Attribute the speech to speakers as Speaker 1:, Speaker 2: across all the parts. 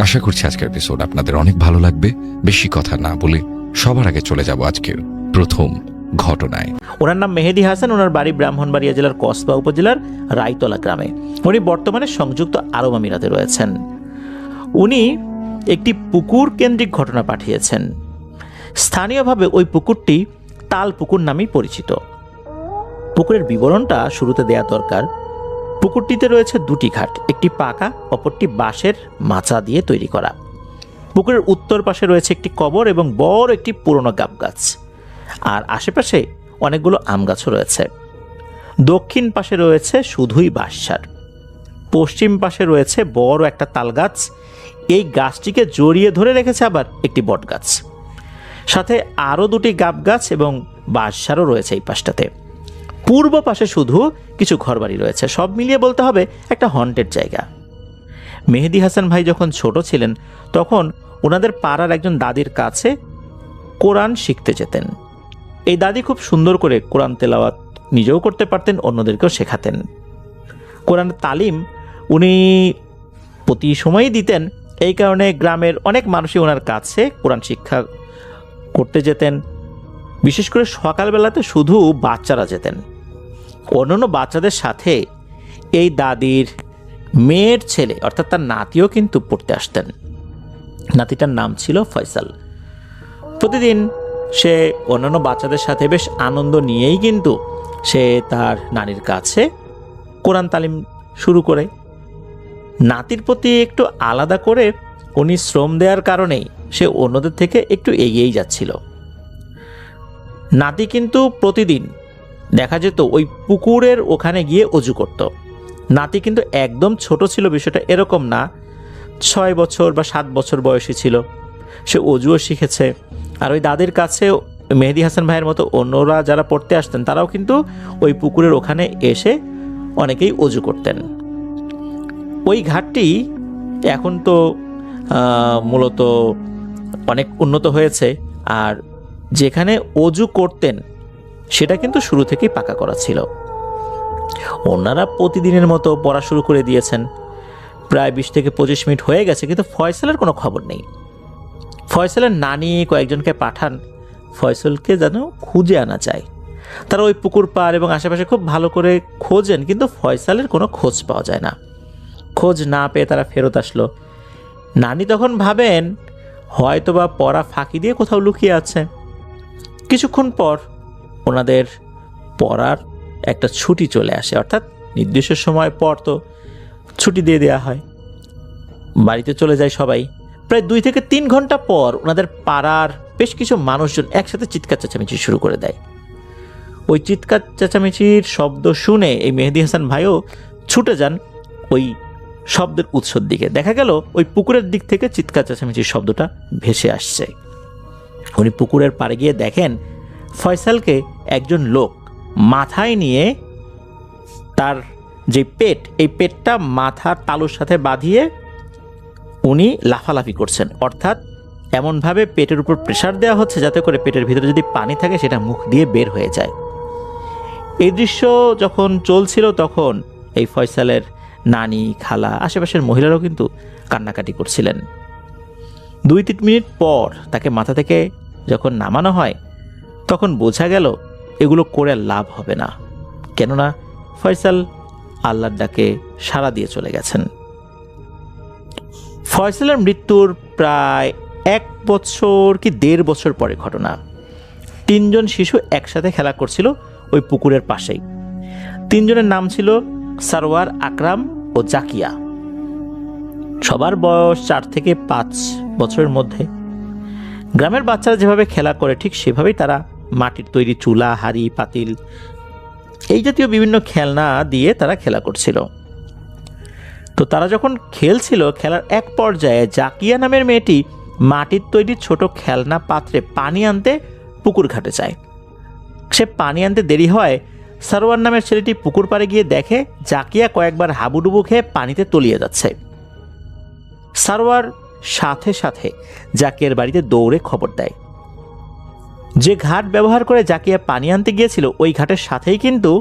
Speaker 1: আশা করছি আজকের এপিসোড আপনাদের অনেক ভালো লাগবে। বেশি কথা না বলে সবার আগে চলে যাব আজকের প্রথম ঘটনায়।
Speaker 2: ওনার নাম মেহেদী হাসান। ওনার বাড়ি ব্রাহ্মণবাড়িয়া জেলার কসবা উপজেলার রায়তলা গ্রামে। উনি বর্তমানে সংযুক্ত আরব আমিরাতে রয়েছেন। উনি একটি পুকুর কেন্দ্রিক ঘটনা পাঠিয়েছেন। স্থানীয়ভাবে ওই পুকুরটি তাল পুকুর নামেই পরিচিত। পুকুরের বিবরণটা শুরুতে দেয়া দরকার। পুকুরটিতে রয়েছে দুটি ঘাট, একটি পাকা, অপরটি বাঁশের মাচা দিয়ে তৈরি করা। পুকুরের উত্তর পাশে রয়েছে একটি কবর এবং বড় একটি পুরনো গাব গাছ, আর আশেপাশে অনেকগুলো আম গাছও রয়েছে। দক্ষিণ পাশে রয়েছে শুধুই বাঁশঝাড়। পশ্চিম পাশে রয়েছে বড় একটা তাল গাছ। এই গাছটিকে জড়িয়ে ধরে রেখেছে আবার একটি বট গাছ। সাথে আরও দুটি গাব গাছ এবং বাঁশঝাড়ও রয়েছে এই পাশটাতে। পূর্ব পাশে শুধু কিছু ঘরবাড়ি রয়েছে। সব মিলিয়ে বলতে হবে একটা হন্টেড জায়গা। মেহেদী হাসান ভাই যখন ছোট ছিলেন তখন ওনাদের পাড়ার একজন দাদির কাছে কোরআন শিখতে যেতেন। এই দাদি খুব সুন্দর করে কোরআন তেলাওয়াত নিজেও করতে পারতেন, অন্যদেরকেও শেখাতেন। কোরআনের তালিম উনি প্রতি সময়ই দিতেন। এই কারণে গ্রামের অনেক মানুষই ওনার কাছে কোরআন শিক্ষা করতে যেতেন। বিশেষ করে সকালবেলাতে শুধু বাচ্চারা যেতেন। অন্যান্য বাচ্চাদের সাথে এই দাদির মেয়ের ছেলে অর্থাৎ তার নাতিও কিন্তু পড়তে আসতেন। নাতিটার নাম ছিল ফয়সাল। প্রতিদিন সে অন্যান্য বাচ্চাদের সাথে বেশ আনন্দ নিয়েই কিন্তু সে তার নানির কাছে কোরআন তালিম শুরু করে। নাতির প্রতি একটু আলাদা করে উনি শ্রম দেওয়ার কারণেই সে অন্যদের থেকে একটু এগিয়েই যাচ্ছিল। নাতি কিন্তু প্রতিদিন দেখা যেত ওই পুকুরের ওখানে গিয়ে অজু করত। নাতি কিন্তু একদম ছোট ছিল, বিষয়টা এরকম না। 6 বছর বা 7 বছর বয়সী ছিল। সে অজুও শিখেছে। আর ওই দাদির কাছে মেহেদী হাসান ভাইয়ের মতো অন্যরা যারা পড়তে আসতেন তারাও কিন্তু ওই পুকুরের ওখানে এসে অনেকেই অজু করতেন। ওই ঘাটটি এখন তো মূলত অনেক উন্নত হয়েছে। আর যেখানে অজু করতেন সেটা কিন্তু শুরু থেকেই পাকা করা ছিল। ওনারা প্রতিদিনের মতো পড়া শুরু করে দিয়েছেন। প্রায় 20 থেকে 25 মিনিট হয়ে গেছে, কিন্তু ফয়সালের কোনো খবর নেই। ফয়সালের নানি কয়েকজনকে পাঠান ফয়সালকে যেন খুঁজে আনা যায়। তারা ওই পুকুর পাড় এবং আশেপাশে খুব ভালো করে খোঁজেন, কিন্তু ফয়সালের কোনো খোঁজ পাওয়া যায় না। খোঁজ না পেয়ে তারা ফেরত আসলো। নানি তখন ভাবেন হয়তোবা পড়া ফাঁকি দিয়ে কোথাও লুকিয়ে আছে। কিছুক্ষণ পর ওনাদের পড়ার একটা ছুটি চলে আসে, অর্থাৎ নির্দিষ্ট সময় পর তো ছুটি দিয়ে দেওয়া হয়। বাড়িতে চলে যায় সবাই। প্রায় 2 থেকে 3 ঘন্টা পর ওনাদের পাড়ার বেশ কিছু মানুষজন একসাথে চিৎকার চেঁচামেচি শুরু করে দেয়। ওই চিৎকার চেঁচামেচির শব্দ শুনে এই মেহেদী হাসান ভাইও ছুটে যান ওই শব্দের উৎসর দিকে। দেখা গেল ওই পুকুরের দিক থেকে চিৎকার চেঁচামেচির শব্দটা ভেসে আসছে। উনি পুকুরের পাড়ে গিয়ে দেখেন ফয়সালকে একজন লোক মাথায় নিয়ে তার যে পেট, এই পেটটা মাথার তালুর সাথে বাঁধিয়ে উনি লাফালাফি করছেন। অর্থাৎ এমনভাবে পেটের উপর প্রেসার দেওয়া হচ্ছে যাতে করে পেটের ভিতরে যদি পানি থাকে সেটা মুখ দিয়ে বের হয়ে যায়। এই দৃশ্য যখন চলছিল তখন এই ফয়সালের নানি, খালা, আশেপাশের মহিলারাও কিন্তু কান্নাকাটি করছিলেন। 2-3 মিনিট পর তাকে মাথা থেকে যখন নামানো হয় তখন বোঝা গেল এগুলো করে লাভ হবে না, কেননা ফয়সাল আল্লাহর ডাকে সাড়া দিয়ে চলে গেছেন। ফয়সালের মৃত্যুর প্রায় 1 বছর কি 1.5 বছর পরে ঘটনা। 3 জন শিশু একসাথে খেলা করছিল ওই পুকুরের পাশেই। 3 জনের নাম ছিল সারওয়ার, আকরাম ও জাকিয়া। সবার বয়স 4 থেকে 5 বছরের মধ্যে। গ্রামের বাচ্চারা যেভাবে খেলা করে ঠিক সেভাবেই তারা মাটির তৈরি চুলা, হাঁড়ি, পাতিল এই জাতীয় বিভিন্ন খেলনা দিয়ে তারা খেলা করছিল। তো তারা যখন খেলছিল, খেলার এক পর্যায়ে জাকিয়া নামের মেয়েটি মাটির তৈরি ছোট খেলনা পাত্রে পানি আনতে পুকুর ঘাটে যায়। সে পানি আনতে দেরি হয়। সারওয়ার নামের ছেলেটি পুকুর পাড়ে গিয়ে দেখে জাকিয়া কয়েকবার হাবুডুবু খেয়ে পানিতে তলিয়ে যাচ্ছে। সারওয়ার সাথে সাথে জাকিয়ার বাড়িতে দৌড়ে খবর দেয়। যে ঘাট ব্যবহার করে জাকিয়া পানি আনতে গিয়েছিল ওই ঘাটের সাথেই কিন্তু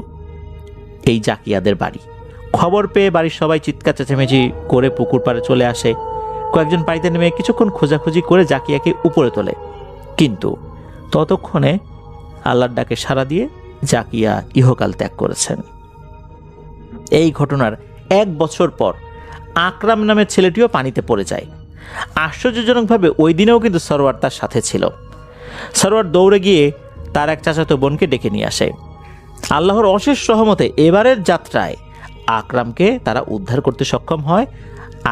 Speaker 2: এই জাকিয়াদের বাড়ি। খবর পেয়ে বাড়ির সবাই চিৎকার চেঁচামেচি করে পুকুর পাড়ে চলে আসে। কয়েকজন পানিতে নেমে কিছুক্ষণ খোঁজাখুঁজি করে জাকিয়াকে উপরে তোলে, কিন্তু ততক্ষণে আল্লাহর ডাকে সাড়া দিয়ে জাকিয়া ইহকাল ত্যাগ করেছেন। এই ঘটনার 1 বছর পর আকরাম নামের ছেলেটিও পানিতে পড়ে যায়। আশ্চর্যজনকভাবে ওই দিনেও কিন্তু সরোয়ার তার সাথে ছিল। সরোয়ার দৌড়ে গিয়ে তার এক চাচাতো বোনকে ডেকে নিয়ে আসে। আল্লাহর অশেষ রহমতে এবারের যাত্রায় আকরামকে তারা উদ্ধার করতে সক্ষম হয়।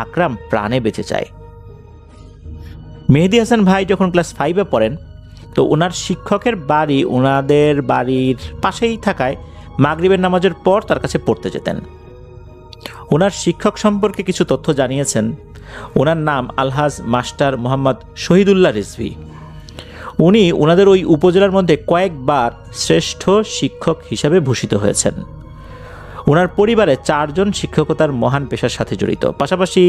Speaker 2: আকরাম প্রাণে বেঁচে যায়। মেহেদী হাসান ভাই যখন ক্লাস 5-এ পড়েন, তো ওনার শিক্ষকের বাড়ি ওনাদের বাড়ির পাশেই থাকায় মাগরিবের নামাজের পর তার কাছে পড়তে যেতেন। ওনার শিক্ষক সম্পর্কে কিছু তথ্য জানিয়েছেন। ওনার নাম আলহাজ মাস্টার মোহাম্মদ শহীদুল্লাহ রিজভী। উনি ওনাদের ওই উপজেলার মধ্যে কয়েকবার শ্রেষ্ঠ শিক্ষক হিসাবে ভূষিত হয়েছেন। ওনার পরিবারে 4 জন শিক্ষকতার মহান পেশার সাথে জড়িত। পাশাপাশি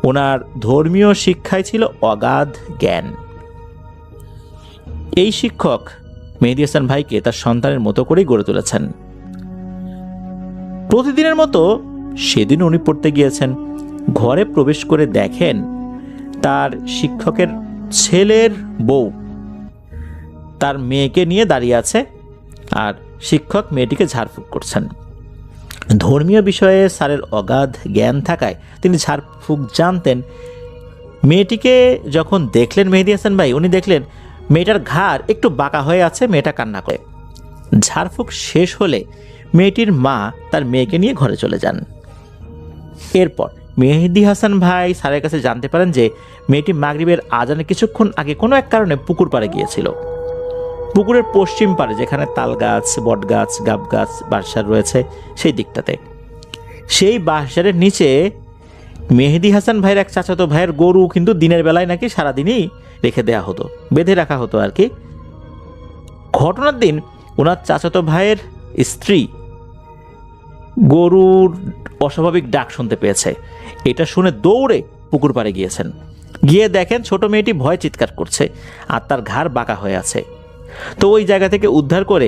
Speaker 2: ওনার ধর্মীয় শিক্ষায় ছিল অগাধ জ্ঞান। এই শিক্ষক মেহেদী হাসান ভাইকে তার সন্তানের মতো করেই গড়ে তুলেছেন। প্রতিদিনের মতো সেদিন উনি পড়তে গিয়েছেন। ঘরে প্রবেশ করে দেখেন তার শিক্ষকের ছেলের বউ তার মেয়েকে নিয়ে দাঁড়িয়ে আছে, আর শিক্ষক মেয়েটিকে ঝাড়ফুঁক করছেন। ধর্মীয় বিষয়ে স্যারের অগাধ জ্ঞান থাকায় তিনি ঝাড়ফুঁক জানতেন। মেয়েটিকে যখন দেখলেন মেহেদী হাসান ভাই, উনি দেখলেন মেয়েটার ঘাড় একটু বাঁকা হয়ে আছে, মেয়েটা কান্না করে। ঝাড়ফুঁক শেষ হলে মেয়েটির মা তার মেয়েকে নিয়ে ঘরে চলে যান। এরপর মেহেদী হাসান ভাই স্যারের কাছে জানতে পারেন যে মেয়েটি মাগরিবের আজানের কিছুক্ষণ আগে কোনো এক কারণে পুকুর পাড়ে গিয়েছিল। পুকুরের পশ্চিম পাড়ে, যেখানে তাল গাছ, বট গাছ, গাব গাছ, বাঁশঝাড় রয়েছে, সেই দিকটাতে। সেই বাঁশঝাড়ের নিচে মেহেদী হাসান ভাইয়ের এক চাচাতো ভাইয়ের গরু কিন্তু দিনের বেলায় নাকি সারাদিনই রেখে দেওয়া হতো, বেঁধে রাখা হতো আর কি। ঘটনার দিন ওনার চাচাতো ভাইয়ের স্ত্রী গরুর অস্বাভাবিক ডাক শুনতে পেয়েছে। এটা শুনে দৌড়ে পুকুর পাড়ে গিয়েছেন। গিয়ে দেখেন ছোট মেয়েটি ভয় চিৎকার করছে আর তার ঘাড় বাঁকা হয়ে আছে। তো ওই জায়গা থেকে উদ্ধার করে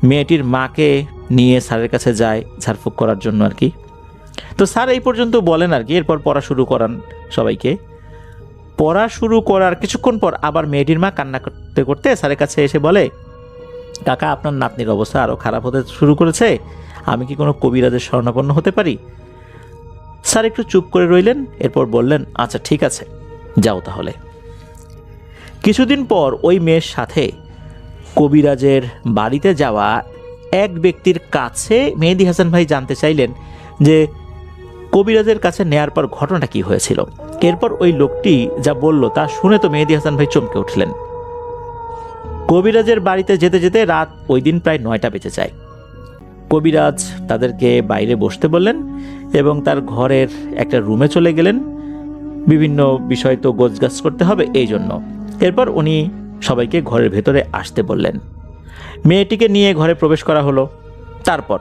Speaker 2: মেয়েটির মাকে নিয়ে স্যারের কাছে যায় ঝাড়ফুঁক করার জন্য আর কি। তো স্যার এই পর্যন্ত বলেন আর কি। এরপর পড়া শুরু করান সবাইকে। পড়া শুরু করার কিছুক্ষণ পর আবার মেয়েটির মা কান্না করতে করতে স্যারের কাছে এসে বলে, কাকা, আপনার নাতনির অবস্থা আরও খারাপ হতে শুরু করেছে, আমি কি কোনো কবিরাজের শরণাপন্ন হতে পারি? স্যার একটু চুপ করে রইলেন। এরপর বললেন, আচ্ছা ঠিক আছে, যাও তাহলে। কিছুদিন পর ওই মেয়ের সাথে কবিরাজের বাড়িতে যাওয়া এক ব্যক্তির কাছে মেহেদী হাসান ভাই জানতে চাইলেন যে কবিরাজের কাছে নেয়ার পর ঘটনাটা কি হয়েছিল। এরপর ওই লোকটি যা বলল তা শুনে তো মেহেদী হাসান ভাই চমকে উঠলেন। কবিরাজের বাড়িতে যেতে যেতে রাত ওই দিন প্রায় 9টা বেজে যায়। কবিরাজ তাদেরকে বাইরে বসতে বললেন এবং তার ঘরের একটা রুমে চলে গেলেন। বিভিন্ন বিষয় তো গোছগাছ করতে হবে এই জন্য। এরপর উনি সবাইকে ঘরের ভেতরে আসতে বললেন। মেয়েটিকে নিয়ে ঘরে প্রবেশ করা হলো। তারপর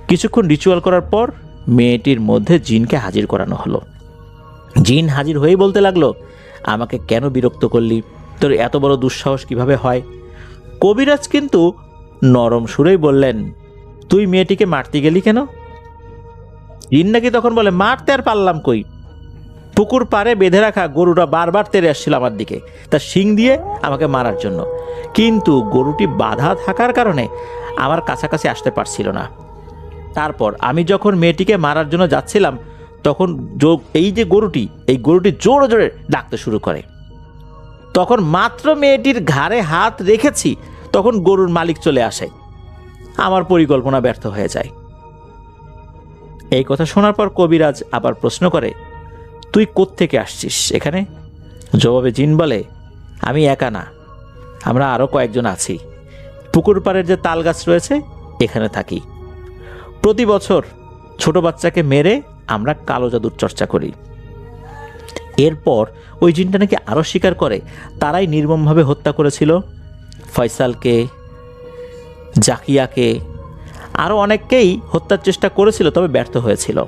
Speaker 2: কিছুক্ষণ রিচুয়াল করার পর মেয়েটির মধ্যে জিনকে হাজির করানো হলো। জিন হাজির হয়ে বলতে লাগলো, আমাকে কেন বিরক্ত করলি? তোর এত বড় দুঃসাহস কিভাবে হয়? কবিরাজ কিন্তু নরম সুরেই বললেন, তুই মেয়েটিকে মারতে গেলি কেন? জিন নাকি তখন বলে, মারতে আর পারলাম কই, পুকুর পাড়ে বেঁধে রাখা গরুটা বারবার তেড়ে আসছিল আমার দিকে, তার শিং দিয়ে আমাকে মারার জন্য, কিন্তু গরুটি বাধা থাকার কারণে আমার কাছাকাছি আসতে পারছিল না। তারপর আমি যখন মেয়েটিকে মারার জন্য যাচ্ছিলাম তখন এই গরুটি জোরে জোরে ডাকতে শুরু করে। তখন মাত্র মেয়েটির ঘাড়ে হাত রেখেছি, তখন গরুর মালিক চলে আসে। আমার পরিকল্পনা ব্যর্থ হয়ে যায়। এই কথা শোনার পর কবিরাজ আবার প্রশ্ন করে, তুই কোত্থেকে আসছিস এখানে? জবাবে জিন বলে, আমি একা না, আমরা আরও কয়েকজন আছি। পুকুর পাড়ের যে তাল গাছ রয়েছে এখানে থাকি। প্রতি বছর ছোট বাচ্চাকে মেরে আমরা কালো জাদুর চর্চা করি। এরপর ওই জিনটা নাকি আরও স্বীকার করে তারাই নির্মমভাবে হত্যা করেছিল ফয়সালকে, জাকিয়াকে, আরও অনেককেই হত্যার চেষ্টা করেছিল, তবে ব্যর্থ হয়েছিল।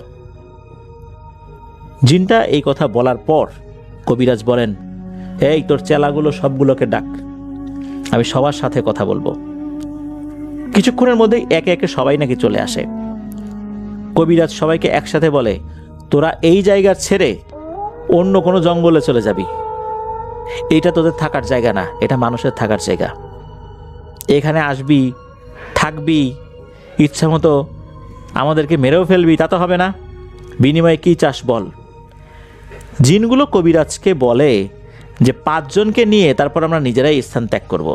Speaker 2: জিনটা এই কথা বলার পর কবিরাজ বলেন, এই তোর চেলাগুলো সবগুলোকে ডাক, আমি সবার সাথে কথা বলবো। কিছুক্ষণের মধ্যেই একে একে সবাই নাকি চলে আসে। কবিরাজ সবাইকে একসাথে বলে, তোরা এই জায়গা ছেড়ে অন্য কোনো জঙ্গলে চলে যাবি, এটা তোদের থাকার জায়গা না, এটা মানুষের থাকার জায়গা। এখানে আসবি, থাকবি, ইচ্ছা মতো আমাদেরকে মেরেও ফেলবি, তা তো হবে না। বিনিময়ে কী চাস বল। জিনগুলো কবিরাজকে বলে যে 5 জনকে নিয়ে তারপর আমরা নিজেরাই স্থান ত্যাগ করব,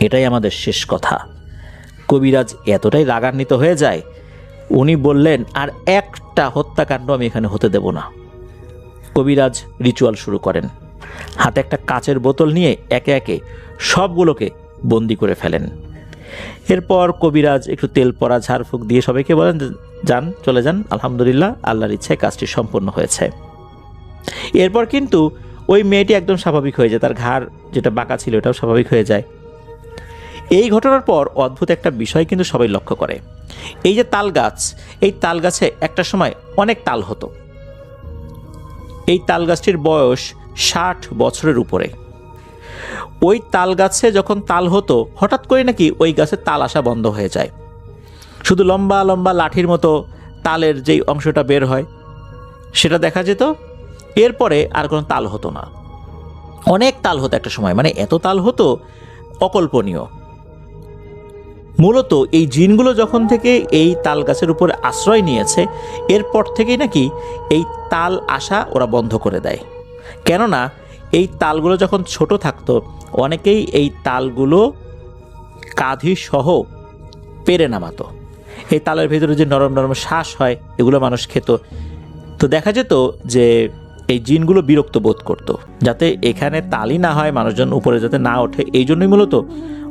Speaker 2: এটাই আমাদের শেষ কথা। কবিরাজ এতটাই রাগান্বিত হয়ে যায়, উনি বললেন আর একটা হত্যাকাণ্ড আমি এখানে হতে দেব না। কবিরাজ রিচুয়াল শুরু করেন, হাতে একটা কাচের বোতল নিয়ে একে একে সবগুলোকে বন্দি করে ফেলেন। এরপর কবিরাজ একটু তেল পড়া ঝাড়ফুঁক দিয়ে সবাইকে বলেন, যান, চলে যান, আলহামদুলিল্লাহ, আল্লাহর ইচ্ছায় কাজটি সম্পন্ন হয়েছে। এরপর কিন্তু ওই মেয়েটি একদম স্বাভাবিক হয়ে যায়, তার ঘাড় যেটা বাঁকা ছিল এটাও স্বাভাবিক হয়ে যায়। এই ঘটনার পর অদ্ভুত একটা বিষয় কিন্তু সবাই লক্ষ্য করে, এই যে তাল গাছ, এই তাল গাছে একটা সময় অনেক তাল হতো। এই তাল গাছটির বয়স 60 বছরের উপরে। ওই তাল গাছে যখন তাল হতো, হঠাৎ করে নাকি ওই গাছে তাল আসা বন্ধ হয়ে যায়, শুধু লম্বা লম্বা লাঠির মতো তালের যেই অংশটা বের হয় সেটা দেখা যেত। এরপরে আর কোনো তাল হতো না। অনেক তাল হতো একটা সময়, মানে এত তাল হতো অকল্পনীয়। মূলত এই জিনগুলো যখন থেকে এই তাল গাছের উপরে আশ্রয় নিয়েছে, এরপর থেকেই নাকি এই তাল আসা ওরা বন্ধ করে দেয়। কেননা এই তালগুলো যখন ছোট থাকতো, অনেকেই এই তালগুলো কাঁধি সহ পেরে নামাতো। এই তালের ভেতরে যে নরম নরম শ্বাস হয়, এগুলো মানুষ খেত। তো দেখা যেত যে এই জিনগুলো বিরক্ত বোধ করতো, যাতে এখানে তালই না হয়, মানুষজন উপরে যাতে না ওঠে, এই জন্যই মূলত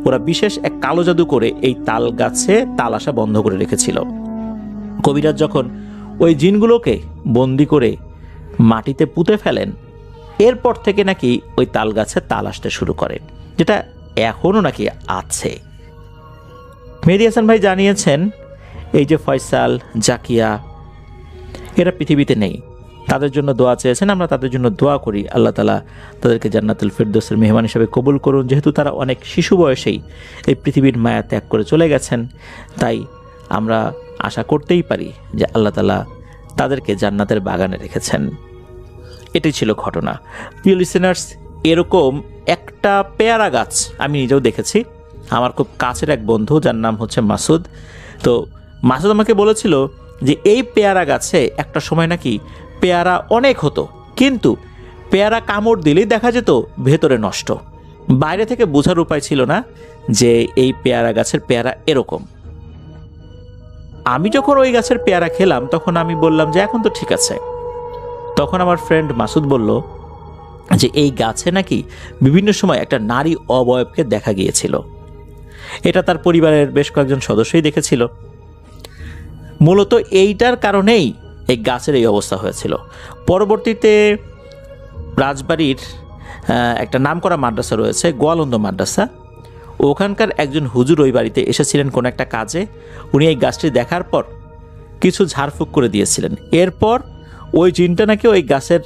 Speaker 2: ওরা বিশেষ এক কালো জাদু করে এই তাল গাছে তাল আসা বন্ধ করে রেখেছিল। কবিরাজ যখন ওই জিনগুলোকে বন্দি করে মাটিতে পুঁতে ফেলেন, এরপর থেকে নাকি ওই তাল গাছে তাল আসতে শুরু করে, যেটা এখনও নাকি আছে। মেহেদী হাসান ভাই জানিয়েছেন, এই যে ফয়সাল, জাকিয়া, এরা পৃথিবীতে নেই, তাদের জন্য দোয়া চেয়েছেন, আমরা তাদের জন্য দোয়া করি, আল্লাহ তাআলা তাদেরকে জান্নাতুল ফেরদৌসের মেহমান হিসেবে কবুল করুন। যেহেতু তারা অনেক শিশু বয়সেই এই পৃথিবীর মায়া ত্যাগ করে চলে গেছেন, তাই আমরা আশা করতেই পারি যে আল্লাহ তাআলা তাদেরকে জান্নাতের বাগানে রেখেছেন। এটাই ছিল ঘটনা। প্রিয় লিসেনার্স, এরকম একটা পেয়ারা গাছ আমি নিজেও দেখেছি। আমার খুব কাছের এক বন্ধু, যার নাম হচ্ছে মাসুদ। তো মাসুদ আমাকে বলেছিল যে এই পেয়ারা গাছে একটা সময় নাকি পেয়ারা অনেক হতো, কিন্তু পেয়ারা কামড় দিলেই দেখা যেত ভেতরে নষ্ট। বাইরে থেকে বোঝার উপায় ছিল না যে এই পেয়ারা গাছের পেয়ারা এরকম। আমি যখন ওই গাছের পেয়ারা খেলাম, তখন আমি বললাম যে এখন তো ঠিক আছে। তখন আমার ফ্রেন্ড মাসুদ বলল যে এই গাছে নাকি বিভিন্ন সময় একটা নারী অবয়বকে দেখা গিয়েছিল। এটা তার পরিবারের বেশ কয়েকজন সদস্যই দেখেছিল। মূলত এইটার কারণেই এই গাছের এই অবস্থা হয়েছিল। পরবর্তীতে রাজবাড়ির একটা নামকরা মাদ্রাসা রয়েছে, গোয়ালন্দ মাদ্রাসা, ওখানকার একজন হুজুর ওই বাড়িতে এসেছিলেন কোনো একটা কাজে। উনি এই গাছটি দেখার পর কিছু ঝাড়ফুঁক করে দিয়েছিলেন। এরপর ওই জিনটা নাকি ওই গাছের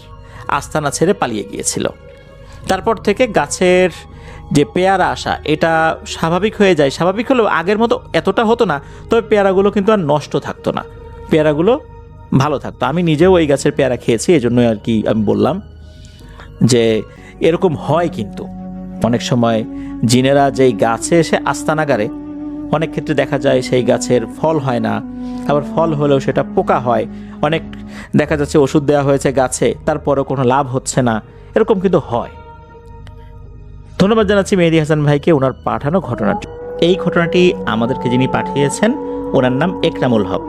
Speaker 2: আস্তানা ছেড়ে পালিয়ে গিয়েছিল। তারপর থেকে গাছের যে পেয়ারা আসা, এটা স্বাভাবিক হয়ে যায়। স্বাভাবিক হলেও আগের মতো এতটা হতো না, তবে পেয়ারাগুলো কিন্তু আর নষ্ট থাকতো না, পেয়ারাগুলো ভালো থাকতো। আমি নিজেও ওই গাছের পেয়ারা খেয়েছি, এই জন্যই আর কি আমি বললাম যে এরকম হয়। কিন্তু অনেক সময় জিনেরা যেই গাছে এসে আস্তানা গাড়ে, অনেক ক্ষেত্রে দেখা যায় সেই গাছের ফল হয় না, আবার ফল হলেও সেটা পোকা হয়। অনেক দেখা যাচ্ছে ওষুধ দেওয়া হয়েছে গাছে, তারপরেও কোনো লাভ হচ্ছে না, এরকম কিন্তু হয়। ধন্যবাদ জানাচ্ছি মেহেদী হাসান ভাইকে ওনার পাঠানো ঘটনাটি। এই ঘটনাটি আমাদেরকে যিনি পাঠিয়েছেন, ওনার নাম একরামুল হক।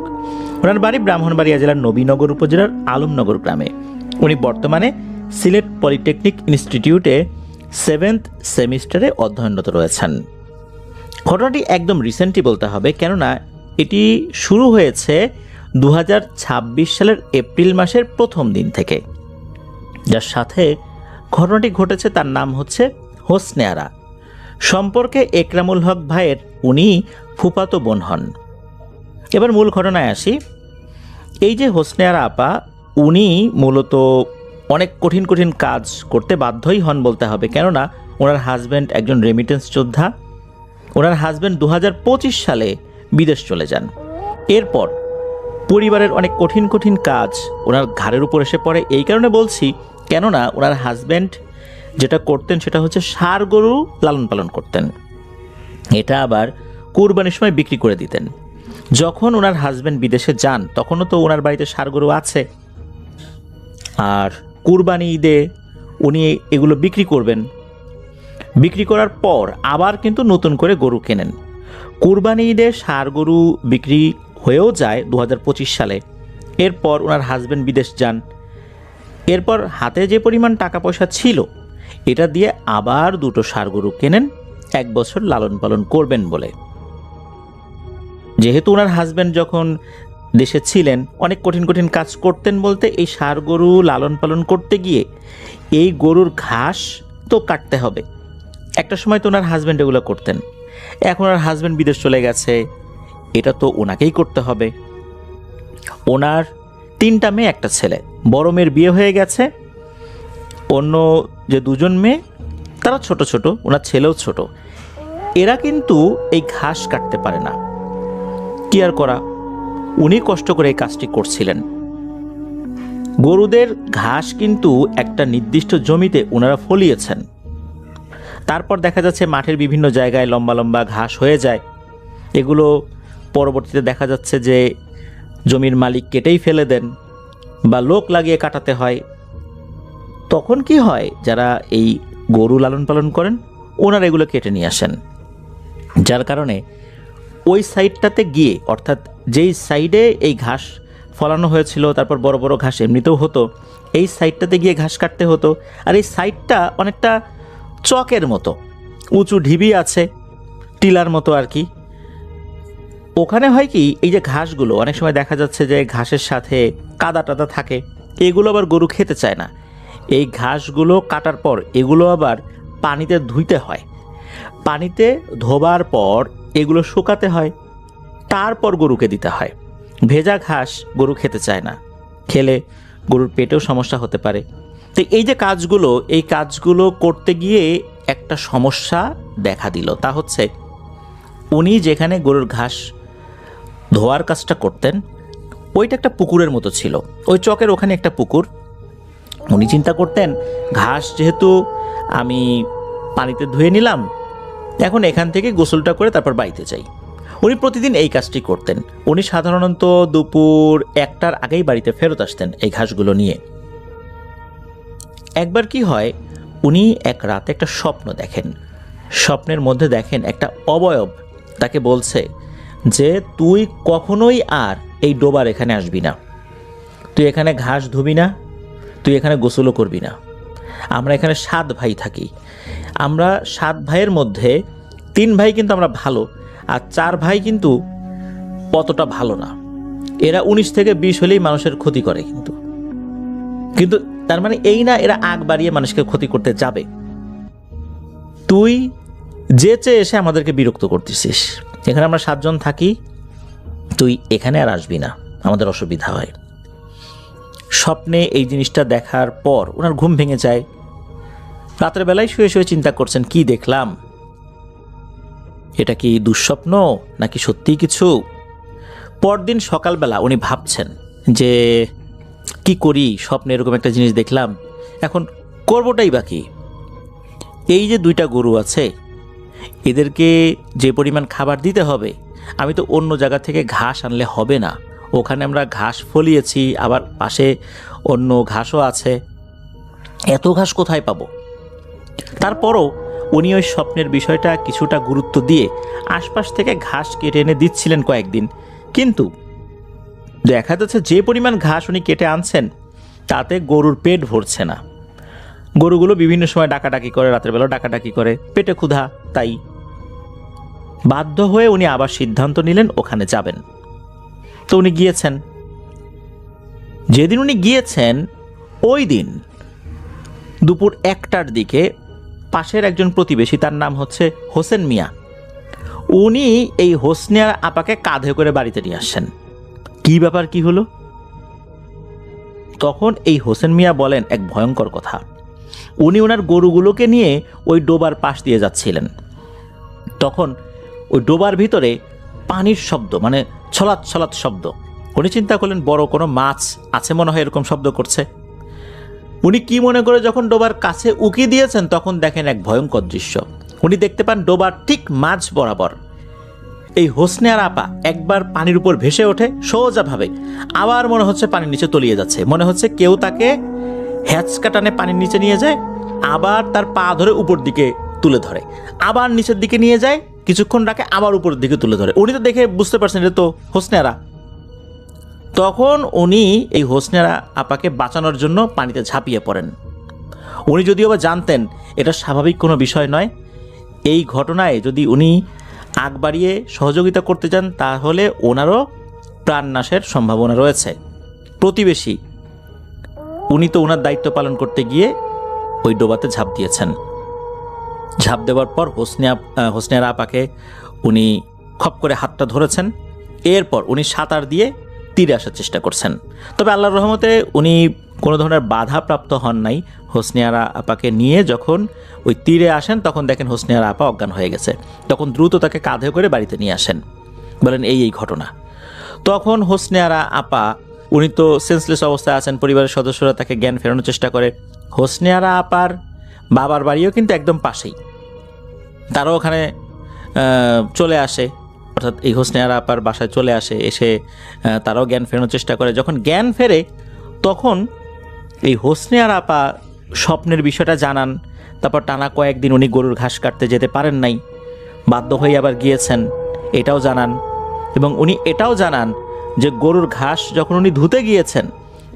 Speaker 2: ওনার বাড়ি ব্রাহ্মণবাড়িয়া জেলার নবীনগর উপজেলার আলমনগর গ্রামে। উনি বর্তমানে সিলেট পলিটেকনিক ইনস্টিটিউটে 7th সেমিস্টারে অধ্যয়নরত রয়েছেন। ঘটনাটি একদম রিসেন্টই বলতে হবে, কেননা এটি শুরু হয়েছে 2026 সালের এপ্রিল মাসের প্রথম দিন থেকে। যার সাথে ঘটনাটি ঘটেছে তার নাম হচ্ছে হোসনে আরা। সম্পর্কে একরামুল হক ভাইয়ের উনি ফুফাতো বোন হন। এবার মূল ঘটনায় আসি। এই যে হোসনে আরা আপা, উনি মূলত অনেক কঠিন কঠিন কাজ করতে বাধ্যই হন বলতে হবে, কেননা ওনার হাজব্যান্ড একজন রেমিটেন্স যোদ্ধা। ওনার হাজব্যান্ড 2025 সালে বিদেশ চলে যান। এরপর পরিবারের অনেক কঠিন কঠিন কাজ ওনার ঘাড়ের উপর এসে পড়ে। এই কারণে বলছি, কেননা ওনার হাজব্যান্ড যেটা করতেন সেটা হচ্ছে ষাঁড় গরু লালন পালন করতেন। এটা আবার কুরবানির সময় বিক্রি করে দিতেন। যখন ওনার হাজব্যান্ড বিদেশে যান তখনও তো ওনার বাড়িতে ষাঁড় গরু আছে, আর কুরবানি ঈদে উনি এগুলো বিক্রি করবেন। বিক্রি করার পর আবার কিন্তু নতুন করে গরু কেনেন। কুরবানি ঈদে ষাঁড় গরু বিক্রি হয়েও যায় 2025 সালে। এরপর ওনার হাজব্যান্ড বিদেশ যান। এরপর হাতে যে পরিমাণ টাকা পয়সা ছিল এটা দিয়ে আবার 2টো ষাঁড় গরু কেনেন 1 বছর লালন পালন করবেন বলে। যেহেতু ওনার হাজব্যান্ড যখন দেশে ছিলেন অনেক কঠিন কঠিন কাজ করতেন বলতে এই ষাঁড় গরু লালন পালন করতে গিয়ে এই গরুর ঘাস তো কাটতে হবে। একটা সময় তো ওনার হাজব্যান্ড এগুলো করতেন, এখন ওনার হাজব্যান্ড বিদেশ চলে গেছে, এটা তো ওনাকেই করতে হবে। ওনার 3টা মেয়ে 1টা ছেলে। বড় মেয়ের বিয়ে হয়ে গেছে, অন্য যে 2জন মেয়ে তারা ছোট ছোট, ওনার ছেলেও ছোট। এরা কিন্তু এই ঘাস কাটতে পারে না, কি আর করা, উনি কষ্ট করে এই কাজটি করছিলেন। গরুদের ঘাস কিন্তু একটা নির্দিষ্ট জমিতে ওনারা ফলিয়েছেন। তারপর দেখা যাচ্ছে মাঠের বিভিন্ন জায়গায় লম্বা লম্বা ঘাস হয়ে যায়। এগুলো পরবর্তীতে দেখা যাচ্ছে যে জমির মালিক কেটেই ফেলে দেন বা লোক লাগিয়ে কাটাতে হয়। তখন কি হয়, যারা এই গরু লালন পালন করেন ওনারা এগুলো কেটে নিয়ে আসেন। যার কারণে ওই সাইডটাতে গিয়ে, অর্থাৎ যেই সাইডে এই ঘাস ফলানো হয়েছিল, তারপর বড় বড় ঘাস এমনিতেও হতো, এই সাইডটাতে গিয়ে ঘাস কাটতে হতো। আর এই সাইডটা অনেকটা চকের মতো, উঁচু ঢিবি আছে, টিলার মতো আর কি। ওখানে হয় কি, এই যে ঘাসগুলো অনেক সময় দেখা যাচ্ছে যে ঘাসের সাথে কাদা টাদা থাকে, এগুলো আবার গরু খেতে চায় না। এই ঘাসগুলো কাটার পর এগুলো আবার পানিতে ধুইতে হয়। পানিতে ধোবার পর এগুলো শুকাতে হয়, তারপর গরুকে দিতে হয়। ভেজা ঘাস গরু খেতে চায় না, খেলে গরুর পেটেও সমস্যা হতে পারে। তো এই যে কাজগুলো, এই কাজগুলো করতে গিয়ে একটা সমস্যা দেখা দিল। তা হচ্ছে, উনি যেখানে গরুর ঘাস ধোয়ার কাজটা করতেন ওইটা একটা পুকুরের মতো ছিল। ওই চকের ওখানে একটা পুকুর। উনি চিন্তা করতেন, ঘাস যেহেতু আমি পানিতে ধুয়ে নিলাম, এখন এখান থেকে গোসলটা করে তারপর বাড়িতে যাই। উনি প্রতিদিন এই কাজটি করতেন। উনি সাধারণত দুপুর 1টার আগেই বাড়িতে ফেরত আসতেন এই ঘাসগুলো নিয়ে। একবার কি হয়, উনি এক রাতে একটা স্বপ্ন দেখেন। স্বপ্নের মধ্যে দেখেন একটা অবয়ব তাকে বলছে যে তুই কখনোই আর এই ডোবার এখানে আসবি না, তুই এখানে ঘাস ধুবি না, তুই এখানে গোসলও করবি না। আমরা এখানে 7 ভাই থাকি। আমরা 7 ভাইয়ের মধ্যে 3 ভাই কিন্তু আমরা ভালো, আর 4 ভাই কিন্তু অতটা ভালো না। এরা 19 থেকে 20 হলেই মানুষের ক্ষতি করে। কিন্তু তার মানে এই না এরা আগ বাড়িয়ে মানুষকে ক্ষতি করতে যাবে। তুই যেচে এসে আমাদেরকে বিরক্ত করতেছিস। এখানে আমরা 7 জন থাকি, তুই এখানে আর আসবি না, আমাদের অসুবিধা হয়। স্বপ্নে এই জিনিসটা দেখার পর ওনার ঘুম ভেঙে যায়। রাতের বেলায় শুয়ে শুয়ে চিন্তা করছেন, কি দেখলাম, এটা কি দুঃস্বপ্ন নাকি সত্যিই কিছু। পরদিন সকালবেলা উনি ভাবছেন যে কি করি, স্বপ্নে এরকম একটা জিনিস দেখলাম, এখন করবোটাই বা কি। এই যে 2টা গরু আছে, এদেরকে যে পরিমাণ খাবার দিতে হবে, আমি তো অন্য জায়গা থেকে ঘাস আনলে হবে না। ওখানে আমরা ঘাস ফলিয়েছি, আবার পাশে অন্য ঘাসও আছে, এত ঘাস কোথায় পাবো। তারপরও উনি ওই স্বপ্নের বিষয়টা কিছুটা গুরুত্ব দিয়ে আশপাশ থেকে ঘাস কেটে এনে দিচ্ছিলেন কয়েকদিন। কিন্তু দেখা যাচ্ছে যে পরিমাণ ঘাস উনি কেটে আনছেন তাতে গরুর পেট ভরছে না। গরুগুলো বিভিন্ন সময় ডাকাডাকি করে, রাতের বেলা ডাকাডাকি করে, পেটে ক্ষুধা। তাই বাধ্য হয়ে উনি আবার সিদ্ধান্ত নিলেন ওখানে যাবেন। তো উনি গিয়েছেন। যেদিন উনি গিয়েছেন ওই দিন দুপুর 1টার দিকে পাশের একজন প্রতিবেশী, তার নাম হচ্ছে হোসেন মিয়া, উনি এই হোসনিয়ার আপাকে কাঁধে করে বাড়িতে নিয়ে আসছেন। কি ব্যাপার, কি হলো? তখন এই হোসেন মিয়া বলেন এক ভয়ঙ্কর কথা। উনি ওনার গরুগুলোকে নিয়ে ওই ডোবার পাশ দিয়ে যাচ্ছিলেন। তখন ওই ডোবার ভিতরে পানির শব্দ, মানে ছলাৎ ছলাৎ শব্দ, উনি চিন্তা করলেন বড় কোনো মাছ আছে মনে হয়, এরকম শব্দ করছে। উনি কি মনে করে যখন ডোবার কাছে উকি দিয়েছেন তখন দেখেন এক ভয়ঙ্কর দৃশ্য। উনি দেখতে পান ডোবার ঠিক মাঝ বরাবর এই হোসনে আরা আপা একবার পানির উপর ভেসে ওঠে সোজাভাবে, আবার মনে হচ্ছে পানির নিচে তলিয়ে যাচ্ছে, মনে হচ্ছে কেউ তাকে হ্যাচকা টানে পানির নিচে নিয়ে যায়, আবার তার পা ধরে উপর দিকে তুলে ধরে, আবার নিচের দিকে নিয়ে যায়, কিছুক্ষণ রাখে, আবার উপরের দিকে তুলে ধরে। উনি তো দেখে বুঝতে পারছেন এটা তো হোসনে আরা। তখন উনি এই হোসনে আরা আপাকে বাঁচানোর জন্য পানিতে ঝাঁপিয়ে পড়েন। উনি যদিও বা জানতেন এটা স্বাভাবিক কোনো বিষয় নয়, এই ঘটনায় যদি উনি আগ বাড়িয়ে সহযোগিতা করতে চান তাহলে ওনারও প্রাণনাশের সম্ভাবনা রয়েছে। প্রতিবেশী, উনি তো ওনার দায়িত্ব পালন করতে গিয়ে ওই ডোবাতে ঝাঁপ দিয়েছেন। ঝাঁপ দেওয়ার পর হোসনে আরা আপাকে উনি খপ করে হাতটা ধরেছেন, এরপর উনি সাঁতার দিয়ে তীরে আসার চেষ্টা করছেন। তবে আল্লাহর রহমতে উনি কোনো ধরনের বাধাপ্রাপ্ত হন নাই। হোসনে আরা আপাকে নিয়ে যখন ওই তীরে আসেন তখন দেখেন হোসনে আরা আপা অজ্ঞান হয়ে গেছে। তখন দ্রুত তাকে কাঁধে করে বাড়িতে নিয়ে আসেন, বলেন এই ঘটনা। তখন হোসনে আরা আপা, উনি তো সেন্সলেস অবস্থায় আছেন, পরিবারের সদস্যরা তাকে জ্ঞান ফেরানোর চেষ্টা করে। হোসনে আরা আপার বাবার বাড়িও কিন্তু একদম পাশেই, তারাও ওখানে চলে আসে, অর্থাৎ এই হোসনে আরা আপার বাসায় চলে আসে, এসে তারাও জ্ঞান ফেরানোর চেষ্টা করে। যখন জ্ঞান ফেরে তখন এই হোসনে আরা আপা স্বপ্নের বিষয়টা জানান। তারপর টানা কয়েকদিন উনি গরুর ঘাস কাটতে যেতে পারেন নাই, বাধ্য হয়ে আবার গিয়েছেন, এটাও জানান। এবং উনি এটাও জানান যে গরুর ঘাস যখন উনি ধুতে গিয়েছেন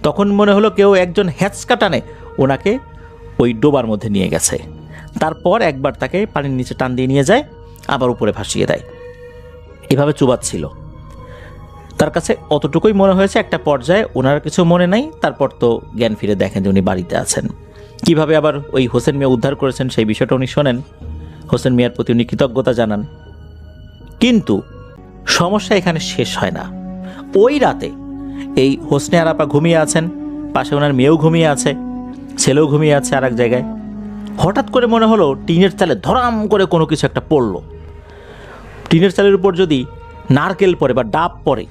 Speaker 2: তখন মনে হলো কেউ একজন হ্যাচকা টানে ওনাকে ওই ডোবার মধ্যে নিয়ে গেছে। তারপর একবার তাকে পানির নিচে টান দিয়ে নিয়ে যায়, আবার উপরে ভাসিয়ে দেয়, এভাবে চুবাচ্ছিল। তার কাছে অতটুকুই মনে হয়েছে। একটা পর্যায়ে ওনার কিছু মনে নাই, তারপর তো জ্ঞান ফিরে দেখেন যে উনি বাড়িতে আছেন। কিভাবে আবার ওই হোসেন মিয়া উদ্ধার করেছেন সেই বিষয়টা উনি শোনেন, হোসেন মিয়ার প্রতি উনি কৃতজ্ঞতা জানান। কিন্তু সমস্যা এখানে শেষ হয় না। ওই রাতে এই হোসনে আরা আপা ঘুমিয়ে আছেন, পাশে ওনার মেয়েও ঘুমিয়ে আছে, ছেলেও ঘুমিয়ে আছে আর এক জায়গায়। হঠাৎ করে মনে হলো টিনের চালে ধরাম করে কোনো কিছু একটা পড়লো। টিনের চালের উপর যদি নারকেল পড়ে বা ডাব পড়ে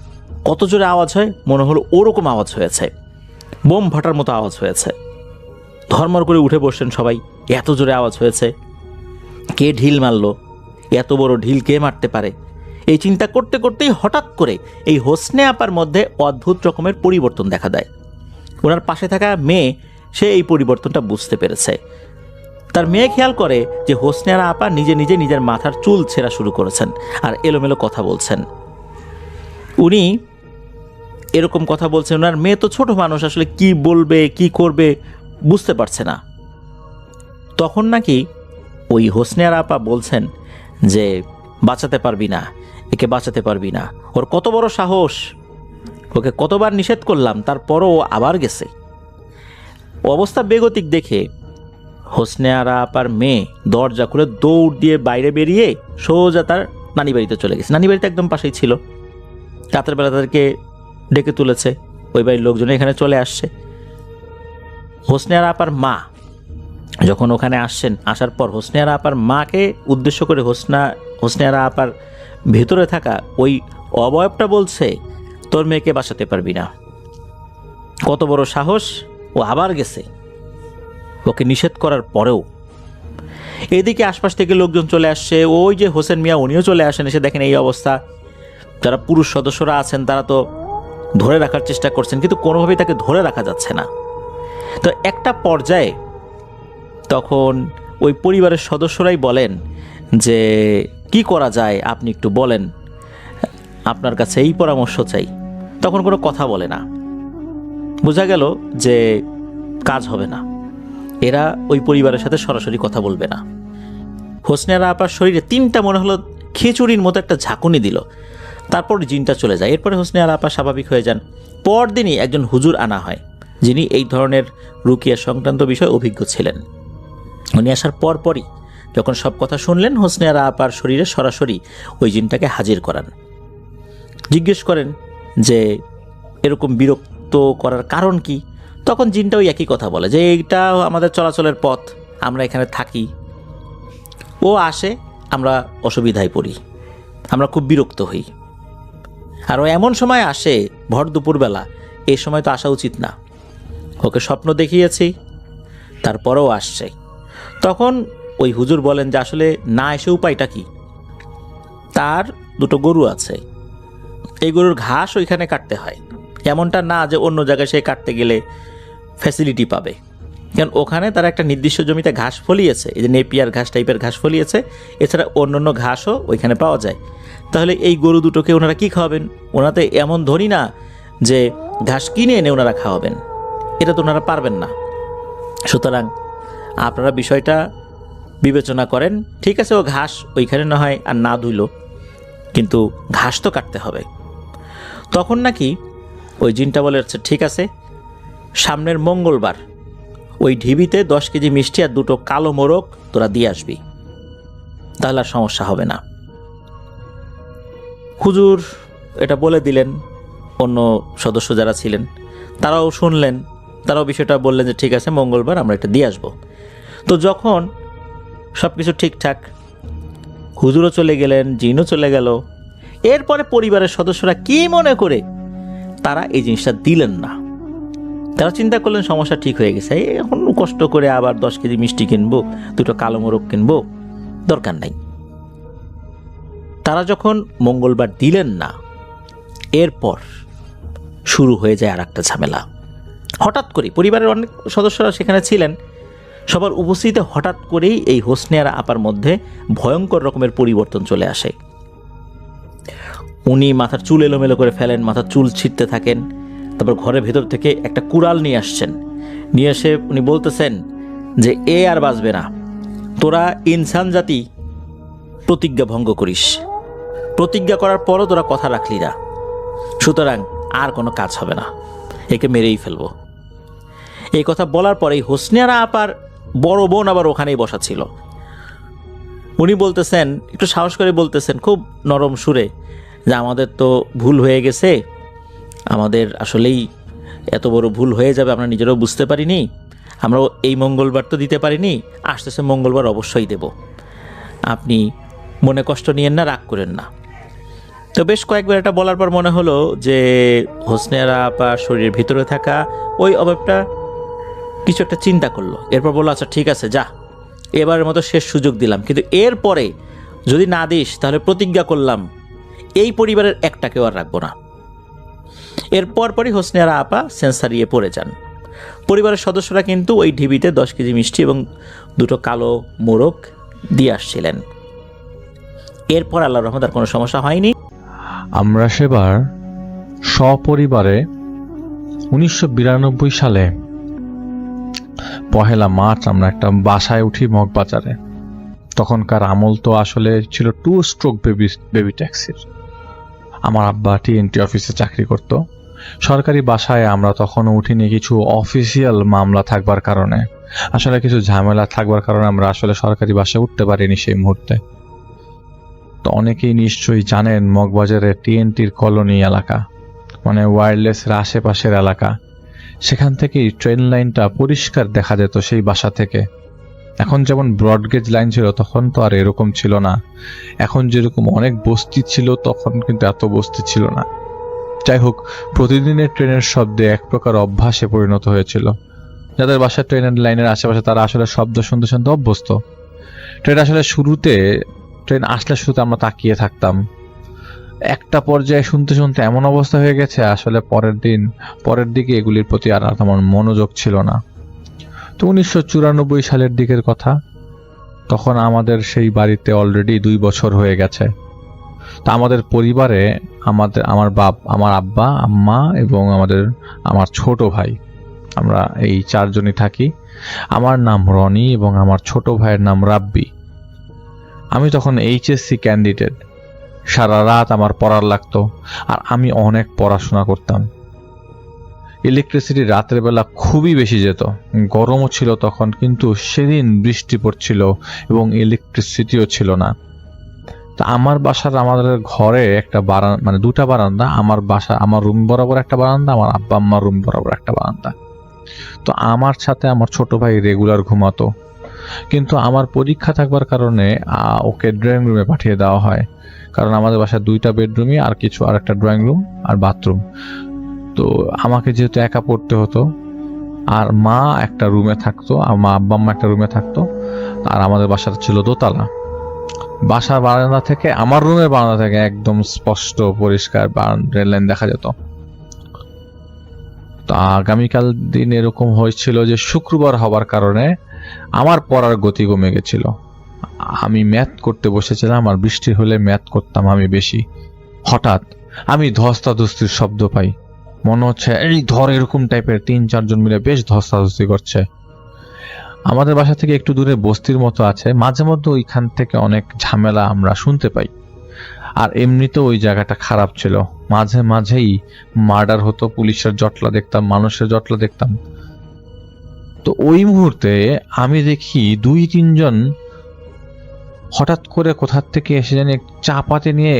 Speaker 2: কত জোরে আওয়াজ হয়, মনে হলো ওরকম আওয়াজ হয়েছে, বোম ফাটার মতো আওয়াজ হয়েছে। ধর্মর করে উঠে বসছেন সবাই, এত জোরে আওয়াজ হয়েছে, কে ঢিল মারলো, এত বড় ঢিল কে মারতে পারে। এই চিন্তা করতে করতেই হঠাৎ করে এই হোসনে আপার মধ্যে অদ্ভুত রকমের পরিবর্তন দেখা দেয়। ওনার পাশে থাকা মেয়ে, সে এই পরিবর্তনটা বুঝতে পেরেছে। তার মেয়ে খেয়াল করে যে হোসনে আরা আপা নিজে নিজে নিজের মাথার চুল ছেঁড়া শুরু করেছেন আর এলোমেলো কথা বলছেন। উনি এরকম কথা বলছেন, ওনার মেয়ে তো ছোট মানুষ, আসলে কি বলবে কি করবে বুঝতে পারছে না। তখন নাকি ওই হোসনে আরা আপা বলছেন যে বাঁচাতে পারবি না, একে বাঁচাতে পারবি না, ওর কত বড় সাহস, ওকে কতবার নিষেধ করলাম তারপরও ও আবার গেছে। অবস্থা বেগতিক দেখে হোসনে আরা আপার মেয়ে দরজা খুলে দৌড় দিয়ে বাইরে বেরিয়ে সোজা তার নানি বাড়িতে চলে গেছে। নানি বাড়িতে একদম পাশেই ছিল। রাতের বেলা তাদেরকে ডেকে তুলেছে, ওই বাড়ির লোকজন এখানে চলে আসছে। হোসনে আরা আপার মা যখন ওখানে আসছেন, আসার পর হোসনে আরা আপার মাকে উদ্দেশ্য করে হোসনে আরা আপার ভেতরে থাকা ওই অবয়বটা বলছে, তোর মেয়েকে বাঁচাতে পারবি না, কত বড় সাহস, ও আবার গেছে, ওকে নিষেধ করার পরেও। এদিকে আশপাশ থেকে লোকজন চলে আসছে, ওই যে হোসেন মিয়া উনিও চলে আসেন, এসে দেখেন এই অবস্থা। যারা পুরুষ সদস্যরা আছেন তারা তো ধরে রাখার চেষ্টা করছেন, কিন্তু কোনোভাবেই তাকে ধরে রাখা যাচ্ছে না। তো একটা পর্যায়ে তখন ওই পরিবারের সদস্যরাই বলেন যে কি করা যায় আপনি একটু বলেন, আপনার কাছে এই পরামর্শ চাই। তখন কোনো কথা বলে না, বোঝা গেল যে কাজ হবে না, এরা ওই পরিবারের সাথে সরাসরি কথা বলবে না। হোসনে আরা আপার শরীরে তিনটা মনে হলো খিচুড়ির মতো একটা ঝাঁকুনি দিল, তারপর জিনটা চলে যায়। এরপরে হোসনে আরা আপা স্বাভাবিক হয়ে যান। পরদিনই একজন হুজুর আনা হয়, যিনি এই ধরনের রুকিয়া সংক্রান্ত বিষয়ে অভিজ্ঞ ছিলেন। উনি আসার পরপরই যখন সব কথা শুনলেন, হোসনে আরা আপার শরীরে সরাসরি ওই জিনটাকে হাজির করান। জিজ্ঞেস করেন যে এরকম বিরক্ত করার কারণ কি। তখন জিনটা ওই একই কথা বলে যে এইটা আমাদের চলাচলের পথ, আমরা এখানে থাকি, ও আসে, আমরা অসুবিধায় পড়ি, আমরা খুব বিরক্ত হই। আর ও এমন সময় আসে ভর দুপুরবেলা, এই সময় তো আসা উচিত না। ওকে স্বপ্ন দেখিয়েছি, তারপরেও আসছে। তখন ওই হুজুর বলেন যে আসলে না এসে উপায়টা কি। তার দুটো গরু আছে, এই গরুর ঘাস ওইখানে কাটতে হয়। এমনটা না যে অন্য জায়গায় সে কাটতে গেলে ফ্যাসিলিটি পাবে, কারণ ওখানে তারা একটা নির্দিষ্ট জমিতে ঘাস ফলিয়েছে, এই যে নেপিয়ার ঘাস টাইপের ঘাস ফলিয়েছে, এছাড়া অন্যান্য ঘাসও ওইখানে পাওয়া যায়। তাহলে এই গরু দুটোকে ওনারা কি খাওয়াবেন? ওনারা তো এমন ধনী না যে ঘাস কিনে এনে ওনারা খাওয়াবেন, এটা তো ওনারা পারবেন না। সুতরাং আপনারা বিষয়টা বিবেচনা করেন। ঠিক আছে, ও ঘাস ওইখানে না হয় আর না ধুইল, কিন্তু ঘাস তো কাটতে হবে। তখন নাকি ওই জিনটা বলে, আচ্ছা ঠিক আছে, সামনের মঙ্গলবার ওই ঢিবিতে 10 কেজি মিষ্টি আর 2টো কালো মোরগ তোরা দিয়ে আসবি, তাহলে আর সমস্যা হবে না। হুজুর এটা বলে দিলেন। অন্য সদস্য যারা ছিলেন তারাও শুনলেন, তারাও বিষয়টা বললেন যে ঠিক আছে, মঙ্গলবার আমরা এটা দিয়ে আসবো। তো যখন সব কিছু ঠিকঠাক, হুজুরও চলে গেলেন, জিনও চলে গেল, এরপরে পরিবারের সদস্যরা কি মনে করে তারা এই জিনিসটা দিলেন না। তারা চিন্তা করলেন সমস্যা ঠিক হয়ে গেছে, এখন কষ্ট করে আবার 10 কেজি মিষ্টি কিনবো, 2টো কালো মোরগ কিনবো, দরকার নাই। তারা যখন মঙ্গলবার দিলেন না, এরপর শুরু হয়ে যায় আর একটা ঝামেলা। হঠাৎ করে পরিবারের অনেক সদস্যরা সেখানে ছিলেন, সবার উপস্থিতিতে হঠাৎ করেই এই হোসনে আরা আপার মধ্যে ভয়ঙ্কর রকমের পরিবর্তন চলে আসে। উনি মাথার চুল এলোমেলো করে ফেলেন, মাথার চুল ছিঁড়তে থাকেন। তারপর ঘরের ভেতর থেকে একটা কুড়াল নিয়ে আসছেন, নিয়ে এসে উনি বলতেছেন যে এ আর বাঁচবে না, তোরা ইনসান জাতি প্রতিজ্ঞা ভঙ্গ করিস, প্রতিজ্ঞা করার পরও তোরা কথা রাখলি না, সুতরাং আর কোনো কাজ হবে না, একে মেরেই ফেলবো। এই কথা বলার পরেই হোসনে আরা আপার বড় বোন আবার ওখানেই বসা ছিল। উনি বলতেছেন, একটু সাহস করে বলতেছেন খুব নরম সুরে, যে আমাদের তো ভুল হয়ে গেছে, আমাদের আসলেই এত বড় ভুল হয়ে যাবে আমরা নিজেরাও বুঝতে পারিনি, আমরা এই মঙ্গলবার তো দিতে পারিনি, আসতেছে মঙ্গলবার অবশ্যই দেব, আপনি মনে কষ্ট নিয়েন না, রাগ করেন না। তো বেশ কয়েকবার এটা বলার পর মনে হলো যে হোসনে আরা আপা শরীরের ভিতরে থাকা ওই অভাবটা কিছু একটা চিন্তা করলো। এরপর বললো আচ্ছা ঠিক আছে, যা, এবারের মতো শেষ সুযোগ দিলাম, কিন্তু এরপরে যদি না দিস তাহলে প্রতিজ্ঞা করলাম এই পরিবারের একটাকেও আর রাখবো না। এরপর পরই হোসনে আরা আপা সেন্স হারিয়ে পড়ে যান। পরিবারের সদস্যরা কিন্তু ওই ঢিবিতে 10 কেজি মিষ্টি এবং 2টো কালো মোরগ দিয়ে আসছিলেন। এরপর আল্লাহর রহমতে আর কোনো সমস্যা হয়নি।
Speaker 3: আমরা সেবার সপরিবারে 1992 সালে 1 মার্চ আমরা একটা বাসায় উঠি মগবাজারে। তখনকার আমল তো আসলে ছিল 2 স্ট্রোক বেবি ট্যাক্সির। আমার আব্বা টিএনটি অফিসে চাকরি করত। সরকারি বাসায় আমরা তখনও উঠিনি, কিছু অফিসিয়াল মামলা থাকবার কারণে, আসলে কিছু ঝামেলা থাকবার কারণে আমরা আসলে সরকারি বাসায় উঠতে পারিনি সেই মুহূর্তে। তো অনেকেই নিশ্চয়ই জানেন মগবাজারের টিএনটির কলোনি এলাকা, মানে ওয়্যারলেসের আশেপাশের এলাকা, সেখান থেকেই ট্রেন লাইনটা পরিষ্কার দেখা যেত সেই বাসা থেকে। এখন যেমন ব্রডগেজ লাইন ছিল, তখন তো আর এরকম ছিল না। এখন যেরকম অনেক বস্তি ছিল, তখন কিন্তু এত বস্তি ছিল না। যাই হোক, প্রতিদিনের ট্রেনের শব্দে এক প্রকার অভ্যাসে পরিণত হয়েছিল। যাদের বাসা ট্রেনের লাইনের আশেপাশে তারা আসলে শব্দ শুনতে শুনতে অভ্যস্ত। ট্রেন আসলে ট্রেন আসলে শুরুতে আমরা তাকিয়ে থাকতাম। একটা পর্যায়ে শুনতে শুনতে এমন অবস্থা হয়ে গেছে, আসলে পরের দিকে এগুলির প্রতি আর তেমন মনোযোগ ছিল না। তো 1994 সালের দিকের কথা, তখন আমাদের সেই বাড়িতে অলরেডি 2 বছর হয়ে গেছে। তা আমাদের পরিবারে আমার আব্বা, আম্মা এবং আমার ছোট ভাই, আমরা এই 4 জনই থাকি। আমার নাম রনি এবং আমার ছোট ভাইয়ের নাম রাব্বি। আমি তখন এইচএসসি ক্যান্ডিডেট। সারা রাত আমার পড়ার লাগতো, আর আমি অনেক পড়াশোনা করতাম। ইলেকট্রিসিটি রাতের বেলা খুবই বেশি যেত, গরমও ছিল তখন, কিন্তু সেদিন বৃষ্টি পড়ছিল এবং ইলেকট্রিসিটিও ছিল না। তা আমাদের ঘরে একটা বারান্দা, মানে 2টা বারান্দা, আমার রুম বরাবর একটা বারান্দা, আমার আব্বা আম্মার রুম বরাবর একটা বারান্দা। তো আমার সাথে আমার ছোট ভাই রেগুলার ঘুমাতো, কিন্তু আমার পরীক্ষা থাকবার কারণে ওকে ড্রয়িং রুমে পাঠিয়ে দেওয়া হয়। কারণ আমাদের বাসায় 2টা বেডরুমই আর একটা ড্রয়িং রুম আর বাথরুম। তো আমাকে যেহেতু একা পড়তে হতো, আর মা একটা রুমে থাকতো, আর আব্বা আম্মা একটা রুমে থাকতো, আর আমাদের বাসাটা ছিল দোতলা। বাসার বারান্দা থেকে, আমার রুমের বারান্দা থেকে একদম স্পষ্ট পরিষ্কার রেল লাইন দেখা যেত। তো আগামীকাল দিন এরকম হয়েছিল যে শুক্রবার হবার কারণে আমার পড়ার গতি কমে গেছিল। আমি ম্যাথ করতে বসেছিলাম, আর বৃষ্টি হলে ম্যাথ করতাম আমি বেশি। হঠাৎ আমি ধস্তাধস্তির শব্দ পাই, মনে হচ্ছে এই ধর, এরকম টাইপের 3-4 জন মিলে বেশ ধস্তাধস্তি করছে। আমাদের বাসা থেকে একটু দূরে বস্তির মতো আছে, মাঝে মধ্যে ওইখান থেকে অনেক ঝামেলা আমরা শুনতে পাই। আর এমনিতেও ওই জায়গাটা খারাপ ছিল, মাঝে মাঝেই মার্ডার হতো, পুলিশের জটলা দেখতাম, মানুষের জটলা দেখতাম। তো ওই মুহূর্তে আমি দেখি 2-3 জন হঠাৎ করে কোথার থেকে এসে জানি চাপাতে নিয়ে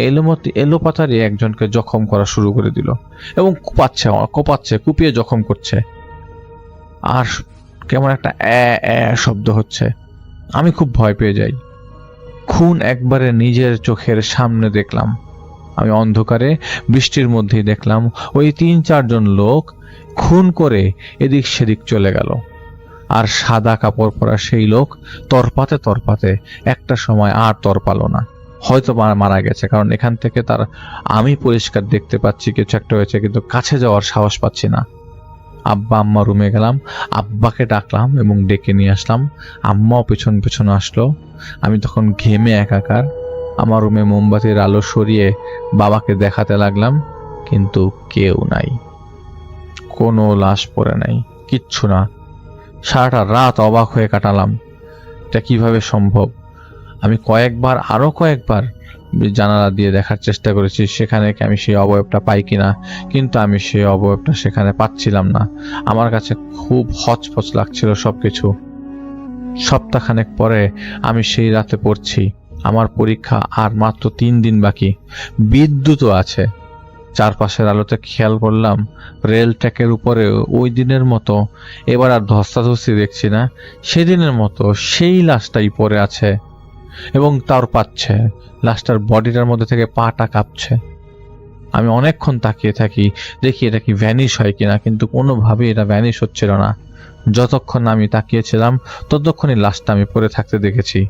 Speaker 3: এলোপাতারি একজনকে জখম করা শুরু করে দিল, এবং কোপাচ্ছে, কুপিয়ে জখম করছে, আর কেমন একটা শব্দ হচ্ছে। আমি খুব ভয় পেয়ে যাই। খুন একবারে নিজের চোখের সামনে দেখলাম। আমি অন্ধকারে বৃষ্টির মধ্যেই দেখলাম ওই 3-4 জন লোক খুন করে এদিক সেদিক চলে গেল। আর সাদা কাপড় পরা সেই লোক তরপাতে একটা সময় আর তরপালো না, হয়তো মারা গেছে, কারণ এখান থেকে তার আমি পরিষ্কার দেখতে পাচ্ছি কিছু একটা হয়েছে, কিন্তু কাছে যাওয়ার সাহস পাচ্ছি না। আব্বা আম্মা রুমে গেলাম, আব্বাকে ডাকলাম এবং ডেকে নিয়ে আসলাম। আম্মাও পেছন পেছন আসলো। আমি তখন ঘেমে একাকার আমার রুমে মোমবাতির আলো সরিয়ে বাবাকে দেখাতে লাগলাম, কিন্তু কেউ নাই, কোনো লাশ পড়ে নাই, কিচ্ছু না। সারাটা রাত অবাক হয়ে কাটালাম, এটা কিভাবে সম্ভব। আমি আরো কয়েকবার জানালা দিয়ে দেখার চেষ্টা করেছি সেখানে কি আমি সেই অবয়বটা পাই কিনা, কিন্তু আমি সেই অবয়বটা সেখানে পাচ্ছিলাম না। আমার কাছে খুব হচপচ লাগছিল সবকিছু। সপ্তাহখানেক পরে আমি সেই রাতে পড়ছি, আমার পরীক্ষা আর মাত্র 3 দিন বাকি। বিদ্যুৎও আছে। চারপাশের আলোতে খেয়াল করলাম রেল ট্র্যাকের উপরে ওই দিনের মতো এবার আর ধস্তাধস্তি দেখছি না, সেদিনের মতো সেই লাশটাই পড়ে আছে এবং তার পাচ্ছে, লাশটার বডিটার মধ্যে থেকে পাটা কাঁপছে। আমি অনেকক্ষণ তাকিয়ে থাকি, দেখি এটা কি ভ্যানিশ হয় কিনা, কিন্তু কোনোভাবেই এটা ভ্যানিশ হচ্ছিল না। যতক্ষণ আমি তাকিয়েছিলাম ততক্ষণই লাশটা আমি পড়ে থাকতে দেখেছি।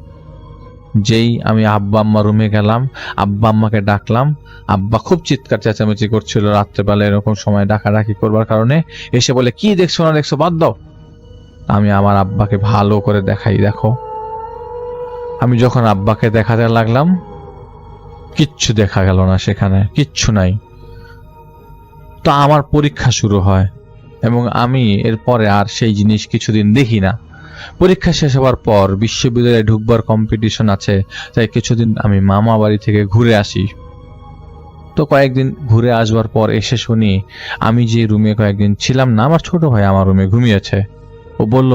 Speaker 3: যেই আমি আব্বা আম্মা রুমে গেলাম, আব্বা আম্মাকে ডাকলাম, আব্বা খুব চিৎকার চেঁচামেচি করছিল রাত্রেবেলা এরকম সময় ডাকাডাকি করবার কারণে। এসে বলে, কি দেখছো না দেখছো বাদ দাও। আমি আমার আব্বাকে ভালো করে দেখাই, দেখো। আমি যখন আব্বাকে দেখাতে লাগলাম, কিচ্ছু দেখা গেল না, সেখানে কিচ্ছু নাই। তো আমার পরীক্ষা শুরু হয় এবং আমি এরপরে আর সেই জিনিস কিছুদিন দেখি না। পরীক্ষা শেষ হওয়ার পর বিশ্ববিদ্যালয়ে ঢুকবার কম্পিটিশন আছে, তাই কিছুদিন আমি মামা বাড়ি থেকে ঘুরে আসি। তো কয়েকদিন ঘুরে আসবার পর এসে শুনি আমি যে রুমে কয়েকদিন ছিলাম না, আমার ছোট ভাই আমার রুমে ঘুমিয়েছে। ও বলল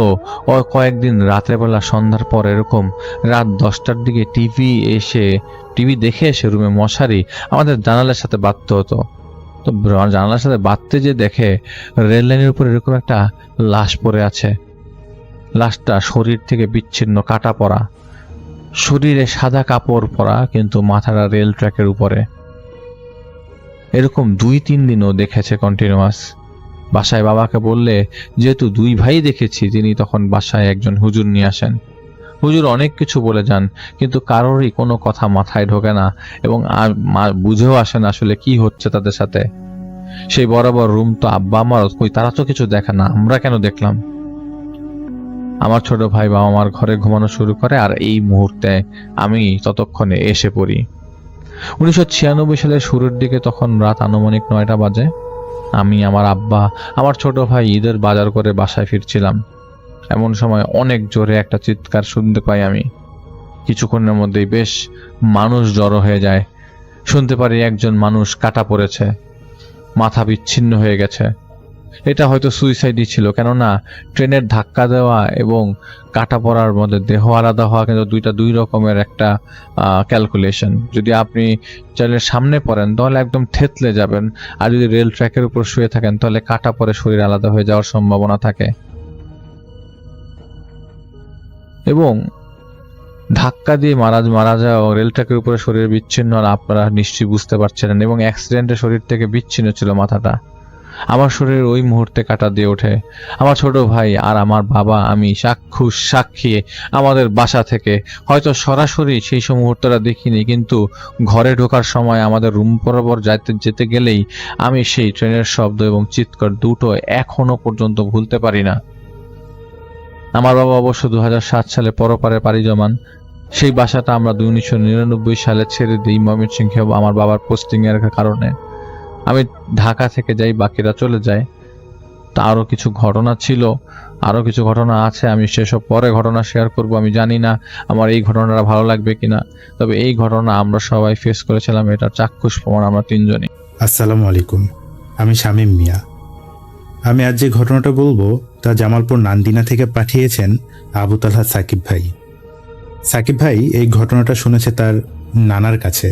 Speaker 3: ও কয়েকদিন রাত্রেবেলা সন্ধ্যার পর এরকম রাত 10টার দিকে টিভি দেখে এসে রুমে মশারি আমাদের জানালার সাথে বাঁধতে হতো। তো জানালার সাথে বাঁধতে যে দেখে রেল লাইনের উপর এরকম একটা লাশ পড়ে আছে। লাশটা শরীর থেকে বিচ্ছিন্ন, কাটা পড়া, শরীরে সাদা কাপড় পরা, কিন্তু মাথাটা রেল ট্র্যাকের উপরে। এরকম 2-3 দিনও দেখেছে কন্টিনিউয়াস। বাসায় বাবাকে বললে, যেহেতু 2 ভাই দেখেছি, তিনি তখন বাসায় একজন হুজুর নিয়ে আসেন। হুজুর অনেক কিছু বলে যান, কিন্তু কারোরই কোনো কথা মাথায় ঢোকে না এবং বুঝেও আসে না আসলে কি হচ্ছে তাদের সাথে। সেই বরাবর রুম তো আব্বা আমার কই, তারা তো কিছু দেখে না, আমরা কেন দেখলাম? আমার ছোট ভাই বাবা আমার ঘরে ঘুমানো শুরু করে, আর এই মুহূর্তে আমি ততক্ষণে এসে পড়ি। 1996 সালের শুরুর দিকে, তখন রাত আনুমানিক 9টা বাজে। আমি, আমার আব্বা, আমার ছোট ভাই ঈদের বাজার করে বাসায় ফিরছিলাম। এমন সময় অনেক জোরে একটা চিৎকার শুনতে পাই আমি। কিছুক্ষণের মধ্যেই বেশ মানুষ জড়ো হয়ে যায়। শুনতে পারি একজন মানুষ কাটা পড়েছে, মাথা বিচ্ছিন্ন হয়ে গেছে। এটা হয়তো সুইসাইডই ছিল, কেননা ট্রেনের ধাক্কা দেওয়া এবং কাটা পড়ার মধ্যে দেহ আলাদা হওয়া কিন্তু দুইটা 2 রকমের একটা ক্যালকুলেশন। যদি আপনি ট্রেনের সামনে পড়েন তাহলে একদম থেতলে যাবেন, আর যদি রেল ট্র্যাকের উপর শুয়ে থাকেন তাহলে কাটা পড়ে শরীর আলাদা হয়ে যাওয়ার সম্ভাবনা থাকে। এবং ধাক্কা দিয়ে মারা যাওয়া, রেল ট্র্যাকের উপরে শরীর বিচ্ছিন্ন, আর আপনারা নিশ্চয়ই বুঝতে পারছিলেন। এবং অ্যাক্সিডেন্টে শরীর থেকে বিচ্ছিন্ন ছিল মাথাটা। আমার শরীর ওই মুহূর্তে কাঁটা দিয়ে ওঠে। আমার ছোট ভাই আর আমার বাবা, আমি সাক্ষী আমাদের বাসা থেকে। হয়তো সরাসরি সেই সব মুহূর্তটা দেখিনি, কিন্তু ঘরে ঢোকার সময় আমাদের রুম বরাবর যেতে গেলেই আমি সেই ট্রেনের শব্দ এবং চিৎকার দুটো এখনো পর্যন্ত ভুলতে পারি না। আমার বাবা অবশ্য 2007 সালে পরপারে পাড়ি জমান। সেই বাসাটা আমরা 1999 সালে ছেড়ে দিই ময়মনসিংহে আমার বাবার পোস্টিং এর কারণে। আমি ঢাকা থেকে যাই, বাকিরা চলে যায়। তা আরো কিছু ঘটনা ছিল, আরো কিছু ঘটনা আছে, আমি সেসব পরে ঘটনা শেয়ার করব। আমি জানি না আমার এই ঘটনাটা ভালো লাগবে কিনা, তবে এই ঘটনা আমরা সবাই ফেস করেছিলাম, এটা চাক্ষুষ প্রমাণ আমরা তিনজনই।
Speaker 4: আসসালামু আলাইকুম, আমি শামীম মিয়া। আমি আজ যে ঘটনাটা বলবো তা জামালপুর নান্দিনা থেকে পাঠিয়েছেন আবু তালহা সাকিব ভাই। সাকিব ভাই এই ঘটনাটা শুনেছে তার নানার কাছে।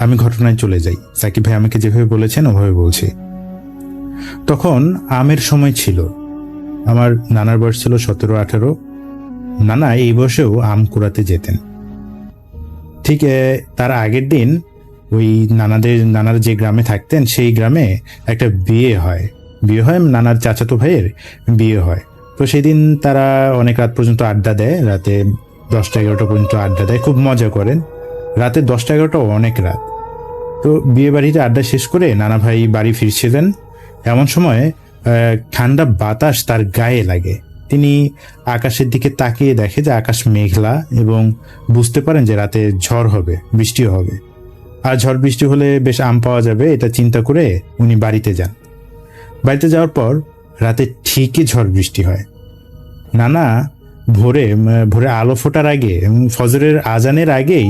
Speaker 4: আমি ঘটনায় চলে যাই। সাকিব ভাই আমাকে যেভাবে বলেছেন ওভাবে বলছি। তখন আমের সময় ছিল। আমার নানার বয়স ছিল 17-18। নানা এই বয়সেও আম কুড়াতে যেতেন। ঠিক তার আগের দিন ওই নানার যে গ্রামে থাকতেন সেই গ্রামে একটা বিয়ে হয়। নানার চাচাতো ভাইয়ের বিয়ে হয়। তো সেদিন তারা অনেক রাত পর্যন্ত আড্ডা দেয়, রাতে 10টা-11টা পর্যন্ত আড্ডা দেয়, খুব মজা করেন। রাতে 10টা-11টা অনেক রাত। তো বিয়ে বাড়িতে আড্ডা শেষ করে নানা ভাই বাড়ি ফিরছিলেন। এমন সময় ঠান্ডা বাতাস তার গায়ে লাগে। তিনি আকাশের দিকে তাকিয়ে দেখে যে আকাশ মেঘলা এবং বুঝতে পারেন যে রাতে ঝড় হবে, বৃষ্টিও হবে। আর ঝড় বৃষ্টি হলে বেশ আম পাওয়া যাবে, এটা চিন্তা করে উনি বাড়িতে যান। বাড়িতে যাওয়ার পর রাতে ঠিকই ঝড় বৃষ্টি হয়। নানা ভোরে আলো ফোটার আগে, ফজরের আজানের আগেই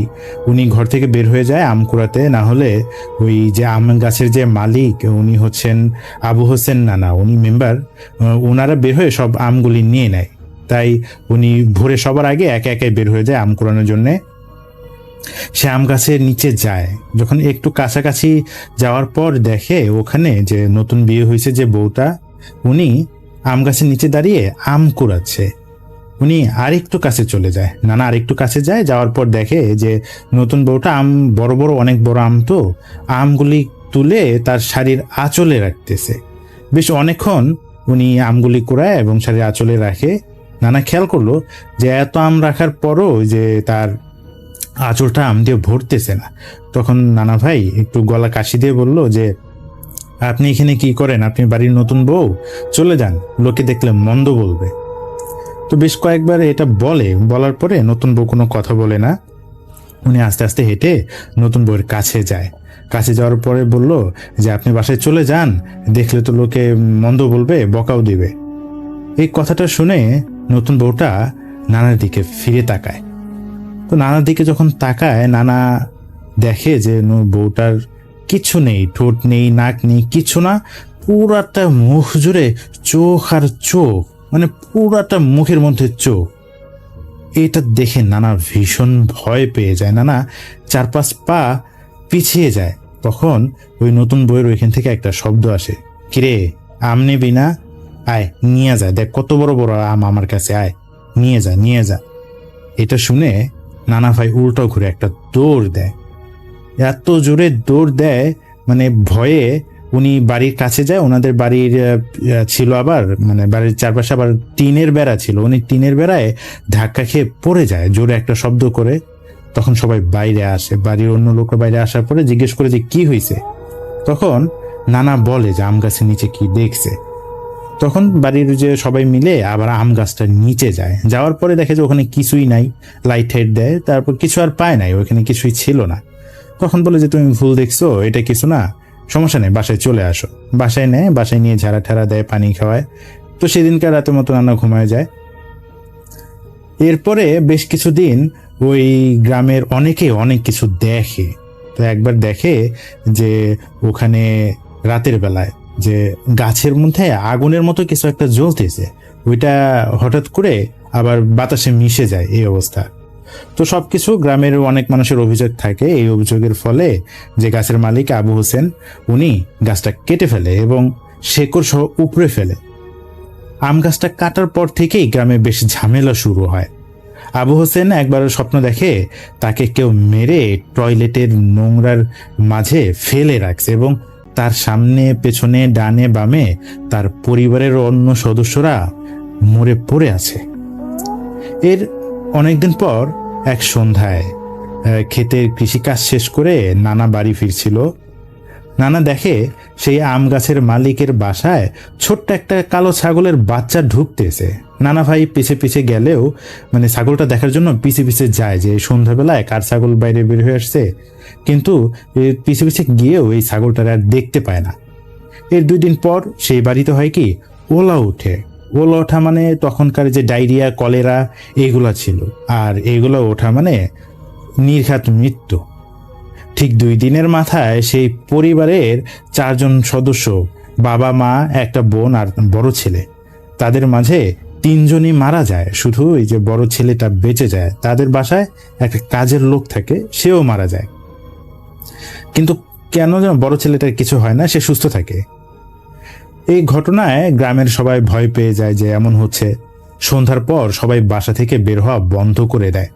Speaker 4: উনি ঘর থেকে বের হয়ে যায় আম কুড়াতে। না হলে ওই যে আম গাছের যে মালিক, উনি হচ্ছেন আবু হোসেন নানা, উনি মেম্বার, ওনারা বের হয়ে সব আমগুলি নিয়ে নেয়। তাই উনি ভোরে সবার আগে একে একে বের হয়ে যায় আম কুড়ানোর জন্যে। সে আম গাছের নিচে যায়। যখন একটু কাছাকাছি যাওয়ার পর দেখে ওখানে যে নতুন বিয়ে হয়েছে যে বউটা, উনি আম গাছের নিচে দাঁড়িয়ে আম কুড়াচ্ছে। উনি আরেকটু কাছে চলে যায়। নানা আরেকটু কাছে যায়, যাওয়ার পর দেখে যে নতুন বউটা আম বড় বড়, অনেক বড় আম, তো আমগুলি তুলে তার শাড়ির আঁচলে রাখতেছে। বেশ অনেকক্ষণ উনি আমগুলি কুড়ায় এবং শাড়ির আঁচলে রাখে। নানা খেয়াল করলো যে এত আম রাখার পরও যে তার আঁচলটা আম দিয়ে ভরতেছে না। তখন নানা ভাই একটু গলা কাশি দিয়ে বলল যে, আপনি এখানে কি করেন? আপনি বাড়ির নতুন বউ, চলে যান, লোকে দেখলে মন্দ বলবে। তো বেশ কয়েকবার এটা বলার পরে নতুন বউ কোনো কথা বলে না। উনি আস্তে আস্তে হেঁটে নতুন বউয়ের কাছে যায়। কাছে যাওয়ার পরে বলল যে, আপনি বাসায় চলে যান, দেখলে তো লোকে মন্দ বলবে, বকাও দিবে। এই কথাটা শুনে নতুন বউটা নানার দিকে ফিরে তাকায়। তো নানার দিকে যখন তাকায়, নানা দেখে যে বউটার কিছু নেই, ঠোঁট নেই, নাক নেই, কিছু না, পুরাটা মুখ জুড়ে চোখ আর চোখ, মানে পুরাটা মুখের মধ্যে চোখ। এটা দেখে নানা ভীষণ ভয় পেয়ে যায়। নানা 4-5 পা পিছিয়ে যায়। তখন ওই নতুন বউয়ের ওইখান থেকে একটা শব্দ আসে, কিরে আম নিবি না? আয় নিয়ে যা, দেখ কত বড় বড় আম আমার কাছে, আয় নিয়ে যা। এটা শুনে নানা ভাই উল্টো ঘুরে একটা দৌড় দেয়। এত জোরে দৌড় দেয়, মানে ভয়ে উনি বাড়ির কাছে যায়। ওনাদের বাড়ির ছিল আবার, মানে বাড়ির চারপাশে আবার টিনের বেড়া ছিল। উনি টিনের বেড়ায় ধাক্কা খেয়ে পড়ে যায় জোরে একটা শব্দ করে। তখন সবাই বাইরে আসে, বাড়ির অন্য লোকরা বাইরে আসার পরে জিজ্ঞেস করে যে কি হয়েছে। তখন নানা বলে যে আম গাছের নিচে কি দেখছে। তখন বাড়ির যে সবাই মিলে আবার আম গাছটার নিচে যায়। যাওয়ার পরে দেখে যে ওখানে কিছুই নাই, লাইট টাইট দেয়, তারপর কিছু আর পায় নাই, ওখানে কিছুই ছিল না। তখন বলে যে তুমি ভুল দেখছো, এটা কিছু না, সমস্যা নেই, বাসায় চলে আসো। বাসায় নেয়, বাসায় নিয়ে ঝাড়া ঠাড়া দেয়, পানি খাওয়ায়। তো সেদিনকার রাতের মতো নানা ঘুমায় যায়। এরপরে বেশ কিছুদিন ওই গ্রামের অনেকে অনেক কিছু দেখে। তো একবার দেখে যে ওখানে রাতের বেলায় যে গাছের মধ্যে আগুনের মতো কিছু একটা জ্বলতেছে, ওইটা হঠাৎ করে আবার বাতাসে মিশে যায়, এই অবস্থা। তো সবকিছু গ্রামের অনেক মানুষের অভিযোগ থাকে। এই অভিযোগের ফলে যে গাছের মালিক আবু হোসেন, উনি গাছটা কেটে ফেলে এবং শেকড় সহ উপড়ে ফেলে। আম গাছটা কাটার পর থেকেই গ্রামে বেশ ঝামেলা শুরু হয়। আবু হোসেন একবার স্বপ্ন দেখে তাকে কেউ মেরে টয়লেটের নোংরার মাঝে ফেলে রাখছে এবং তার সামনে পেছনে ডানে বামে তার পরিবারের অন্য সদস্যরা মরে পড়ে আছে। এর অনেকদিন পর এক সন্ধ্যায় ক্ষেতের কৃষিকাজ শেষ করে নানা বাড়ি ফিরছিল। নানা দেখে সেই আম গাছের মালিকের বাসায় ছোট্ট একটা কালো ছাগলের বাচ্চা ঢুকতেছে। নানা ভাই পিছে পিছে গেলেও মানে ছাগলটা দেখার জন্য পিছে পিছে যায় যে সন্ধ্যাবেলায় কার ছাগল বাইরে বের হয়ে আসছে, কিন্তু পিছে পিছে গিয়েও এই ছাগলটার আর দেখতে পায় না। এর 2 দিন পর সেই বাড়িতে হয় কি, ওলা ওঠে। ওলা ওঠা মানে তখনকার যে ডায়রিয়া কলেরা এগুলা ছিল, আর এগুলো ওঠা মানে নির্ঘাত মৃত্যু। ঠিক 2 দিনের মাথায় সেই পরিবারের 4 জন সদস্য, বাবা মা একটা বোন আর বড় ছেলে, তাদের মাঝে 3 জনই মারা যায়। শুধু এই যে বড় ছেলেটা বেঁচে যায়। তাদের বাসায় একটা কাজের লোক থাকে, সেও মারা যায়। কিন্তু কেন যেন বড় ছেলেটার কিছু হয় না, সে সুস্থ থাকে। এই ঘটনায় গ্রামের সবাই ভয় পেয়ে যায় যে এমন হচ্ছে। সন্ধ্যার পর সবাই বাসা থেকে বের হওয়া বন্ধ করে দেয়।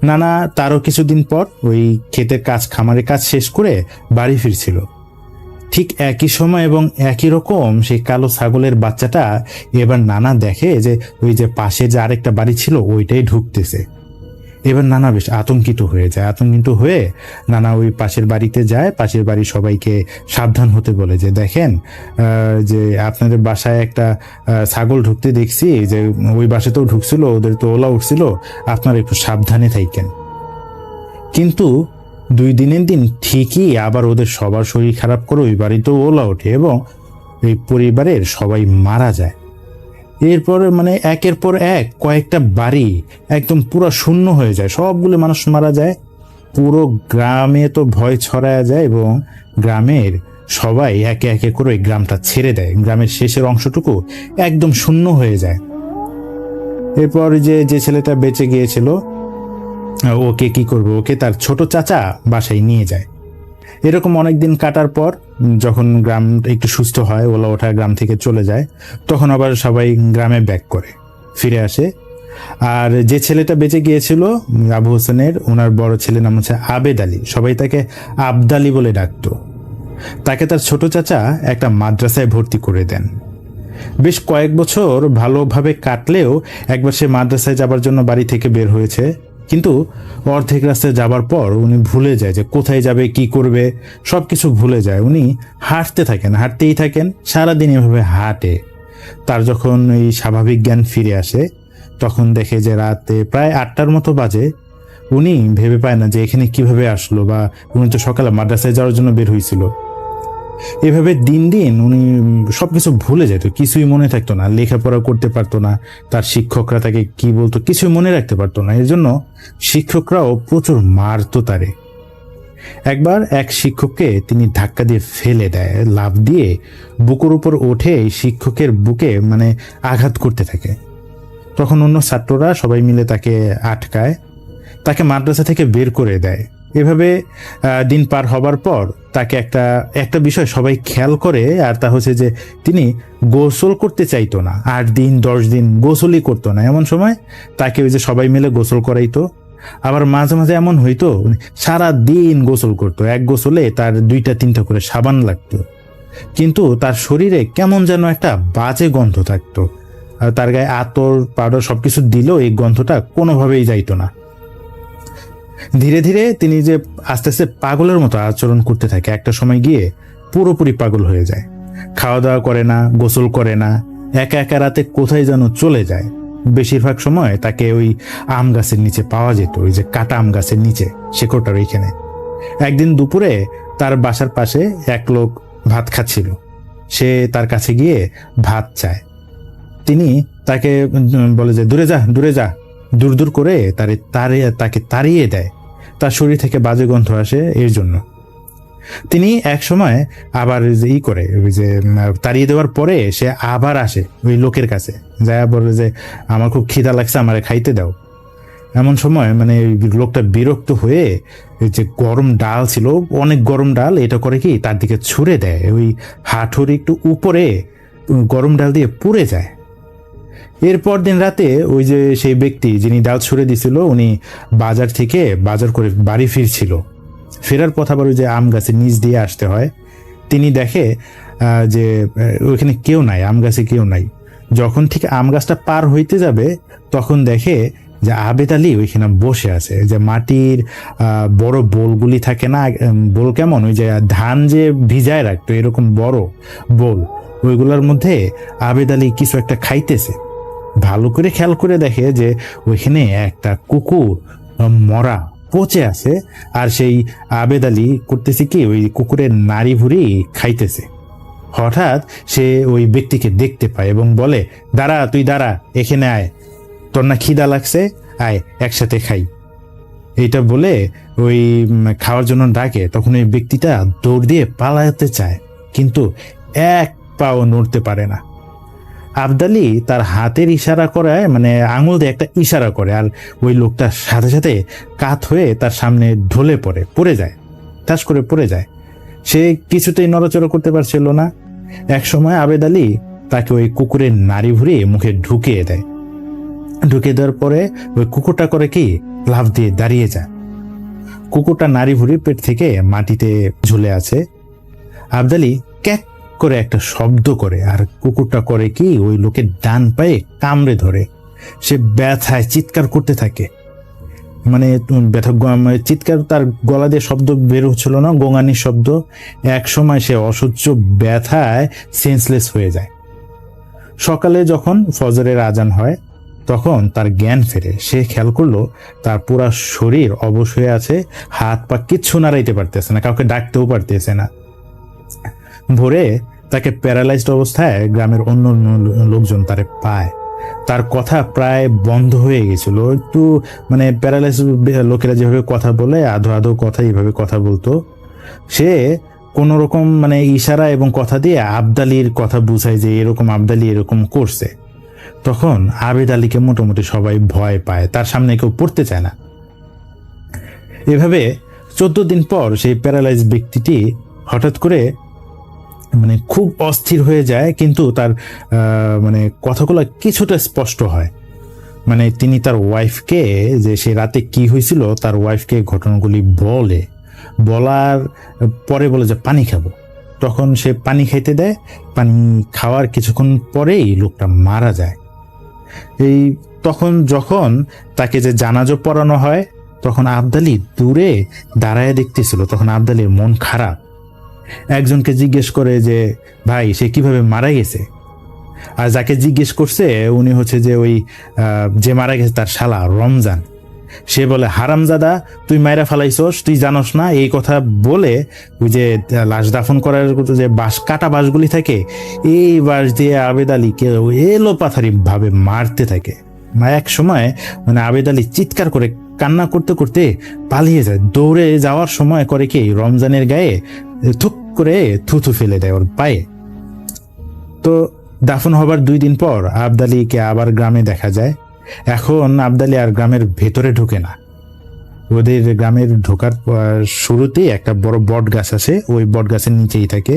Speaker 4: নানা তারও কিছুদিন পর ওই ক্ষেতের কাজ খামারের কাজ শেষ করে বাড়ি ফিরছিল। ঠিক একই সময় এবং একই রকম সেই কালো ছাগলের বাচ্চাটা এবার নানা দেখে যে ওই যে পাশে যে আরেকটা বাড়ি ছিল ওইটাই ঢুকতেছে। এবার নানা বেশ আতঙ্কিত হয়ে যায়। আতঙ্কিত হয়ে নানা ওই পাশের বাড়িতে যায়। পাশের বাড়ির সবাইকে সাবধান হতে বলে যে দেখেন যে আপনাদের বাসায় একটা ছাগল ঢুকতে দেখছি, যে ওই বাসাতেও ঢুকছিল, ওদের তো ওলা উঠছিল, আপনারা একটু সাবধানে থাকেন। কিন্তু 2 দিনের দিন ঠিকই আবার ওদের সবার শরীর খারাপ করে ওই বাড়িতেও ওলা ওঠে এবং এই পরিবারের সবাই মারা যায়। এরপরে মানে একের পর এক কয়েকটা বাড়ি একদম পুরো শূন্য হয়ে যায়, সবগুলো মানুষ মারা যায়। পুরো গ্রামে তো ভয় ছড়ায় যায় এবং গ্রামের সবাই একে একে করে ওই গ্রামটা ছেড়ে দেয়। গ্রামের শেষের অংশটুকু একদম শূন্য হয়ে যায়। এরপর যে ছেলেটা বেঁচে গিয়েছিল ওকে কি করবে, ওকে তার ছোট চাচা বাসায় নিয়ে যায়। এরকম অনেকদিন কাটার পর যখন গ্রাম একটু সুস্থ হয়, ওলা ওঠা গ্রাম থেকে চলে যায়, তখন আবার সবাই গ্রামে ব্যাক করে ফিরে আসে। আর যে ছেলেটা বেঁচে গিয়েছিল আবু হোসেনের, ওনার বড় ছেলের নাম হচ্ছে আবেদ আলী, সবাই তাকে আবদালি বলে ডাকতো। তাকে তার ছোট চাচা একটা মাদ্রাসায় ভর্তি করে দেন। বেশ কয়েক বছর ভালোভাবে কাটলেও একবার সে মাদ্রাসায় যাবার জন্য বাড়ি থেকে বের হয়েছে, কিন্তু অর্ধেক রাস্তায় যাবার পর উনি ভুলে যায় যে কোথায় যাবে, কি করবে, সবকিছু ভুলে যায়। উনি হাঁটতেই থাকেন সারাদিন, এভাবে হাঁটে। তার যখন এই স্বাভাবিক জ্ঞান ফিরে আসে তখন দেখে যে রাতে প্রায় 8টার মতো বাজে। উনি ভেবে পায় না যে এখানে কিভাবে আসলো, বা উনি তো সকালে মাদ্রাসায় যাওয়ার জন্য বের হয়েছিল। এভাবে দিন দিন উনি সবকিছু ভুলে যেত, কিছুই মনে থাকতো না, লেখাপড়া করতে পারতো না, তার শিক্ষকরা তাকে কি বলতো কিছুই মনে রাখতে পারতো না। এর জন্য শিক্ষকরাও প্রচুর মারতো তারে। একবার এক শিক্ষককে তিনি ধাক্কা দিয়ে ফেলে দেয়, লাফ দিয়ে বুকের উপর ওঠে শিক্ষকের বুকে মানে আঘাত করতে থাকে। তখন অন্য ছাত্ররা সবাই মিলে তাকে আটকায়, তাকে মাদ্রাসা থেকে বের করে দেয়। এভাবে দিন পার হবার পর তাকে একটা বিষয় সবাই খেয়াল করে, আর তা হচ্ছে যে তিনি গোসল করতে চাইতো না। 8 দিন 10 দিন গোসলই করতো না। এমন সময় তাকে ওই যে সবাই মিলে গোসল করাইতো। আবার মাঝে মাঝে এমন হইতো সারা দিন গোসল করতো, এক গোসলে তার 2-3টা করে সাবান লাগতো, কিন্তু তার শরীরে কেমন যেন একটা বাজে গন্ধ থাকতো। আর তার গায়ে আতর পাউডার সবকিছু দিলেও এই গন্ধটা কোনোভাবেই যাইতো না। ধীরে ধীরে তিনি যে আস্তে আস্তে পাগলের মতো আচরণ করতে থাকে। একটা সময় গিয়ে পুরোপুরি পাগল হয়ে যায়। খাওয়া দাওয়া করে না, গোসল করে না, একা একা রাতে কোথায় যেন চলে যায়। বেশিরভাগ সময় তাকে ওই আম গাছের নিচে পাওয়া যেত, ওই যে কাটা আম গাছের নিচে, শেকড়টার ওইখানে। একদিন দুপুরে তার বাসার পাশে এক লোক ভাত খাচ্ছিল। সে তার কাছে গিয়ে ভাত চায়। তিনি তাকে বলে যে দূরে যা, দূরে যা, দূর দূর করে তাকে তাড়িয়ে দেয়। তার শরীর থেকে বাজে গন্ধ আসে এর জন্য। তিনি এক সময় আবার করে ওই যে তাড়িয়ে দেওয়ার পরে সে আবার আসে ওই লোকের কাছে, যায় বলে যে আমার খুব খিদা লাগছে, আমারে খাইতে দাও। এমন সময় মানে লোকটা বিরক্ত হয়ে যে গরম ডাল ছিল, অনেক গরম ডাল, এটা করে কি তার দিকে ছুঁড়ে দেয়। ওই হাঁটুর একটু উপরে গরম ডাল দিয়ে পুড়ে যায়। এরপর দিন রাতে ওই যে সেই ব্যক্তি যিনি ডাল ছুঁড়ে দিছিল, উনি বাজার করে বাড়ি ফিরছিল। ফেরার পথ আবার ওই যে আম গাছের নিচ দিয়ে আসতে হয়। তিনি দেখে যে ওইখানে কেউ নাই, আম গাছে কেউ নাই। যখন ঠিক আম গাছটা পার হইতে যাবে তখন দেখে যে আবেদ আলী ওইখানে বসে আছে, যে মাটির বড় বোলগুলি থাকে না, বোল কেমন, ওই যে ধান যে ভিজায় রাখতো এরকম বড় বোল, ওইগুলোর মধ্যে আবেদ আলী কিছু একটা খাইতেছে। ভালো করে খেয়াল করে দেখে যে ওইখানে একটা কুকুর মরা পচে আছে, আর সেই আবেদ আলী করতেছে কি, ওই কুকুরের নাড়ি ভুড়ি খাইতেছে। হঠাৎ সে ওই ব্যক্তিকে দেখতে পায় এবং বলে, দাঁড়া, তুই দাঁড়া, এখানে আয়, তোর না খিদা লাগছে, আয় একসাথে খাই। এইটা বলে ওই খাওয়ার জন্য ডাকে। তখন ওই ব্যক্তিটা দৌড় দিয়ে পালাতে চায়, কিন্তু এক পাও নড়তে পারে না। আবদালি তার হাতের ইশারা করে, মানে আঙুল দিয়ে একটা ইশারা করে, আর ওই লোকটা সাথে সাথে কাত হয়ে তার সামনে ঢলে পড়ে যায়, ঠাস করে পড়ে যায়। সে কিছুতেই নড়াচড়া করতে পারছিল না। এক সময় আবেদ আলী তাকে ওই কুকুরের নাড়ি ভুড়ি মুখে ঢুকিয়ে দেয়। ঢুকিয়ে দেওয়ার পরে ওই কুকুরটা করে কি, লাফ দিয়ে দাঁড়িয়ে যায়। কুকুরটা নাড়ি ভুড়ি পেট থেকে মাটিতে ঝুলে আছে। আবদালি ক্যাক করে একটা শব্দ করে, আর কুকুরটা করে কি, ওই লোকের ডান পায়ে কামড়ে ধরে। সে ব্যথায় চিৎকার করতে থাকে, মানে ব্যথা চিৎকার, তার গলা দিয়ে শব্দ বের হচ্ছিল না, গোঙানির শব্দ। এক সময় সে অসহ্য ব্যথায় সেন্সলেস হয়ে যায়। সকালে যখন ফজরের আজান হয় তখন তার জ্ঞান ফেরে। সে খেয়াল করলো তার পুরা শরীর অবশ হয়ে আছে, হাত পা কিচ্ছু নাড়াইতে পারতেছে না, কাউকে ডাকতেও পারতেছে না। ভোরে তাকে প্যারালাইজড অবস্থায় গ্রামের অন্য লোকজন তারে পায়। তার কথা প্রায় বন্ধ হয়ে গেছিল, একটু মানে প্যারালাইজ লোকেরা যেভাবে কথা বলে আধো আধো কথা এইভাবে কথা বলতো। সে কোন রকম মানে ইশারা এবং কথা দিয়ে আবদালির কথা বুঝায় যে এরকম আবদালি এরকম করছে। তখন আবেদ আলীকে মোটামুটি সবাই ভয় পায়, তার সামনে কেউ পড়তে চায় না। এভাবে 14 দিন পর সেই প্যারালাইজ ব্যক্তিটি হঠাৎ করে মানে খুব অস্থির হয়ে যায়, কিন্তু তার মানে কথাগুলো কিছুটা স্পষ্ট হয়। মানে তিনি তার ওয়াইফকে, যে সে রাতে কি হয়েছিল তার ওয়াইফকে ঘটনাগুলি বলার পরে বলে যে পানি খাবো। তখন সে পানি খাইতে দেয়, পানি খাওয়ার কিছুক্ষণ পরেই লোকটা মারা যায়। তখন যখন তাকে যে জানাজা পড়ানো হয় তখন আবদালি দূরে দাঁড়ায় দেখতেছিল। তখন আবদালির মন খারাপ, একজনকে জিজ্ঞেস করে যে ভাই সে কিভাবে মারা গেছে। আর যাকে জিজ্ঞেস করছে উনি হচ্ছে যে ওই যে মারা গেছে তার শালা রমজান। সে বলে, হারামজাদা, তুই মাইরা ফালাইছস, তুই জানোস না। এই কথা বলে ওই যে লাশ দাফন করার যে কাটা বাঁশগুলি থাকে, এই বাঁশ দিয়ে আবেদ আলীকে এলো পাথারি ভাবে মারতে থাকে। এক সময় মানে আবেদ আলী চিৎকার করে কান্না করতে করতে পালিয়ে যায়। দৌড়ে যাওয়ার সময় করে কি, রমজানের গায়ে থুক করে থুথু ফেলে দেয় ওর পায়ে। তো দাফন হবার 2 দিন পর আবদালিকে আবার গ্রামে দেখা যায়। এখন আবদালি আর গ্রামের ভেতরে ঢুকে না। ওদের গ্রামের ঢোকার শুরুতেই একটা বড় বট গাছ আছে, ওই বট গাছের নিচেই থাকে।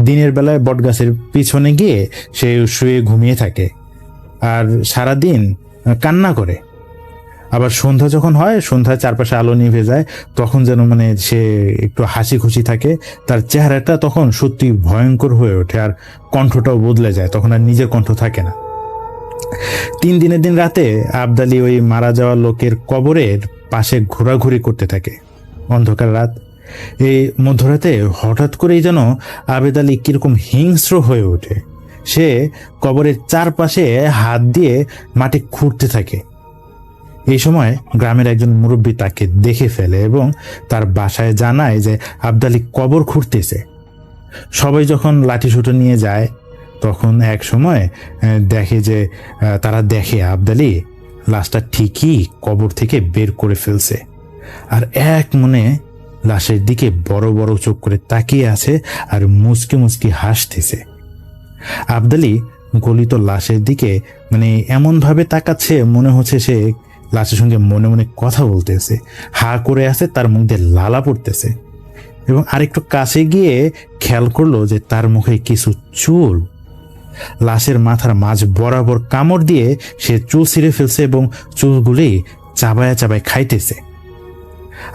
Speaker 4: দিনের বেলায় বট গাছের পিছনে গিয়ে সে শুয়ে ঘুমিয়ে থাকে আর সারাদিন কান্না করে। আবার সন্ধ্যা যখন হয়, সন্ধ্যায় চারপাশে আলো নিভে যায়, তখন যেন মানে সে একটু হাসি খুশি থাকে। তার চেহারাটা তখন সত্যি ভয়ঙ্কর হয়ে ওঠে, আর কণ্ঠটাও বদলে যায়, তখন আর নিজের কণ্ঠ থাকে না। 3 দিনের দিন রাতে আবদালি ওই মারা যাওয়া লোকের কবরের পাশে ঘোরাঘুরি করতে থাকে। অন্ধকার রাত, এই মধ্যরাতে হঠাৎ করেই যেন আবেদ আলী কিরকম হিংস্র হয়ে ওঠে। সে কবরের চারপাশে হাত দিয়ে মাটি খুঁড়তে থাকে। এই সময় গ্রামের একজন মুরব্বী তাকে দেখে ফেলে এবং তার বাসায় জানায় যে আবদালি কবর খুঁড়তেছে। সবাই যখন লাঠিসোঁটা নিয়ে যায় তখন এক সময় দেখে যে তারা দেখে আবদালি লাশটা ঠিকই কবর থেকে বের করে ফেলছে, আর এক মনে লাশের দিকে বড় বড় চোখ করে তাকিয়ে আছে আর মুচকি মুচকি হাসতেছে। আবদালি গলিত লাশের দিকে মানে এমন ভাবে তাকাচ্ছে, মনে হচ্ছে সে লাশের সঙ্গে মনে মনে কথা বলতেছে। হা করে আছে, তার মুখ দিয়ে লালা পড়তেছে। এবং আরেকটু কাছে গিয়ে খেয়াল করলো যে তার মুখে কিছু চুল। লাশের মাথার মাঝ বরাবর কামড় দিয়ে সে চুল ছিঁড়ে ফেলছে এবং চুলগুলি চাবায় চাবায় খাইতেছে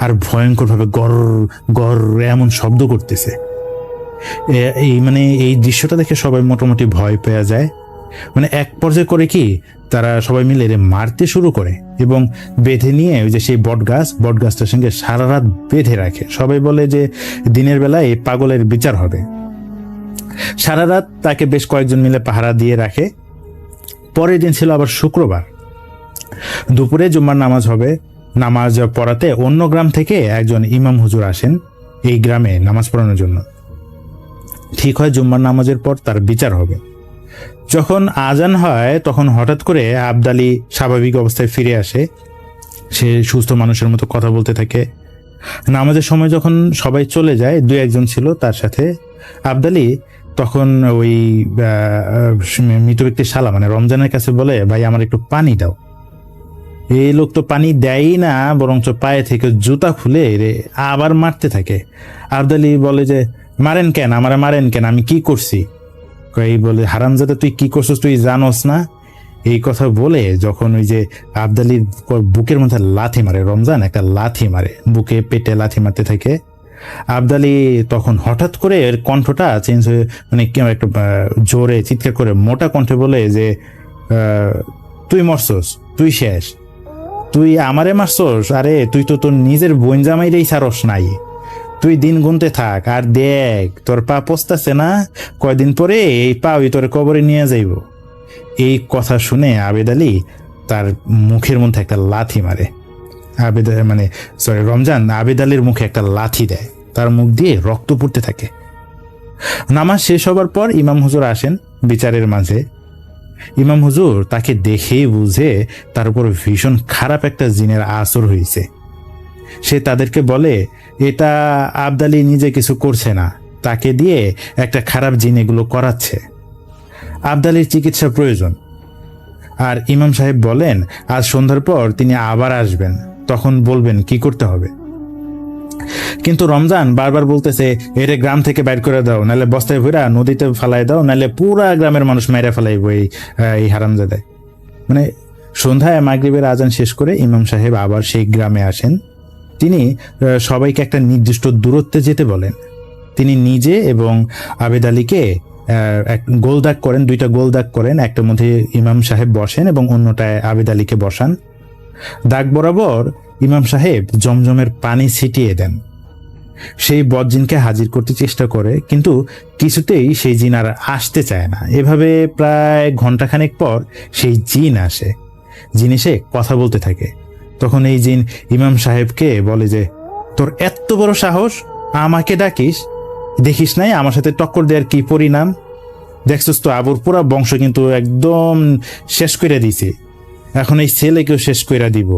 Speaker 4: আর ভয়ঙ্কর ভাবে গর গর এমন শব্দ করতেছে। এই দৃশ্যটা দেখে সবাই মোটামুটি ভয় পেয়ে যায়। মানে এক পর্যায়ে করে কি তারা সবাই মিলে এরে মারতে শুরু করে এবং বেঁধে নিয়ে ওই যে সেই বটগাছটার সঙ্গে সারা রাত বেঁধে রাখে। সবাই বলে যে দিনের বেলায় এই পাগলের বিচার হবে। সারা রাত তাকে বেশ কয়েকজন মিলে পাহারা দিয়ে রাখে। পরের দিন ছিল আবার শুক্রবার, দুপুরে জুম্মার নামাজ হবে। নামাজ পড়াতে অন্য গ্রাম থেকে একজন ইমাম হুজুর আসেন এই গ্রামে নামাজ পড়ানোর জন্য। ঠিক হয় জুম্মার নামাজের পর তার বিচার হবে। যখন আজান হয় তখন হঠাৎ করে আবদালি স্বাভাবিক অবস্থায় ফিরে আসে। সে সুস্থ মানুষের মতো কথা বলতে থাকে। নামাজের সময় যখন সবাই চলে যায়, 2-1 ছিল তার সাথে, আবদালি তখন ওই মৃত ব্যক্তির শালা মানে রমজানের কাছে বলে, ভাই আমার একটু পানি দাও। এই লোক তো পানি দেয়ই না, বরঞ্চ পায়ে থেকে জুতা খুলে রে আবার মারতে থাকে। আবদালি বলে যে মারেন কেন, আমারে মারেন কেন, আমি কি করছি? এই বলে হারামজাদা তুই কি করছিস তুই জানোস না? এই কথা বলে যখন ওই যে আবদালির বুকের মধ্যে লাথি মারে, রমজান একটা লাথি মারে, বুকে পেটে লাথি মারতে থাকে। আবদালি তখন হঠাৎ করে এর কণ্ঠটা চেঞ্জ হয়ে মানে কেমন একটু জোরে চিৎকার করে মোটা কণ্ঠে বলে যে তুই মরছস, তুই শেষ, তুই আমারে মারছস? আরে তুই তো তোর নিজের বোন জামাইরেই ছাড়স নাই, তুই দিন গুনতে থাক আর দেখ তোর পা পচতাছে না, কয়দিন পরে এই পা ওই তোর কবরে নিয়ে যাইব। এই কথা শুনে আবেদ আলী তার মুখের মধ্যে একটা লাথি মারে। রমজান আবেদ আলীর মুখে একটা লাথি দেয়, তার মুখ দিয়ে রক্ত পড়তে থাকে। নামাজ শেষ হবার পর ইমাম হুজুর আসেন বিচারের মাঝে। ইমাম হুজুর তাকে দেখেই বুঝে তার উপর ভীষণ খারাপ একটা জিনের আসর হয়েছে। সে তাদেরকে বলে এটা আবদালি নিজে কিছু করছে না, তাকে দিয়ে একটা খারাপ জিন এগুলো করাচ্ছে, আবদালির চিকিৎসা প্রয়োজন। আর ইমাম সাহেব বলেন আজ সন্ধ্যার পর তিনি আবার আসবেন, তখন বলবেন কি করতে হবে। কিন্তু রমজান বারবার বলতেছে এর গ্রাম থেকে বাইর করে দাও, নাহলে বস্তায় ভরা নদীতে ফালাই দাও, নাহলে পুরা গ্রামের মানুষ মেরে ফেলাইব এই হারামজাদায়। মানে সন্ধ্যায় মাগরিবের আজান শেষ করে ইমাম সাহেব আবার সেই গ্রামে আসেন। তিনি সবাইকে একটা নির্দিষ্ট দূরত্বে যেতে বলেন। তিনি নিজে এবং আবেদ আলীকে গোলদাগ করেন, 2টা গোলদাগ করেন, একটার মধ্যে ইমাম সাহেব বসেন এবং অন্যটায় আবেদ আলীকে বসান। দাগ বরাবর ইমাম সাহেব জমজমের পানি ছিটিয়ে দেন। সেই বদজিনকে হাজির করতে চেষ্টা করে, কিন্তু কিছুতেই সেই জিন আর আসতে চায় না। এভাবে প্রায় ঘন্টাখানেক পর সেই জিন আসে। জিন এসে কথা বলতে থাকে। তখন এই জিন ইমাম সাহেবকে বলে যে তোর এত বড় সাহস, আমাকে ডাকিস? দেখিস নাই আমার সাথে টক্কর দেওয়ার কি পরিণাম? দেখছিস তো আবুর পুরা বংশ কিন্তু একদম শেষ করে দিছে, এখন এই ছেলেকেও শেষ করে দিব।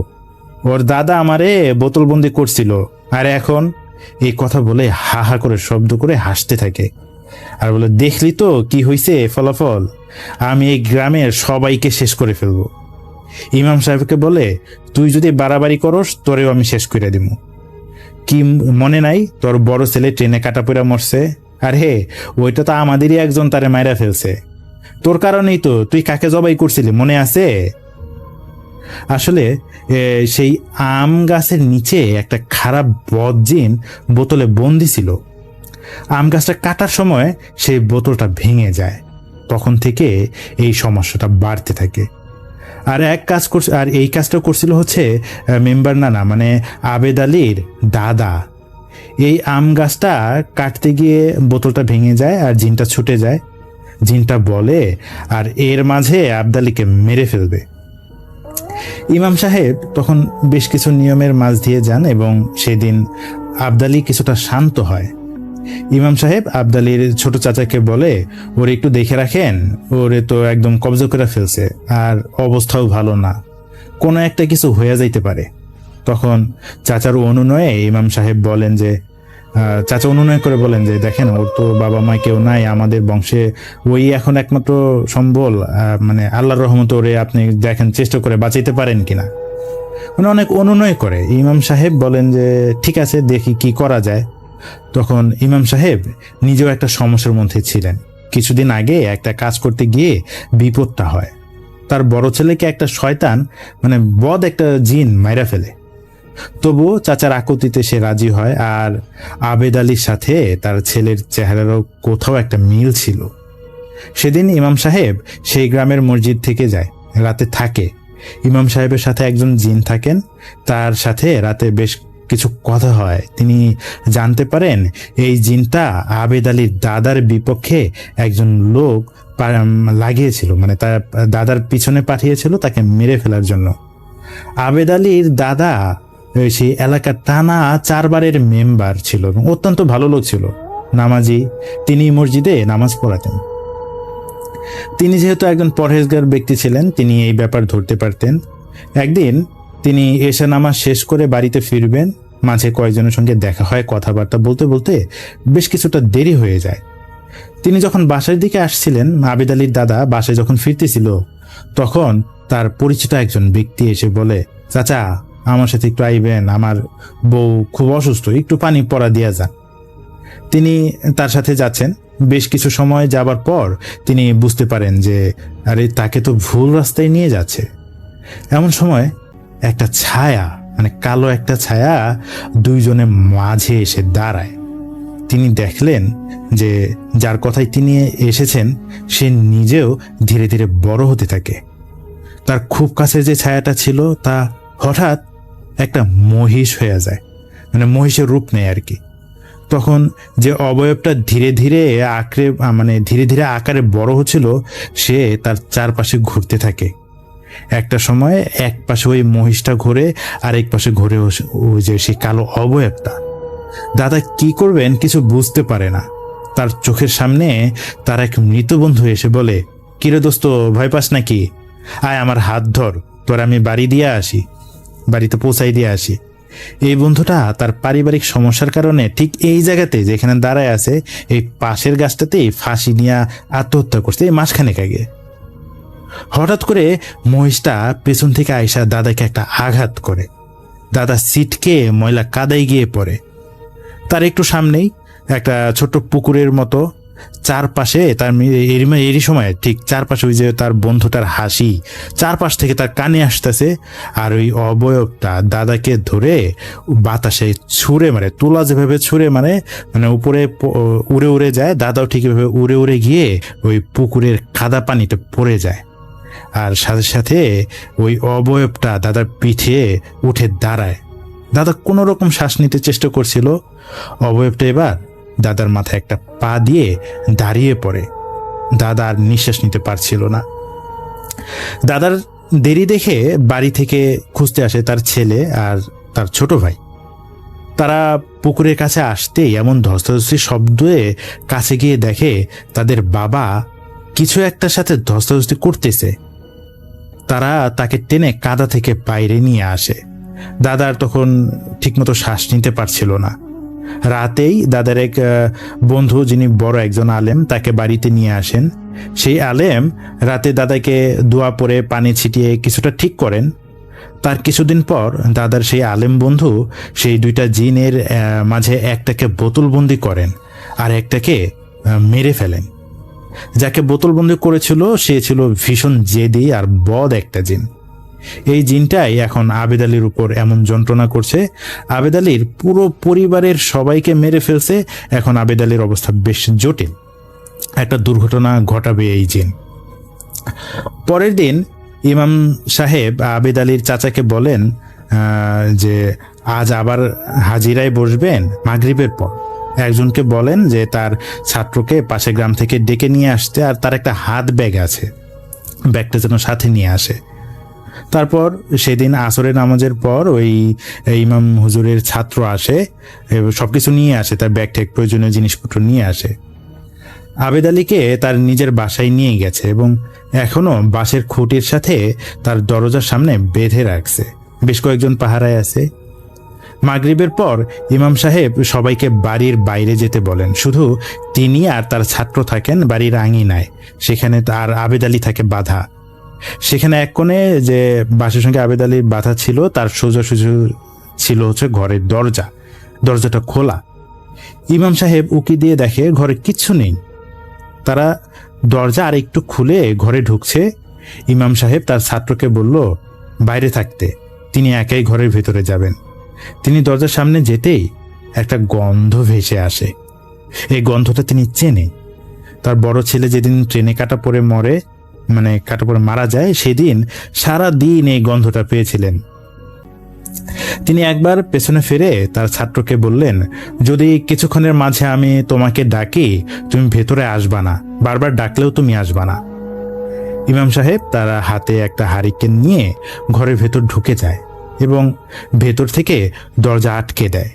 Speaker 4: ওর দাদা আমারে বোতলবন্দি করছিল, আর এখন এই কথা বলে হা হা করে শব্দ করে হাসতে থাকে আর বলে দেখলি তো কি হয়েছে ফলাফল, আমি এই গ্রামের সবাইকে শেষ করে ফেলবো। ইমাম সাহেবকে বলে তুই যদি বাড়াবাড়ি করস তোরেও আমি শেষ করে দিব। কি মনে নাই তোর বড় ছেলে ট্রেনে কাটা পড়া মরছে? আর হে ওইটা তো আমাদেরই একজন তারে মাইরা ফেলছে, তোর কারণেই তো, তুই কাকে জবাই করছিলি মনে আছে? আসলে সেই আম গাছের নিচে একটা খারাপ বদজিন বোতলে বন্দি ছিল। আম গাছটা কাটার সময় সেই বোতলটা ভেঙে যায়, তখন থেকে এই সমস্যাটা বাড়তে থাকে। আর এই কাজটা করছিল হচ্ছে মেম্বার নানা মানে আবেদ আলীর দাদা। এই আম গাছটা কাটতে গিয়ে বোতলটা ভেঙে যায় আর জিনটা ছুটে যায়। জিনটা বলে আর এর মাঝে আবদালিকে মেরে ফেলবে। ইমাম সাহেব তখন বেশ কিছু নিয়মের মাঝ দিয়ে যান এবং সেদিন আবদালি কিছুটা শান্ত হয়। ইমাম সাহেব আবদালির ছোট চাচাকে বলে ওর একটু দেখে রাখেন, ওরে তো একদম কবজা করে ফেলছে আর অবস্থাও ভালো না, কোনো একটা কিছু হয়ে যাইতে পারে। তখন চাচার অনুনয়ে ইমাম সাহেব বলেন যে চাচা অনুনয় করে বলেন যে দেখেন ওর তো বাবা মা কেউ নাই, আমাদের বংশে ওই এখন একমাত্র সম্বল, মানে আল্লাহর রহমত ওরে আপনি দেখেন চেষ্টা করে বাঁচাইতে পারেন কিনা। মানে অনেক অনুনয় করে। ইমাম সাহেব বলেন যে ঠিক আছে দেখি কি করা যায়। তখন ইমাম সাহেব নিজেও একটা সমস্যার মধ্যে ছিলেন। কিছুদিন আগে একটা কাজ করতে গিয়ে বিপদটা হয়। তার বড় ছেলেকে একটা শয়তান মানে বদ একটা জিন মাইরা ফেলে। তবুও চাচার আকুতিতে সে রাজি হয়। আর আবেদ আলীর সাথে তার ছেলের চেহারারও কোথাও একটা মিল ছিল। সেদিন ইমাম সাহেব সেই গ্রামের মসজিদ থেকে যায়, রাতে থাকে। ইমাম সাহেবের সাথে একজন জিন থাকেন, তার সাথে রাতে বেশ কিছু কথা হয়। তিনি জানতে পারেন এই জিনটা আবেদ আলীর দাদার বিপক্ষে একজন লোক লাগিয়েছিল, মানে তার দাদার পিছনে পাঠিয়েছিল তাকে মেরে ফেলার জন্য। আবেদ আলীর দাদা সেই এলাকার টানা 4 বারের মেম্বার ছিল এবং অত্যন্ত ভালো লোক ছিল, নামাজি। তিনি মসজিদে নামাজ পড়াতেন। তিনি যেহেতু একজন পরহেজগার ব্যক্তি ছিলেন, তিনি এই ব্যাপার ধরতে পারতেন। একদিন তিনি এশা নামাজ শেষ করে বাড়িতে ফিরবেন, মাঝে কয়েকজনের সঙ্গে দেখা হয়। কথাবার্তা বলতে বলতে বেশ কিছুটা দেরি হয়ে যায়। তিনি যখন বাসার দিকে আসছিলেন, আবেদ আলীর দাদা বাসায় যখন ফিরতেছিল, তখন তার পরিচিত একজন ব্যক্তি এসে বলে, চাচা আমার সাথে একটু আইবেন, আমার বউ খুব অসুস্থ, একটু পানি পড়া দিয়া যান। তিনি তার সাথে যাচ্ছেন। বেশ কিছু সময় যাবার পর তিনি বুঝতে পারেন যে আরে তাকে তো ভুল রাস্তায় নিয়ে যাচ্ছে। এমন সময় একটা ছায়া, মানে কালো একটা ছায়া দুইজনের মাঝে এসে দাঁড়ায়। তিনি দেখলেন যে যার কথায় তিনি এসেছেন সে নিজেও ধীরে ধীরে বড় হতে থাকে। তার খুব কাছে যে ছায়াটা ছিল তা হঠাৎ একটা মহিষ হয়ে যায়, মানে মহিষের রূপ নেয় আর কি। তখন যে অবয়বটা ধীরে ধীরে ধীরে ধীরে আকারে বড় হচ্ছিল, সে তার চারপাশে ঘুরতে থাকে। একটা সময় এক পাশে ওই মহিষটা ঘুরে, আর এক পাশে ঘুরে ওই যে সেই কালো অবয়বটা। দাদা কি করবেন কিছু বুঝতে পারে না। তার চোখের সামনে তার এক মৃত বন্ধু এসে বলে, কিরে দোস্ত, ভয় পাস নাকি? আয় আমার হাত ধর, তোর আমি বাড়িতে পৌঁছাই দিয়ে আসি। এই বন্ধুটা তার পারিবারিক সমস্যার কারণে ঠিক এই জায়গাতে যেখানে দাঁড়ায় আছে, এই পাশের গাছটাতেই ফাঁসি নিয়ে আত্মহত্যা করছে এই মাসখানেক আগে। হঠাৎ করে মহিষটা পেছন থেকে আইসা দাদাকে একটা আঘাত করে। দাদা সিটকে ময়লা কাদায় গিয়ে পড়ে। তার একটু সামনেই একটা ছোট্ট পুকুরের মতো, চারপাশে তার এরই সময় ঠিক চারপাশে ওই যে তার বন্ধুটার হাসি চারপাশ থেকে তার কানে আসতেছে। আর ওই অবয়বটা দাদাকে ধরে বাতাসে ছুঁড়ে মারে, তুলা যেভাবে ছুঁড়ে মারে, মানে উপরে উড়ে উড়ে যায়, দাদাও ঠিক এভাবে উড়ে উড়ে গিয়ে ওই পুকুরের কাদা পানিতে পড়ে যায়। আর সাথে সাথে ওই অবয়বটা দাদার পিঠে উঠে দাঁড়ায়। দাদা কোনো রকম শ্বাস নিতে চেষ্টা করছিল। অবয়বটা এবার দাদার মাথায় একটা পা দিয়ে দাঁড়িয়ে পড়ে। দাদা আর নিঃশ্বাস নিতে পারছিল না। দাদার দেরি দেখে বাড়ি থেকে খুঁজতে আসে তার ছেলে আর তার ছোট ভাই। তারা পুকুরের কাছে আসতেই এমন ধস্তাধস্তি শব্দে কাছে গিয়ে দেখে তাদের বাবা কিছু একটার সাথে ধস্তাধস্তি করতেছে। তারা তাকে টেনে কাদা থেকে বাইরে নিয়ে আসে। দাদার তখন ঠিকমতো শ্বাস নিতে পারছিল না। রাতেই দাদার এক বন্ধু, যিনি বড় একজন আলেম, তাকে বাড়িতে নিয়ে আসেন। সেই আলেম রাতে দাদাকে দোয়া পড়ে পানি ছিটিয়ে কিছুটা ঠিক করেন। তার কিছুদিন পর দাদার সেই আলেম বন্ধু সেই দুইটা জিনের মাঝে একটাকে বোতলবন্দি করেন আর একটাকে মেরে ফেলেন। যাকে বোতলবন্দি করেছিল সে ছিল ভীষণ জেদি আর বদ একটা জিন। এই জিনটাই এখন আবেদ আলীর উপর এমন যন্ত্রণা করছে। আবেদ আলীর পুরো পরিবারের সবাইকে মেরে ফেলছে। এখন আবেদ আলীর অবস্থা বেশ জটিল। একটা দুর্ঘটনা ঘটাবে এই জিন। পরের দিন ইমাম সাহেব আবেদ আলীর চাচাকে বলেন যে আজ আবার হাজিরায় বসবেন মাগরিবের পর। একজনকে বলেন যে তার ছাত্রকে পাশে গ্রাম থেকে ডেকে নিয়ে আসতে, আর তার একটা হাত ব্যাগ আছে, ব্যাগটা যেন সাথে নিয়ে আসে। তারপর সেদিন আসরের নামাজের পর ওই ইমাম হুজুরের ছাত্র আসে, সবকিছু নিয়ে আসে, তার ব্যাগ থেকে প্রয়োজনীয় জিনিসপত্র নিয়ে আসে। আবেদ আলীকে তার নিজের বাসায় নিয়ে গেছে এবং এখনো বাঁশের খুঁটির সাথে তার দরজার সামনে বেঁধে রাখছে। বেশ কয়েকজন পাহারায় আছে। মাগরিবের পর ইমাম সাহেব সবাইকে বাড়ির বাইরে যেতে বলেন। শুধু তিনি আর তার ছাত্র থাকেন বাড়ির আঙিনায়। সেখানে তার আবেদ আলী থাকে বাধা। সেখানে এক কোণে যে বাসের সঙ্গে আবেদ আলীর বাধা ছিল, তার সোজাসুজি ছিল হচ্ছে ঘরের দরজাটা খোলা। ইমাম সাহেব উকি দিয়ে দেখে ঘরে কিচ্ছু নেই। তারা দরজা আর একটু খুলে ঘরে ঢুকছে। ইমাম সাহেব তার ছাত্রকে বলল বাইরে থাকতে, তিনি একাই ঘরের ভেতরে যাবেন। তিনি দরজার সামনে যেতেই একটা গন্ধ ভেসে আসে। এই গন্ধটা তিনি চেনে। তার বড় ছেলে যেদিন ট্রেনে কাটা পড়ে মারা যায়, সেদিন সারা দিন এই গন্ধটা পেয়েছিলেন। তিনি একবার পেছনে ফিরে তার ছাত্রকে বললেন, যদি কিছুক্ষণের মাঝে আমি তোমাকে ডাকি, তুমি ভেতরে আসবা না, বারবার ডাকলেও তুমি আসবা না। ইমাম সাহেব তার হাতে একটা হারিকেন নিয়ে ঘরের ভেতর ঢুকে যায় এবং ভেতর থেকে দরজা আটকে দেয়।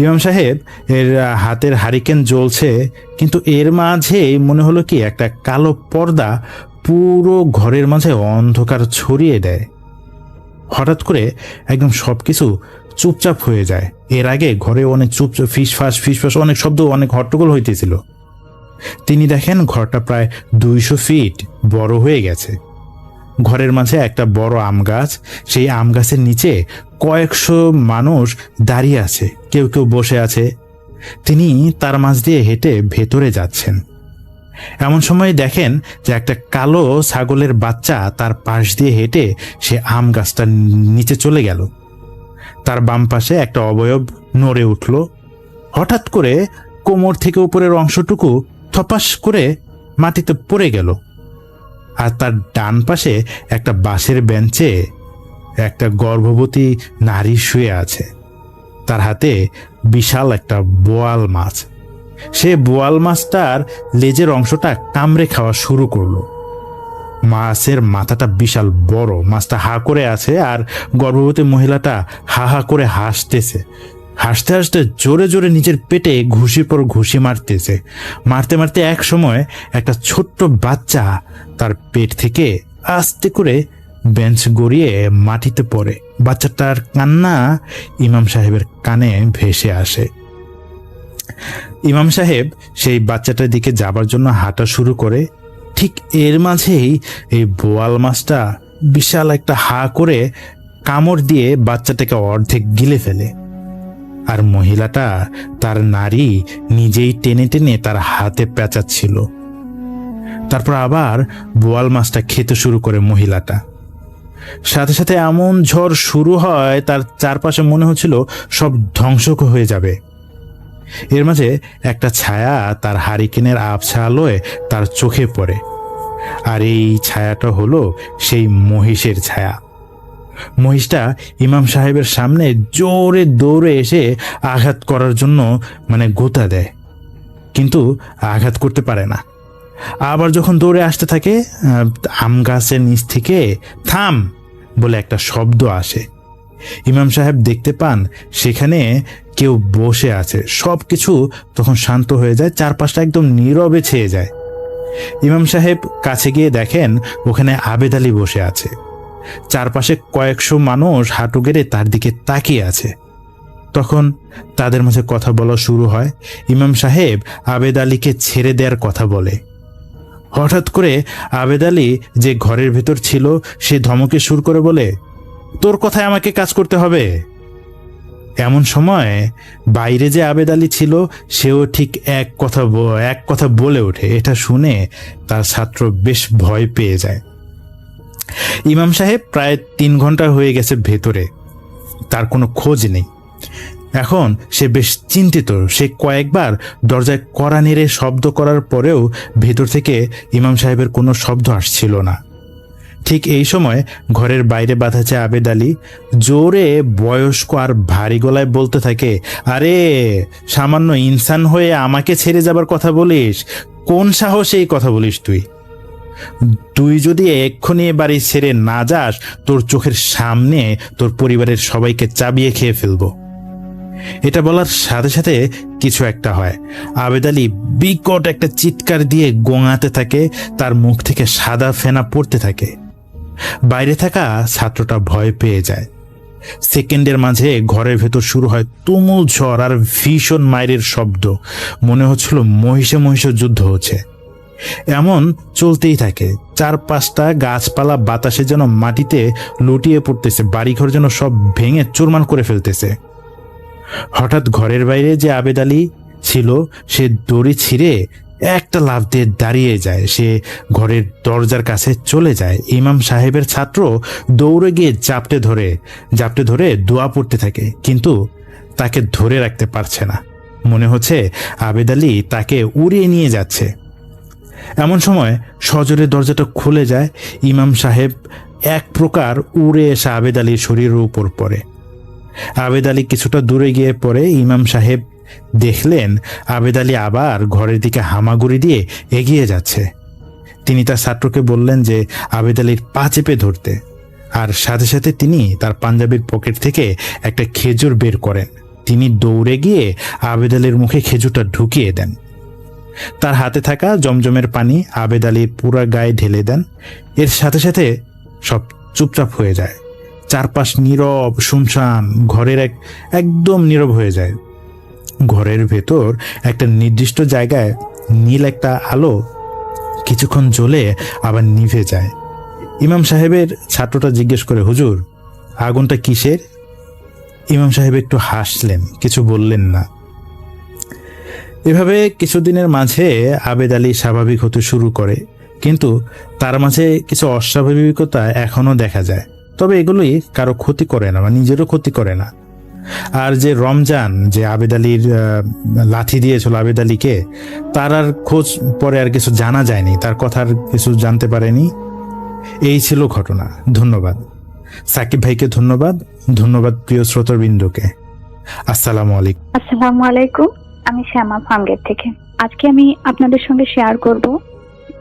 Speaker 4: ইমাম সাহেব এর হাতের হারিকেন জ্বলছে, কিন্তু এর মাঝে মনে হলো কি একটা কালো পর্দা পুরো ঘরের মাঝে অন্ধকার ছড়িয়ে দেয়। হঠাৎ করে একদম সবকিছু চুপচাপ হয়ে যায়। এর আগে ঘরে অনেক চুপচাপ ফিসফাস অনেক শব্দ, অনেক হট্টগোল হইতেছিল। তিনি দেখেন ঘরটা প্রায় 200 ফিট বড় হয়ে গেছে। ঘরের মাঝে একটা বড় আম গাছ, সেই আম গাছের নিচে কয়েকশো মানুষ দাঁড়িয়ে আছে, কেউ কেউ বসে আছে। তিনি তার মাঝ দিয়ে হেঁটে ভেতরে যাচ্ছেন। এমন সময় দেখেন যে একটা কালো ছাগলের বাচ্চা তার পাশ দিয়ে হেঁটে সে আম গাছটার নিচে চলে গেল। তার বাম পাশে একটা অবয়ব নড়ে উঠল। হঠাৎ করে কোমর থেকে উপরের অংশটুকু থপাস করে মাটিতে পড়ে গেল। আর তার ডান পাশে একটা বাঁশের বেঞ্চে একটা গর্ভবতী নারী শুয়ে আছে। তার হাতে বিশাল একটা বোয়াল মাছ। সে বোয়াল মাছটার লেজের অংশটা কামড়ে খাওয়া শুরু করলো। মাছের মাথাটা বিশাল বড়, মাছটা হা করে আছে, আর গর্ভবতী মহিলাটা হা হা করে হাসতেছে। হাসতে হাসতে জোরে জোরে নিজের পেটে ঘুষির পর ঘুষি মারতেছে। মারতে মারতে এক সময় একটা ছোট্ট বাচ্চা তার পেট থেকে আস্তে করে বেঞ্চ গড়িয়ে মাটিতে পড়ে। বাচ্চাটার কান্না ইমাম সাহেবের কানে ভেসে আসে। ইমাম সাহেব সেই বাচ্চাটার দিকে যাবার জন্য হাঁটা শুরু করে। ঠিক এর মাঝেই এই বোয়াল মাছটা বিশাল একটা হা করে কামড় দিয়ে বাচ্চাটাকে অর্ধেক গিলে ফেলে। আর মহিলাটা, তার নারী, নিজেই টেনে টেনে তার হাতে পেঁচাচ্ছিল। তারপর আবার বোয়াল মাছটা খেতে শুরু করে মহিলাটা। সাথে সাথে এমন ঝড় শুরু হয়, তার চারপাশে মনে হচ্ছিল সব ধ্বংস হয়ে যাবে। এর মাঝে একটা ছায়া তার হারিকেনের আবছা আলোয় তার চোখে পড়ে। আর এই ছায়াটা হলো সেই মহিষের ছায়া। মহিষটা ইমাম সাহেবের সামনে জোরে দৌড়ে এসে আঘাত করার জন্য গোতা দেয়, কিন্তু আঘাত করতে পারে না। আবার যখন দৌড়ে আসতে থাকে, আম গাছের নিচ থেকে থাম বলে একটা শব্দ আসে। ইমাম সাহেব দেখতে পান সেখানে কেউ বসে আছে। সব কিছু তখন শান্ত হয়ে যায়, চারপাশটা একদম নীরবে ছেয়ে যায়। ইমাম সাহেব কাছে গিয়ে দেখেন ওখানে আবেদ আলী বসে আছে। চারপাশে কয়েকশো মানুষ হাঁটু গেড়ে তার দিকে তাকিয়ে আছে। তখন তাদের মাঝে কথা বলা শুরু হয়। ইমাম সাহেব আবেদ আলীকে ছেড়ে দেওয়ার কথা বলে। হঠাৎ করে আবেদ আলী, যে ঘরের ভেতর ছিল, সে ধমকে সুর করে বলে, তোর কথায় আমাকে কাজ করতে হবে। এমন সময় বাইরে যে আবেদ আলী ছিল, সেও ঠিক এক কথা বলে ওঠে। এটা শুনে তার ছাত্র বেশ ভয় পেয়ে যায়। ইমাম সাহেব প্রায় 3 ঘন্টা হয়ে গেছে ভেতরে, তার কোনো খোঁজ নেই। এখন সে বেশ চিন্তিত। সে কয়েকবার দরজায় কড়া নেড়ে শব্দ করার পরেও ভেতর থেকে ইমাম সাহেবের কোনো শব্দ আসছিল না। ঠিক এই সময় ঘরের বাইরে বাঁধা আছে আবেদ আলী, জোরে বয়স্ক আর ভারী গলায় বলতে থাকে, আরে সামান্য ইনসান হয়ে আমাকে ছেড়ে যাবার কথা বলিস? কোন সাহসে এই কথা বলিস তুই যদি এক্ষুনি বাড়ি ছেড়ে না যাস, তোর চোখের সামনে তোর পরিবারের সবাইকে চাবিয়ে খেয়ে ফেলবো। এটা বলার সাথে সাথে কিছু একটা হয়। আবেদ আলী বিকট একটা চিৎকার দিয়ে গোঙাতে থাকে, তার মুখ থেকে সাদা ফেনা পড়তে থাকে। বাইরে থাকা ছাত্রটা ভয় পেয়ে যায়। সেকেন্ডের মাঝে ঘরের ভেতর শুরু হয় তুমুল ঝড় আর ভীষণ মাইরের শব্দ। মনে হচ্ছিল মহিষে মহিষে যুদ্ধ হচ্ছে। এমন চলতেই থাকে। 4-5টা গাছপালা বাতাসে যেন মাটিতে লুটিয়ে পড়তেছে, বাড়িঘর যেন সব ভেঙে চুরমার করে ফেলতেছে। হঠাৎ ঘরের বাইরে যে আবেদ আলী ছিল, সে দড়ি ছিঁড়ে একটা লাফ দিয়ে দাঁড়িয়ে যায়, সে ঘরের দরজার কাছে চলে যায়। ইমাম সাহেবের ছাত্র দৌড়ে গিয়ে জাপটে ধরে দোয়া পড়তে থাকে, কিন্তু তাকে ধরে রাখতে পারছে না। মনে হচ্ছে আবেদ আলী তাকে উড়িয়ে নিয়ে যাচ্ছে। এমন সময় সজোরে দরজাটা খুলে যায়। ইমাম সাহেব এক প্রকার উড়ে এসে আবেদ আলীর শরীরের উপর পড়ে। আবেদ আলী কিছুটা দূরে গিয়ে পড়ে। ইমাম সাহেব দেখলেন আবেদ আলী আবার ঘরের দিকে হামাগুড়ি দিয়ে এগিয়ে যাচ্ছে। তিনি তার ছাত্রকে বললেন যে আবেদ আলীর পা চেপে ধরতে, আর সাথে সাথে তিনি তার পাঞ্জাবির পকেট থেকে একটা খেজুর বের করেন। তিনি দৌড়ে গিয়ে আবেদ আলীর মুখে খেজুরটা ঢুকিয়ে দেন। তার হাতে থাকা জমজমের পানি আবেদ আলীর পুরা গায়ে ঢেলে দেন। এর সাথে সাথে সব চুপচাপ হয়ে যায়। চারপাশ নীরব, শুনশান, ঘরের একদম নীরব হয়ে যায়। ঘরের ভেতর একটা নির্দিষ্ট জায়গায় নীল একটা আলো কিছুক্ষণ জ্বলে আবার নিভে যায়। ইমাম সাহেবের ছাত্রটা জিজ্ঞেস করে, হুজুর, আগুনটা কিসের? ইমাম সাহেব একটু হাসলেন, কিছু বললেন না। এভাবে কিছুদিনের মাঝে আবেদ আলী স্বাভাবিক হতে শুরু করে, কিন্তু তার মাঝে কিছু অস্বাভাবিকতা এখনো দেখা যায়। তবে এগুলোই কারো ক্ষতি করে না, বা নিজেরও ক্ষতি করে না। আর যে রমজান যে আবেদ আলীর লাথি দিয়েছিল আবেদ আলীকে, তার আর খোঁজ পরে আর কিছু জানা যায়নি, তার কথার কিছু জানতে পারেনি। এই ছিল ঘটনা। ধন্যবাদ সাকিব ভাইকে, ধন্যবাদ প্রিয় শ্রোতৃবৃন্দকে। আসসালামু আলাইকুম।
Speaker 5: আসসালামু আলাইকুম। আমি শ্যামা ফার্মগেট থেকে। আজকে আমি আপনাদের সঙ্গে শেয়ার করব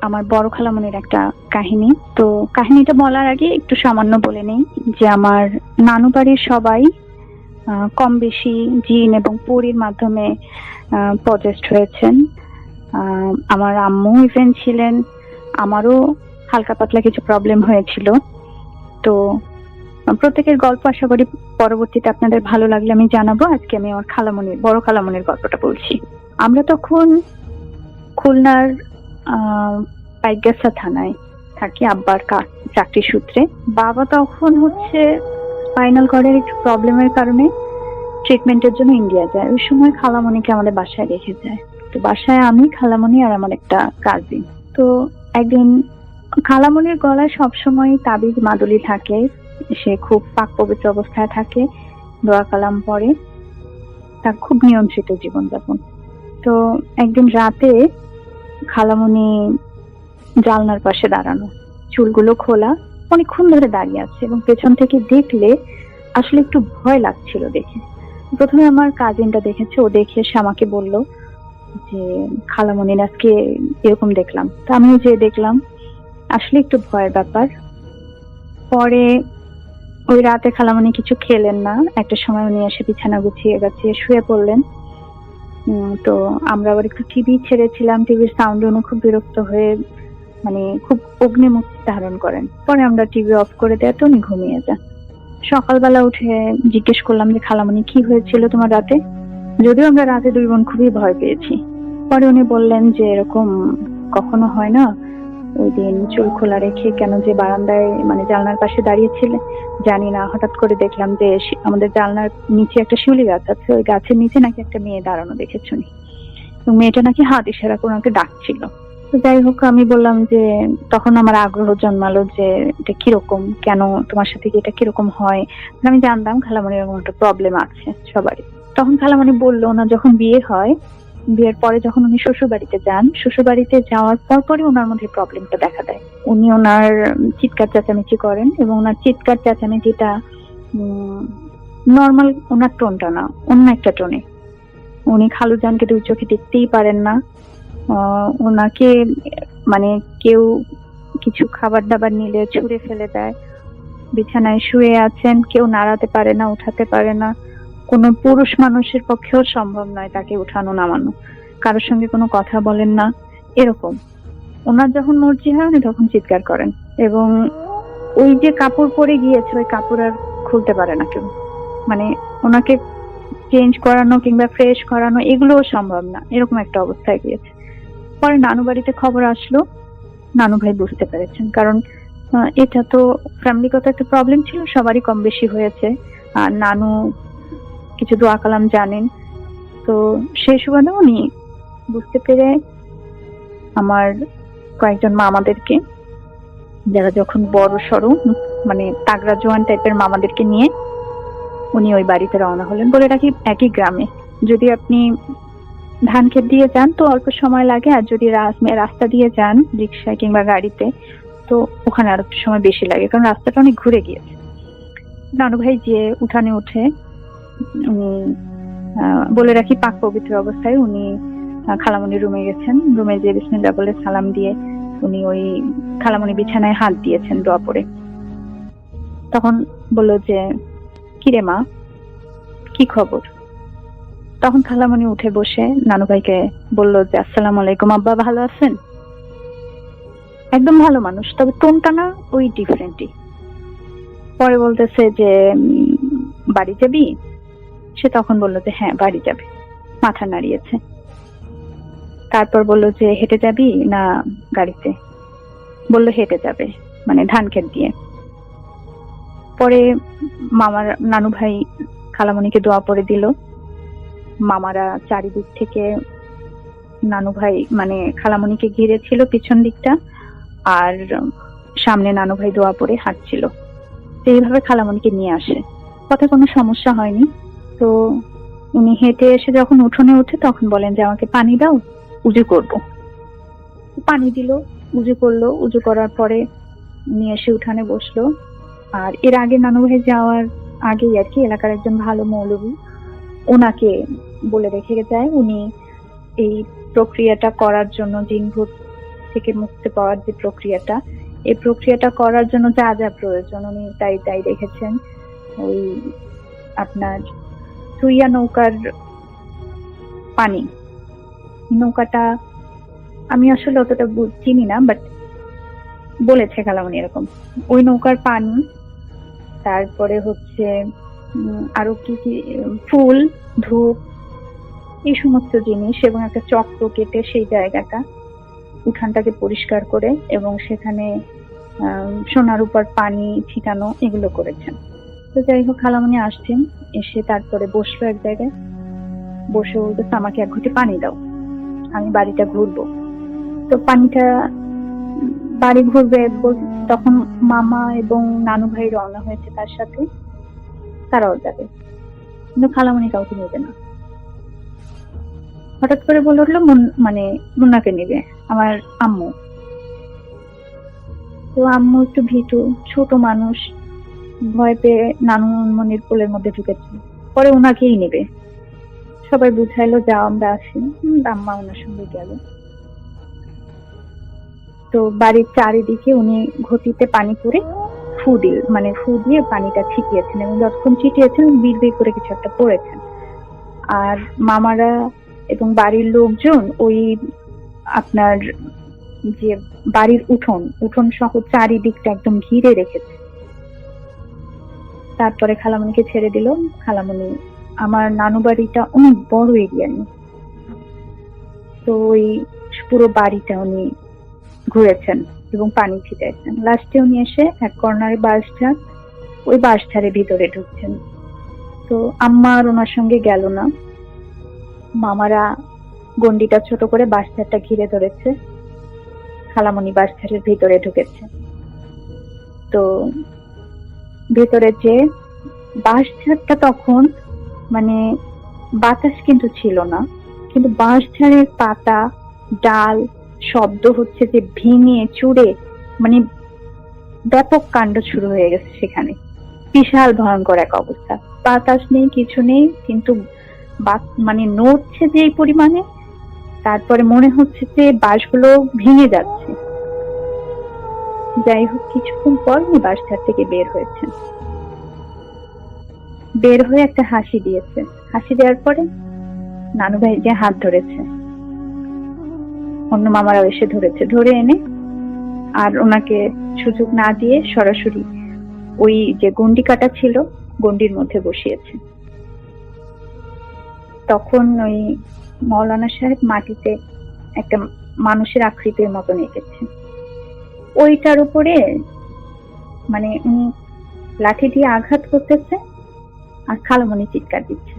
Speaker 5: আমার বড় খালামণির একটা কাহিনী। তো কাহিনীটা বলার আগে একটু সামান্য বলে নেই যে আমার নানু বাড়ির সবাই কম বেশি জিন এবং পরীর মাধ্যমে পজেসড হয়েছেন। আমার আম্মু ইভেন ছিলেন, আমারও হালকা পাতলা কিছু প্রবলেম হয়েছিল। তো প্রত্যেকের গল্প আশা করি পরবর্তীতে আপনাদের ভালো লাগলে আমি জানাবো। আজকে আমি আমার বড় খালামণির গল্পটা বলছি। আমরা তখন খুলনার পাইকগাছা থানায় থাকি আব্বার চাকরি সূত্রে। বাবা তখন হচ্ছে স্পাইনাল কর্ডের একটু প্রবলেমের কারণে ট্রিটমেন্টের জন্য ইন্ডিয়া যায়। ওই সময় খালামণিকে আমাদের বাসায় রেখে যায়। তো বাসায় আমি, খালামণি আর আমার একটা কাজিন। তো একদিন খালামণির গলায় সবসময় তাবিজ মাদুলি থাকে, সে খুব পাক পবিত্র অবস্থায় থাকে, দোয়া কালাম পড়ে, তার খুব নিয়ন্ত্রিত জীবনযাপন। তো একদিন রাতে খালামণি জানলার পাশে দাঁড়ানো, চুলগুলো খোলা, অনেকক্ষণ ধরে দাঁড়িয়ে আছে এবং পেছন থেকে দেখলে আসলে একটু ভয় লাগছিল দেখে। প্রথমে আমার কাজিনটা দেখেছে, ও দেখে এসে আমাকে বলল যে খালামণির আজকে এরকম দেখলাম। তো আমিও যে দেখলাম, আসলে একটু ভয়ের ব্যাপার। পরে ওই রাতে খালামণি কিছু খেলেন না। একটা সময় উনি এসে বিছানা গুছিয়ে শুয়ে পড়লেন। তো আমরা আবার একটু টিভি ছেড়েছিলাম, টিভির সাউন্ডে উনি খুব বিরক্ত হয়ে মানে খুব অগ্নিমুখ ধারণ করেন। পরে আমরা টিভি অফ করে দেয়, তো উনি ঘুমিয়ে যান। সকালবেলা উঠে জিজ্ঞেস করলাম যে খালামণি কি হয়েছিল তোমার রাতে? যদিও আমরা রাতে দুই বোন খুবই ভয় পেয়েছি। পরে উনি বললেন যে এরকম কখনো হয় না, ওই দিন চুল খোলা রেখে কেন যে বারান্দায় মানে জানলার পাশে দাঁড়িয়েছিলেন জানি না, হঠাৎ করে দেখলাম যে আমাদের জানলার নিচে একটা শিউলি গাছ আছে, ওই গাছের নিচে নাকি একটা মেয়ে দাঁড়ানো দেখেছি উনি, এবং মেয়েটা নাকি হাত ইশারা করে ওনাকে ডাকছিল। তো যাই হোক, আমি বললাম যে তখন আমার আগ্রহ জন্মালো যে এটা কিরকম, কেন তোমার সাথে কি এটা কিরকম হয়। আমি জানতাম খালামণির এরকম একটা প্রবলেম আছে সবারই। তখন খালামণি বললো ওনার যখন বিয়ে হয়, বিয়ের পরে যখন উনি শ্বশুর বাড়িতে যান, শ্বশুর বাড়িতে যাওয়ার পরই ওনার মধ্যে প্রবলেমটা দেখা দেয়। উনি ওনার চিৎকার চেঁচামেচি করেন এবং ওনার চিৎকার চেঁচামেচিটা নর্মাল ওনার টোনটা না, অন্য একটা টোনে। উনি খালুজানকে দুই চোখে দেখতেই পারেন না। ওনাকে মানে কেউ কিছু খাবার দাবার নিলে ছুঁড়ে ফেলে দেয়। বিছানায় শুয়ে আছেন, কেউ নাড়াতে পারে না, উঠাতে পারে না। কোনো পুরুষ মানুষের পক্ষেও সম্ভব নয় তাকে উঠানো নামানো। কারোর সঙ্গে কোনো কথা বলেন না, এরকম। ওনার যখন মর্জি হয় উনি তখন চিৎকার করেন, এবং ওই যে কাপড় পরে গিয়েছে ওই কাপড় আর খুলতে পারে না কেউ। মানে ওনাকে চেঞ্জ করানো কিংবা ফ্রেশ করানো এগুলোও সম্ভব না, এরকম একটা অবস্থায় গিয়েছে। পরে নানু বাড়িতে খবর আসলো, নানু ভাই বুঝতে পেরেছেন, কারণ এটা তো ফ্যামিলিগত একটা প্রবলেম ছিল, সবারই কম বেশি হয়েছে। আর নানু কিছু দোয়া কালাম জানেন, তো সেই সুবাদে উনি বুঝতে পেরে আমার কয়েকজন মামাদেরকে, যারা যখন বড় সড়ো মানে তাগড়া জোয়ান টাইপের মামাদেরকে নিয়ে উনি ওই বাড়িতে রওনা হলেন। বলে রাখি একই গ্রামে, যদি আপনি ধান ক্ষেত দিয়ে যান তো অল্প সময় লাগে, আর যদি রাস্তা দিয়ে যান রিক্সায় কিংবা গাড়িতে তো ওখানে আর একটু সময় বেশি লাগে, কারণ রাস্তাটা অনেক ঘুরে গিয়েছে। নানু ভাই যে উঠানে উঠে উনি বলে রাখি পাক পবিত্র অবস্থায় উনি খালামণির রুমে গেছেন। রুমে যে বিসমিল্লাহ বলে সালাম দিয়ে উনি ওই খালামণি বিছানায় হাত দিয়েছেন দোয়া পড়ে। তখন বললো যে কিরে মা, কি খবর? তখন খালামণি উঠে বসে নানু ভাইকে বললো যে আসসালামু আলাইকুম আব্বা, ভালো আছেন? একদম ভালো মানুষ, তবে টোনটা না ওই ডিফারেন্টই। পরে বলতেছে যে বাড়ি যাবি? সে তখন বললো যে হ্যাঁ বাড়ি যাবে, মাথা নাড়িয়েছে। তারপর বললো যে হেঁটে যাবি না গাড়িতে? বললো হেঁটে যাবে, মানে ধান ক্ষেত দিয়ে। পরে মামার নানু ভাই খালামণিকে দোয়া পড়ে দিল। মামারা চারিদিক থেকে নানু ভাই মানে খালামণিকে ঘিরে ছিল পিছন দিকটা, আর সামনে নানু ভাই দোয়া পড়ে হাঁটছিল। তো এইভাবে খালামণিকে নিয়ে আসে, পথে কোনো সমস্যা হয়নি। তো উনি হেঁটে এসে যখন উঠোনে ওঠে তখন বলেন যে আমাকে পানি দাও, উজু করব। পানি দিল, উজু করলো। উজু করার পরে উনি এসে উঠানে বসলো। আর এর আগে নানু ভাই যাওয়ার আগেই আর কি এলাকার একজন ভালো মৌলবী ওনাকে বলে রেখে যায় উনি এই প্রক্রিয়াটা করার জন্য, জিনভূত থেকে মুক্তি পাওয়ার যে প্রক্রিয়াটা, এই প্রক্রিয়াটা করার জন্য যা যা প্রয়োজন উনি তাই রেখেছেন। ওই আপনার সুইয়া নৌকার পানি, নৌকাটা আমি আসলে অতটা চিনি না, বাট বলেছে খালামণি এরকম। ওই নৌকার পানি, তারপরে হচ্ছে আরো কি কি ফুল, ধূপ, এই সমস্ত জিনিস, এবং একটা চক্র কেটে সেই জায়গাটা উঠানটাকে পরিষ্কার করে এবং সেখানে সোনার উপর পানি ছিটানো, এগুলো করেছেন। তো যাই হোক খালামণি আসছেন, এসে তারপরে বসলো এক জায়গায়, বসে বলতেছে আমাকে এক ঘটি পানি দাও, আমি বাড়িটা ঘুরবো। তো পানিটা বাড়ি ঘুরবে, তখন মামা এবং নানু ভাই রওনা হয়েছে তার সাথে, তারাও যাবে, কিন্তু খালামণি কাউকে নেবে না। হঠাৎ করে বলে উঠলো মানে মুন্নাকে নেবে, আমার আম্মু। তো আম্মু একটু ভীতু, ছোট মানুষ, ভয় পেয়ে নানুমণির কোলের মধ্যে ঢুকেছে। পরে ওনাকেই নেবে, সবাই বুঝাইলো যাও আমরা আসি। আম্মা ওনার সঙ্গে গেল। তো বাড়ির চারিদিকে উনি ঘটিতে পানি করে ফু দিয়ে পানিটা ছিটিয়েছেন, এবং যতক্ষণ ছিটিয়েছেন বিড় বিড় করে কিছু একটা পড়েছেন। আর মামারা এবং বাড়ির লোকজন ওই আপনার যে বাড়ির উঠোন সহ চারিদিকটা একদম ঘিরে রেখেছে। তারপরে খালামণিকে ছেড়ে দিল। খালামণি, আমার নানু বাড়িটা অনেক বড় এরিয়া নিয়ে, তো ওই পুরো বাড়িটা উনি ঘুরেছেন এবং পানি ছিটাইছেন। লাস্টে উনি এসে এক কর্নারে বাঁশঝাড়, ওই বাঁশঝাড়ের ভিতরে ঢুকছেন। তো আম্মা আর ওনার সঙ্গে গেল না, মামারা গন্ডিটা ছোট করে বাঁশঝাড়টা ঘিরে ধরেছে, খালামণি বাঁশঝাড়ের ভিতরে ঢুকেছে। তো ভেতরে যে বাঁশঝাড়টা তখন মানে বাতাস কিন্তু ছিল না, কিন্তু বাঁশঝাড়ের পাতা ডাল শব্দ হচ্ছে যে ভেঙে চুরে মানে ব্যাপক কাণ্ড শুরু হয়ে গেছে সেখানে। বিশাল ভয়ঙ্কর এক অবস্থা, বাতাস নেই, কিছু নেই, কিন্তু মানে নড়ছে যে এই পরিমাণে, তারপরে মনে হচ্ছে যে বাঁশগুলো ভেঙে যাচ্ছে। যাই হোক কিছুক্ষণ পর উনি বাঁশঝাড় থেকে বের হয়েছেন, বের হয়ে একটা হাসি দিয়েছে। হাসি দেওয়ার পরে নানু ভাই যে হাত ধরেছে, অন্য মামারাও এসে ধরেছে, ধরে এনে আর ওনাকে সুযোগ না দিয়ে সরাসরি ওই যে গন্ডি কাটা ছিল গন্ডির মধ্যে বসিয়েছে। তখন ওই মৌলানা সাহেব মাটিতে একটা মানুষের আকৃতির মতন এঁকেছে, ওইটার উপরে মানে উনি লাঠি দিয়ে আঘাত করতেছে আর খালামণি চিৎকার দিচ্ছে।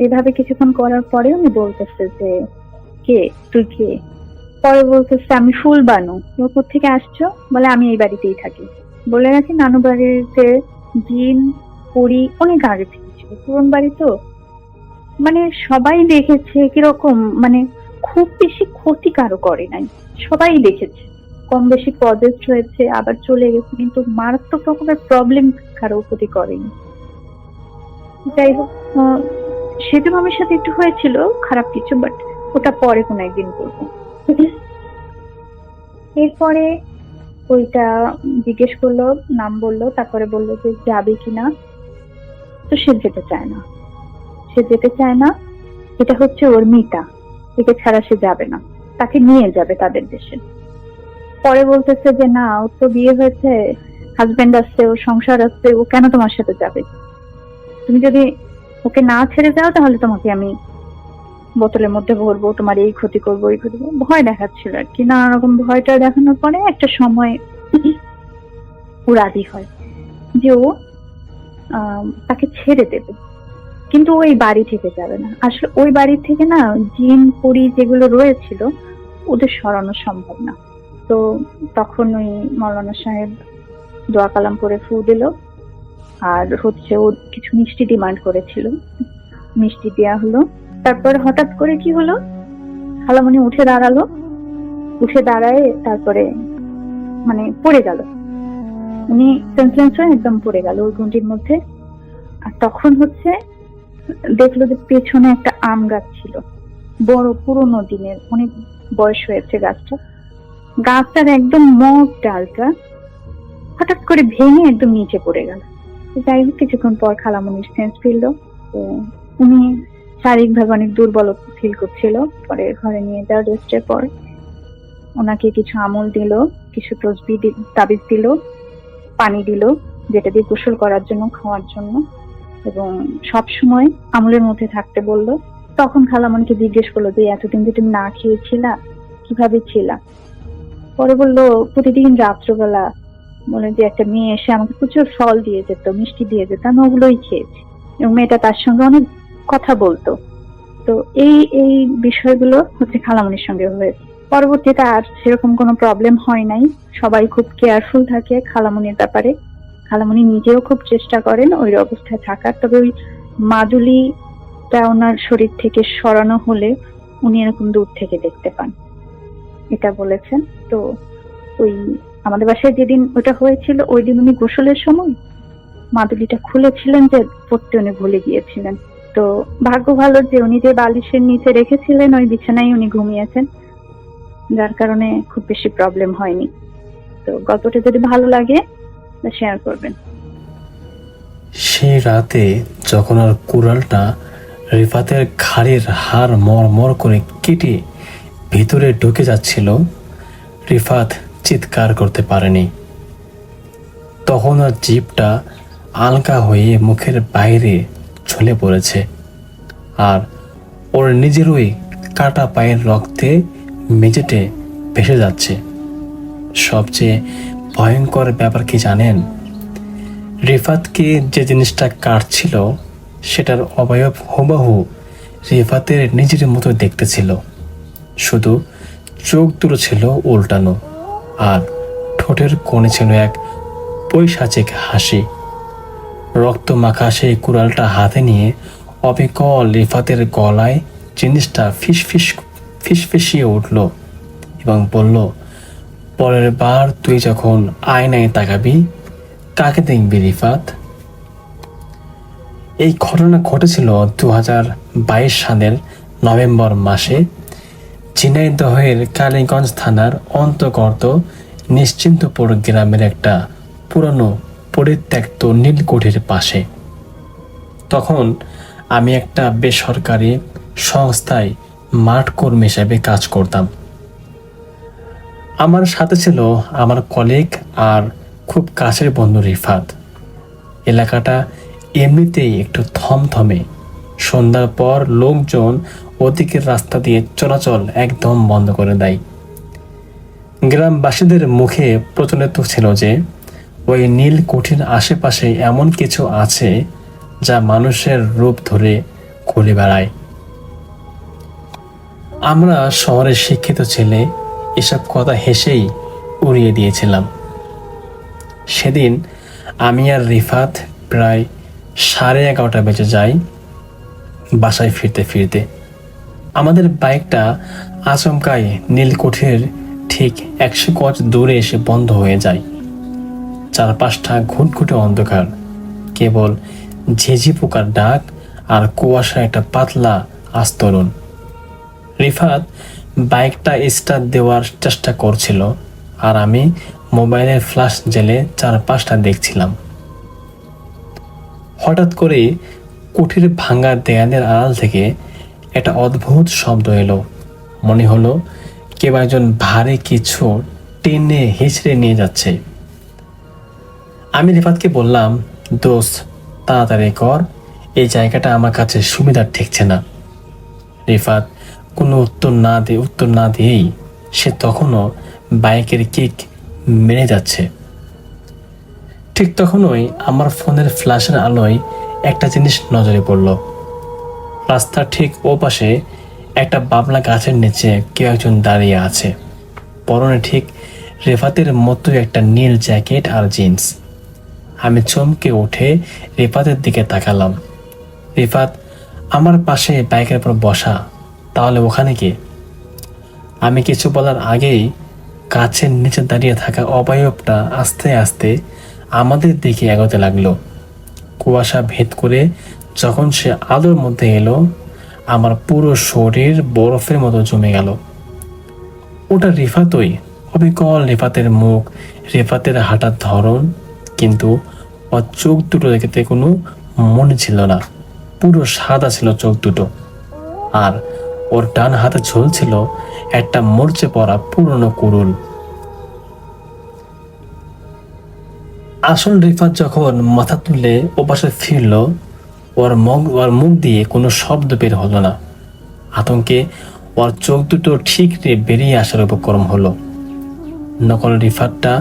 Speaker 5: এইভাবে কিছুক্ষণ করার পরে উনি বলতেছে যে কে তুই কে? পরে বলতেছে আমি ফুল বানু, তুমি থেকে আসছো? বলে আমি এই বাড়িতেই থাকি। বলে রাখি নানু বাড়িতে জিন পরি অনেক আগে থেকে ছিল, পুরন বাড়ি তো, মানে সবাই দেখেছে কিরকম, মানে খুব বেশি ক্ষতি কারো করে নাই, সবাই দেখেছে। কম বেশি পজেস্ট হয়েছে আবার চলে গেছে, কিন্তু মারাত্মক রকমের প্রবলেম কারো ক্ষতি করেনি। যাই হোক, সেতু মামির সাথে একটু হয়েছিল খারাপ কিছু, বাট ওটা পরে কোনো একদিন করবো। এরপরে ওইটা জিজ্ঞেস করলো, নাম বললো, তারপরে বললো যে যাবে কিনা। তো সে যেতে চায় না, সে যেতে চায় না। এটা হচ্ছে ওর মিতা, একে ছাড়া সে যাবে না, তাকে নিয়ে যাবে তাদের দেশে। পরে বলতেছে যে না, ওর তো বিয়ে হয়েছে, হাজবেন্ড আসছে, ওর সংসার আসছে, ও কেন তোমার সাথে যাবে? তুমি যদি ওকে না ছেড়ে যাও তাহলে তোমাকে আমি বোতলের মধ্যে ভরবো, তোমার এই ক্ষতি করবো, এই ক্ষতি করবো, ভয় দেখাচ্ছিল আর কি। নানা রকম ভয়টা দেখানোর পরে একটা সময় ও রাজি হয় যে ও তাকে ছেড়ে দেবে, কিন্তু ওই বাড়ি থেকে যাবে না। আসলে ওই বাড়ি থেকে না জিন পরি যেগুলো রয়েছিল ওদের সরানো সম্ভব না। তো তখন ওই মৌলানা সাহেব দোয়া কালাম করে ফু দিল, আর হচ্ছে ও কিছু মিষ্টি ডিমান্ড করেছিল, মিষ্টি দেয়া হলো। তারপর হঠাৎ করে কি হলো, খালামণি উঠে দাঁড়ালো, উঠে দাঁড়ায় তারপরে মানে পড়ে গেল, উনি সেন্সলেস হয়ে একদম পড়ে গেল ওই গুন্ডির মধ্যে। আর তখন হচ্ছে দেখলো যে পেছনে একটা আম গাছ ছিল, বড় পুরোনো দিনের, অনেক বয়স হয়েছে গাছটা। গাছটার একদম মগ ডালটা হঠাৎ করে ভেঙে একদম নিচে পড়ে গেল। যাই হোক, কিছুক্ষণ পর খালামণির সেন্স ফিরল, তো উনি শারীরিকভাবে অনেক দুর্বল ফিল করছিল। পরে ঘরে নিয়ে যাওয়ার রেস্টের পর ওনাকে কিছু আমল দিল, কিছু তসবি তাবিজ দিল, পানি দিল যেটা দিয়ে গোসল করার জন্য, খাওয়ার জন্য, এবং সব সময় আমলের মধ্যে থাকতে বললো। তখন খালামণিকে জিজ্ঞেস করলো যে এতদিন যে তুমি না খেয়েছিলা, কিভাবে ছিলা? পরে বললো প্রতিদিন রাত্রবেলা বলে যে একটা মেয়ে এসে আমাকে প্রচুর ফল দিয়ে যেত, মিষ্টি দিয়ে যেত, আমি ওগুলোই খেয়েছি, এবং মেয়েটা তার সঙ্গে অনেক কথা বলতো। তো এই বিষয়গুলো হচ্ছে খালামণির সঙ্গে হয়েছে। পরবর্তীতে আর সেরকম কোনো প্রবলেম হয় নাই, সবাই খুব কেয়ারফুল থাকে খালামণির ব্যাপারে। খালামণি নিজেও খুব চেষ্টা করেন ওই অবস্থায় থাকার, তবে ওই মাদুলিটা ওনার শরীর থেকে সরানো হলে উনি এরকম দূর থেকে দেখতে পান, এটা বলেছেন। তো ওই আমাদের বাসায় যেদিন ওটা হয়েছিল ওই দিন উনি গোসলের সময় মাদুলিটা খুলেছিলেন, যে পড়তে উনি ভুলে গিয়েছিলেন। তো ভাগ্য ভালো যে উনি যে বালিশের নিচে রেখেছিলেন ওই বিছানায় উনি ঘুমিয়েছেন, যার কারণে খুব বেশি প্রবলেম হয়নি। তো গল্পটা যদি ভালো লাগে শেয়ার করবেন।
Speaker 6: সেই রাতে যখন আর কুড়ালটা রিফাতের ঘাড়ের হাড় মর করে কেটে ভিতরে ঢুকে যাচ্ছিল, রিফাত চিৎকার করতে পারেনি। তখন আর জিভটা আলগা হয়ে মুখের বাইরে ঝুলে পড়েছে, আর ওর নিজেরই কাটা পায়ের রক্তে মেঝেতে ভেসে যাচ্ছে। সবচেয়ে ভয়ঙ্কর ব্যাপার কি জানেন? রিফাতকে যে জিনিসটা কাটছিল সেটার অবয়ব হুবহু রিফাতের নিজের মতো দেখতে ছিল, শুধু চোখ দুটো ছিল উল্টানো, আর ঠোঁটের কোণে ছিল এক পৈশাচিক হাসি। রক্ত মাখা সেই কুড়ালটা হাতে নিয়ে অবিকল রিফাতের গলায় জিনিসটা ফিসফিসিয়ে উঠল এবং বলল, পরের বার তুই যখন আয়নায় তাকাবি কাকে দেখবি রিফাত? এই ঘটনা ঘটেছিল 2022 সালের নভেম্বর মাসে ঝিনাইদহের কালীগঞ্জ থানার অন্তর্গত নিশ্চিন্তপুর গ্রামের একটা পুরনো পরিত্যক্ত নীলকুঠির পাশে। তখন আমি একটা বেসরকারি সংস্থায় মাঠ কর্মী হিসেবে কাজ করতাম। আমার সাথে ছিল আমার কলিগ আর খুব কাছের বন্ধু রিফাত। এলাকাটা এমনিতেই একটু থমথমে। সন্ধ্যার পর লোকজন ওদিকের রাস্তা দিয়ে চলাচল একদম বন্ধ করে দেয়। গ্রামবাসীদের মুখে প্রচলিত ছিল যে ওই নীলকুঠির আশেপাশে এমন কিছু আছে যা মানুষের রূপ ধরে ঘুরে বেড়ায়। আমরা শহরের শিক্ষিত ছেলে, এসব কথা হেসেই উড়িয়ে দিয়েছিলাম। সেদিন আমি আর রিফাত প্রায় 11:30 বেজে যাই বাসায় ফিরতে ফিরতে। আমাদের বাইকটা আচমকাই নীলকুঠির ঠিক 100 গজ দূরে এসে বন্ধ হয়ে যায়। চারপাশটা ঘুটঘুটে অন্ধকার, কেবল ঝিঝি পোকার ডাক আর কুয়াশার একটা পাতলা আস্তরণ। রিফাত বাইকটা স্টার্ট দেওয়ার চেষ্টা করছিল আর আমি মোবাইলের ফ্ল্যাশ জ্বেলে চারপাশটা দেখছিলাম। হঠাৎ করে কুঠির ভাঙা দেয়ালের আড়াল থেকে একটা অদ্ভুত শব্দ এলো। মনে হলো কেউ একজন ভারী কিছু টেনে হিঁচড়ে নিয়ে যাচ্ছে। আমি রিফাতকে বললাম, দোস্ত তাড়াতাড়ি কর, এই জায়গাটা আমার কাছে সুবিধার ঠেকছে না। রিফাত কোনো উত্তর না দিয়েই সে তখনও বাইকের কিক মেরে যাচ্ছে। ঠিক তখনই আমার ফোনের ফ্ল্যাশের আলোয় একটা জিনিস নজরে পড়ল। রাস্তার ঠিক ও পাশে একটা বাবলা গাছের নিচে কেউ একজন দাঁড়িয়ে আছে। পরনে ঠিক রিফাতের মতোই একটা নীল জ্যাকেট আর জিন্স। আমি চমকে উঠে রিফাতের দিকে তাকালাম। রিফাত আমার পাশে বাইকের উপর বসা, তাহলে ওখানে কি? আমি কিছু বলার আগেই গাছের নিচে দাঁড়িয়ে থাকা অবয়বটা আস্তে আস্তে আমাদের দিকে এগোতে লাগলো। কুয়াশা ভেদ করে যখন সে আলোর মধ্যে এলো, আমার পুরো শরীর বরফের মতো জমে গেল। ওটা রিফাতই, অবিকল রিফাতের মুখ, রিফাতের হাঁটার ধরন, কিন্তু ওর চোখ দুটো দেখতে কোনো মনে ছিল না। পুরো সাদা ছিল চোখ দুটো, আর ওর ডান হাতে ঝুলছিল একটা মরচে পড়া পুরনো কুড়ুল। আসল রিফাত যখন মাথা তুলে ও পাশে ফিরল, ওর মুখ দিয়ে কোনো শব্দ বের হলো না। আতঙ্কে ওর চোখ দুটো ঠিক বেরিয়ে আসার উপক্রম হলো। নকল রিফাতটা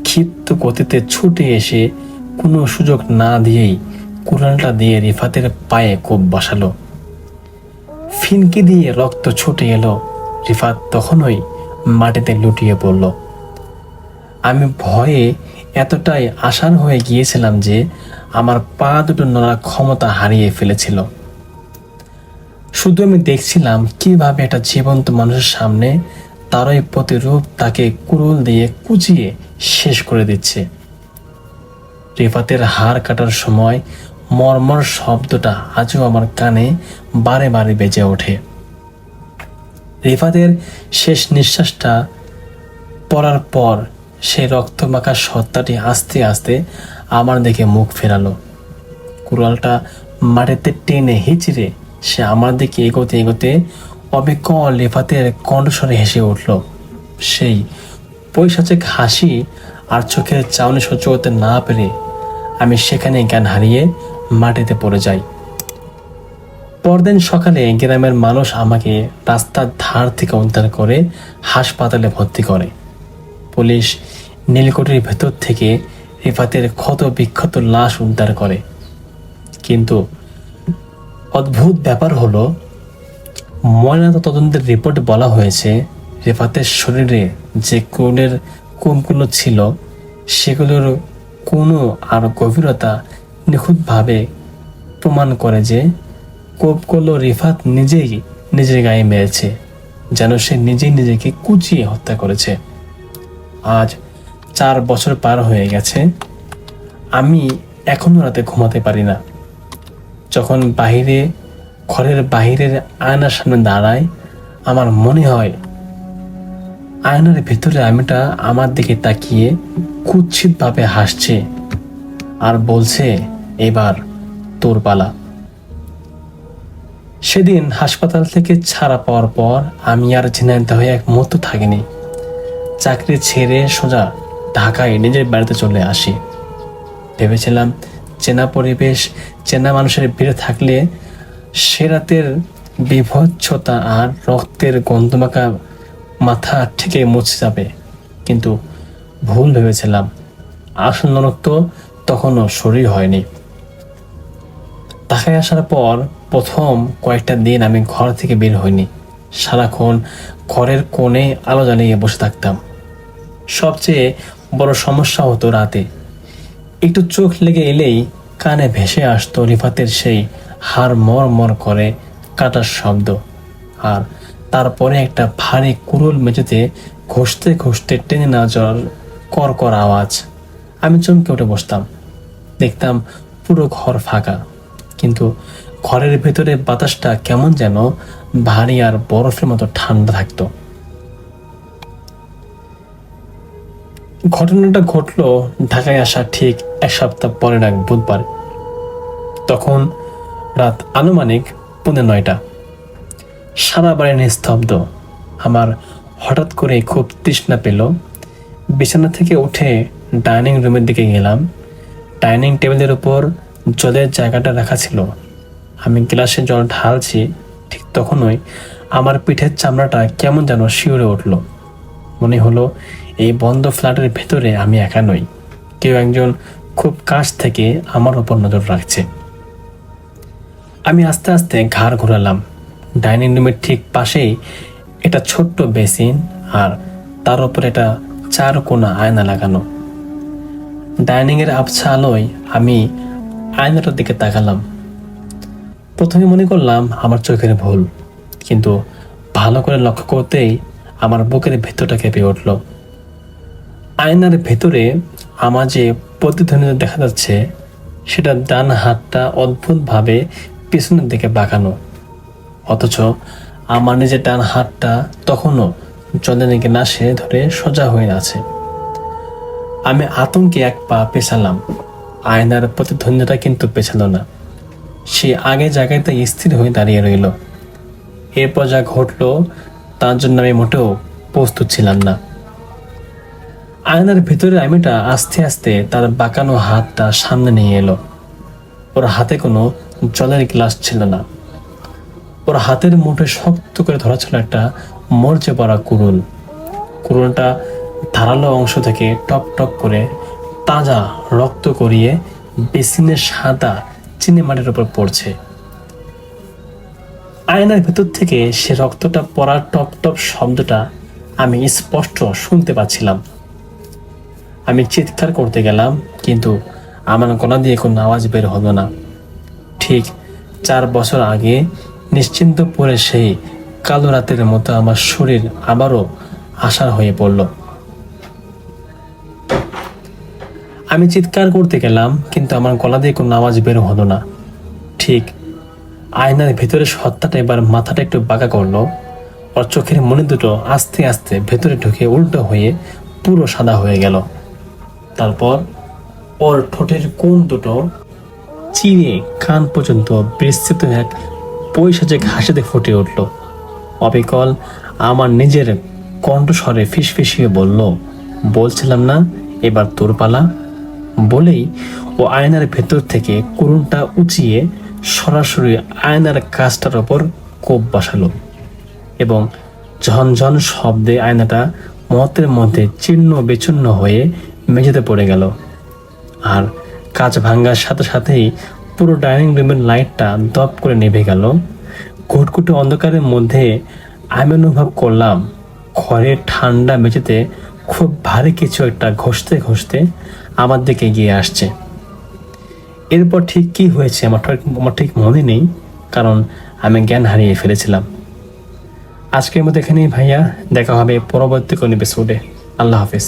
Speaker 6: ক্ষিপ্ত গতিতে ছুটে এসে কোনো সুযোগ না দিয়েই কুড়ালটা দিয়ে রিফাতের পায়ে কোপ বসালো। ফিনকি দিয়ে রক্ত ছুটে এলো। রিফাত তখনই মাটিতে লুটিয়ে পড়ল। আমি ভয়ে এতটাই আশার হয়ে গিয়েছিলাম যে আমার পা দুটো নড়ার ক্ষমতা হারিয়ে ফেলেছিল। শুধু আমি দেখছিলাম কিভাবে একটা জীবন্ত মানুষের সামনে তারই প্রতিরূপ তাকে কুড়ুল দিয়ে কুচিয়ে শেষ করে দিচ্ছে। রিফাতের হাড় কাটার সময় মর্মর শব্দটা আজও আমার কানে বারে বারে বেজে ওঠে। রিফাতের শেষ নিঃশ্বাসটা পড়ার পর সেই রক্তমাখা সত্তাটি আস্তে আস্তে আমার দিকে মুখ ফেরালো। কুড়ালটা মাটিতে টেনে হিচড়ে সে আমার দিকে এগোতে এগোতে অবিকল রিফাতের কণ্ঠস্বরে হেসে উঠল। সেই পৈশাচিক হাসি আর চোখের চাউনি সহ্য করতে না পেরে আমি সেখানে জ্ঞান হারিয়ে মাটিতে পড়ে যাই। পরদিন সকালে গ্রামের মানুষ আমাকে রাস্তার ধার থেকে উদ্ধার করে হাসপাতালে ভর্তি করে। পুলিশ নীলকুঠির ভেতর থেকে রিফাতের ক্ষত বিক্ষত লাশ উদ্ধার করে। কিন্তু অদ্ভুত ব্যাপার হলো, ময়নাতদন্তের রিপোর্টে বলা হয়েছে রিফাতের শরীরে যে কোণের কোমগুলো ছিল সেগুলোর কোনো আর গভীরতা নিখুঁতভাবে প্রমাণ করে যে কোপগুলো রিফাত নিজেই নিজের গায়ে মেরেছে, যেন সে নিজেই নিজেকে কুচিয়ে হত্যা করেছে। আজ 4 বছর পার হয়ে গেছে, আমি এখনো রাতে ঘুমাতে পারি না। যখন ঘরের বাহিরের আয়নার সামনে দাঁড়াই, আমার মনে হয় আয়নার ভিতরে আমিটা আমার দিকে তাকিয়ে কুৎসিতভাবে হাসছে আর বলছে, এবার তোর পালা। সেদিন হাসপাতাল থেকে ছাড়া পাওয়ার পর আমি আর ঝিনাইদহ হয়ে এক মুহূর্ত থাকিনি। চাকরি ছেড়ে সোজা ঢাকায় নিজের বাড়িতে চলে আসি। ভেবেছিলাম চেনা পরিবেশ, চেনা মানুষের ভিড়ে থাকলে সে রাতের বিভৎসতা আর রক্তের গন্ধমাখা মাথা থেকে মুছে যাবে, কিন্তু ভুল ভেবেছিলাম। আসল নরক তখনও শরীর হয়নি। ঢাকায় আসার পর প্রথম কয়েকটা দিন আমি ঘর থেকে বের হইনি। সারাক্ষণ ঘরের কোণে আলো জ্বালিয়ে বসে থাকতাম। সবচেয়ে বড় সমস্যা হতো রাতে। একটু চোখ লেগে এলেই কানে ভেসে আসতো রিফাতের সেই হাড় মর করে কাটার শব্দ, আর তারপরে একটা ভারী কুড়ুল মেঝেতে ঘষতে ঘষতে টেনে না যাওয়ার কর আওয়াজ। আমি চমকে উঠে বসতাম। দেখতাম পুরো ঘর ফাঁকা, কিন্তু ঘরের ভেতরে বাতাসটা কেমন যেন ভারী আর বরফের মতো ঠান্ডা থাকতো। ঘটনাটা ঘটলো ঢাকায় আসা ঠিক 1 সপ্তাহ পরের এক বুধবার। তখন রাত আনুমানিক 9:15। সারা বাড়ি নিস্তব্ধ। আমার হঠাৎ করে খুব তৃষ্ণা পেল। বিছানা থেকে উঠে ডাইনিং রুমের দিকে গেলাম। ডাইনিং টেবিলের উপর জলের জায়গাটা রাখা ছিল। আমি গ্লাসে জল ঢালছি, ঠিক তখনই আমার পিঠের চামড়াটা কেমন যেন শিউরে উঠল। মনে হলো এই বন্ধ ফ্ল্যাটের ভেতরে আমি একা নই, কেউ একজন খুব কাছ থেকে আমার উপর নজর রাখছে। আমি আস্তে আস্তে ঘাড় ঘোরালাম। ডাইনিং রুমের ঠিক পাশেই একটা ছোট্ট বেসিন, আর তার উপর একটা 4 কোণা আয়না লাগানো। ডাইনিং এর আবছা আলোয় আমি আয়নাটার দিকে তাকালাম। প্রথমে মনে করলাম আমার চোখের ভুল, কিন্তু ভালো করে লক্ষ্য করতেই আমার বুকের ভেতরটা কেঁপে উঠল। আয়নার ভেতরে আমার যে প্রতিধ্বনিত দেখা যাচ্ছে, সেটা ডান হাতটা অদ্ভুতভাবে পিছনের দিকে বাঁকানো, অথচ আমার নিজের ডান হাতটা তখনও জলের গ্লাসে ধরে সোজা হয়ে আছে। আমি আতঙ্কে 1 পা পেছালাম। আয়নার প্রতিধ্বনিটা কিন্তু পেছালো না, সে আগে জায়গাতে স্থির হয়ে দাঁড়িয়ে রইল। এরপর যা ঘটলো তার জন্য আমি মোটেও প্রস্তুত ছিলাম না। আয়নার ভেতরে আমিটা আস্তে আস্তে তার বাঁকানো হাতটা সামনে নিয়ে এলো। ওর হাতে কোনো জলের গ্লাস ছিল না। ওর হাতের মুঠে শক্ত করে ধরা ছিল একটা মরচে পড়া কুড়ুল। কুড়ুলটা ধারালো অংশ থেকে টপ টপ করে তাজা রক্ত করিয়ে বেসিনের সাদা চিনে মাটির উপর পড়ছে। আয়নার ভেতর থেকে সে রক্তটা পড়ার টপ টপ শব্দটা আমি স্পষ্ট শুনতে পাচ্ছিলাম। আমি চিৎকার করতে গেলাম, কিন্তু আমার গলা দিয়ে কোনো আওয়াজ বের হলো না। ঠিক 4 বছর আগে নিশ্চিন্ত পরে সেই কালো রাতের মতো আমার শরীর আবারও আশার হয়ে পড়ল। আমি চিৎকার করতে গেলাম, কিন্তু আমার গলা দিয়ে কোনো আওয়াজ বের হলো না। ঠিক আয়নার ভেতরে সত্তাটা এবার মাথাটা একটু বাঁকা করলো। ওর চোখের মনি দুটো আস্তে আস্তে ভেতরে ঢুকে উল্টো হয়ে পুরো সাদা হয়ে গেল। তারপর ওর ঠোঁটের কোণ দুটো চিরে কান পর্যন্ত বিস্তৃত এক পৈশাচিক হাসিতে ফুটে উঠল। অবিকল আমার নিজের কণ্ঠস্বরে ফিসফিসিয়ে বলল, বলছিলাম না এবার তোর পালা। বলেই ও আয়নার ভেতর থেকে কুড়ুলটা উঁচিয়ে সরাসরি আয়নার কাজটার ওপর কোপ বসালো, এবং ঝনঝন শব্দে আয়নাটা মুহূর্তের মধ্যে ছিন্ন বিচ্ছিন্ন হয়ে মেঝেতে পড়ে গেল। আর কাঁচ ভাঙার সাথে সাথেই পুরো ডাইনিং রুমের লাইটটা দপ করে নিভে গেল। ঘুটঘুটে অন্ধকারের মধ্যে আমি অনুভব করলাম ঘরের ঠান্ডা মেঝেতে খুব ভারী কিছু একটা ঘষতে ঘষতে আমার দিকে এগিয়ে আসছে। এরপর ঠিক কি হয়েছে আমার ঠিক মনে নেই, কারণ আমি জ্ঞান হারিয়ে ফেলেছিলাম। আজকের মতো এখানেই ভাইয়া, দেখা হবে পরবর্তী কোন এপিসোডে। আল্লাহ হাফিজ।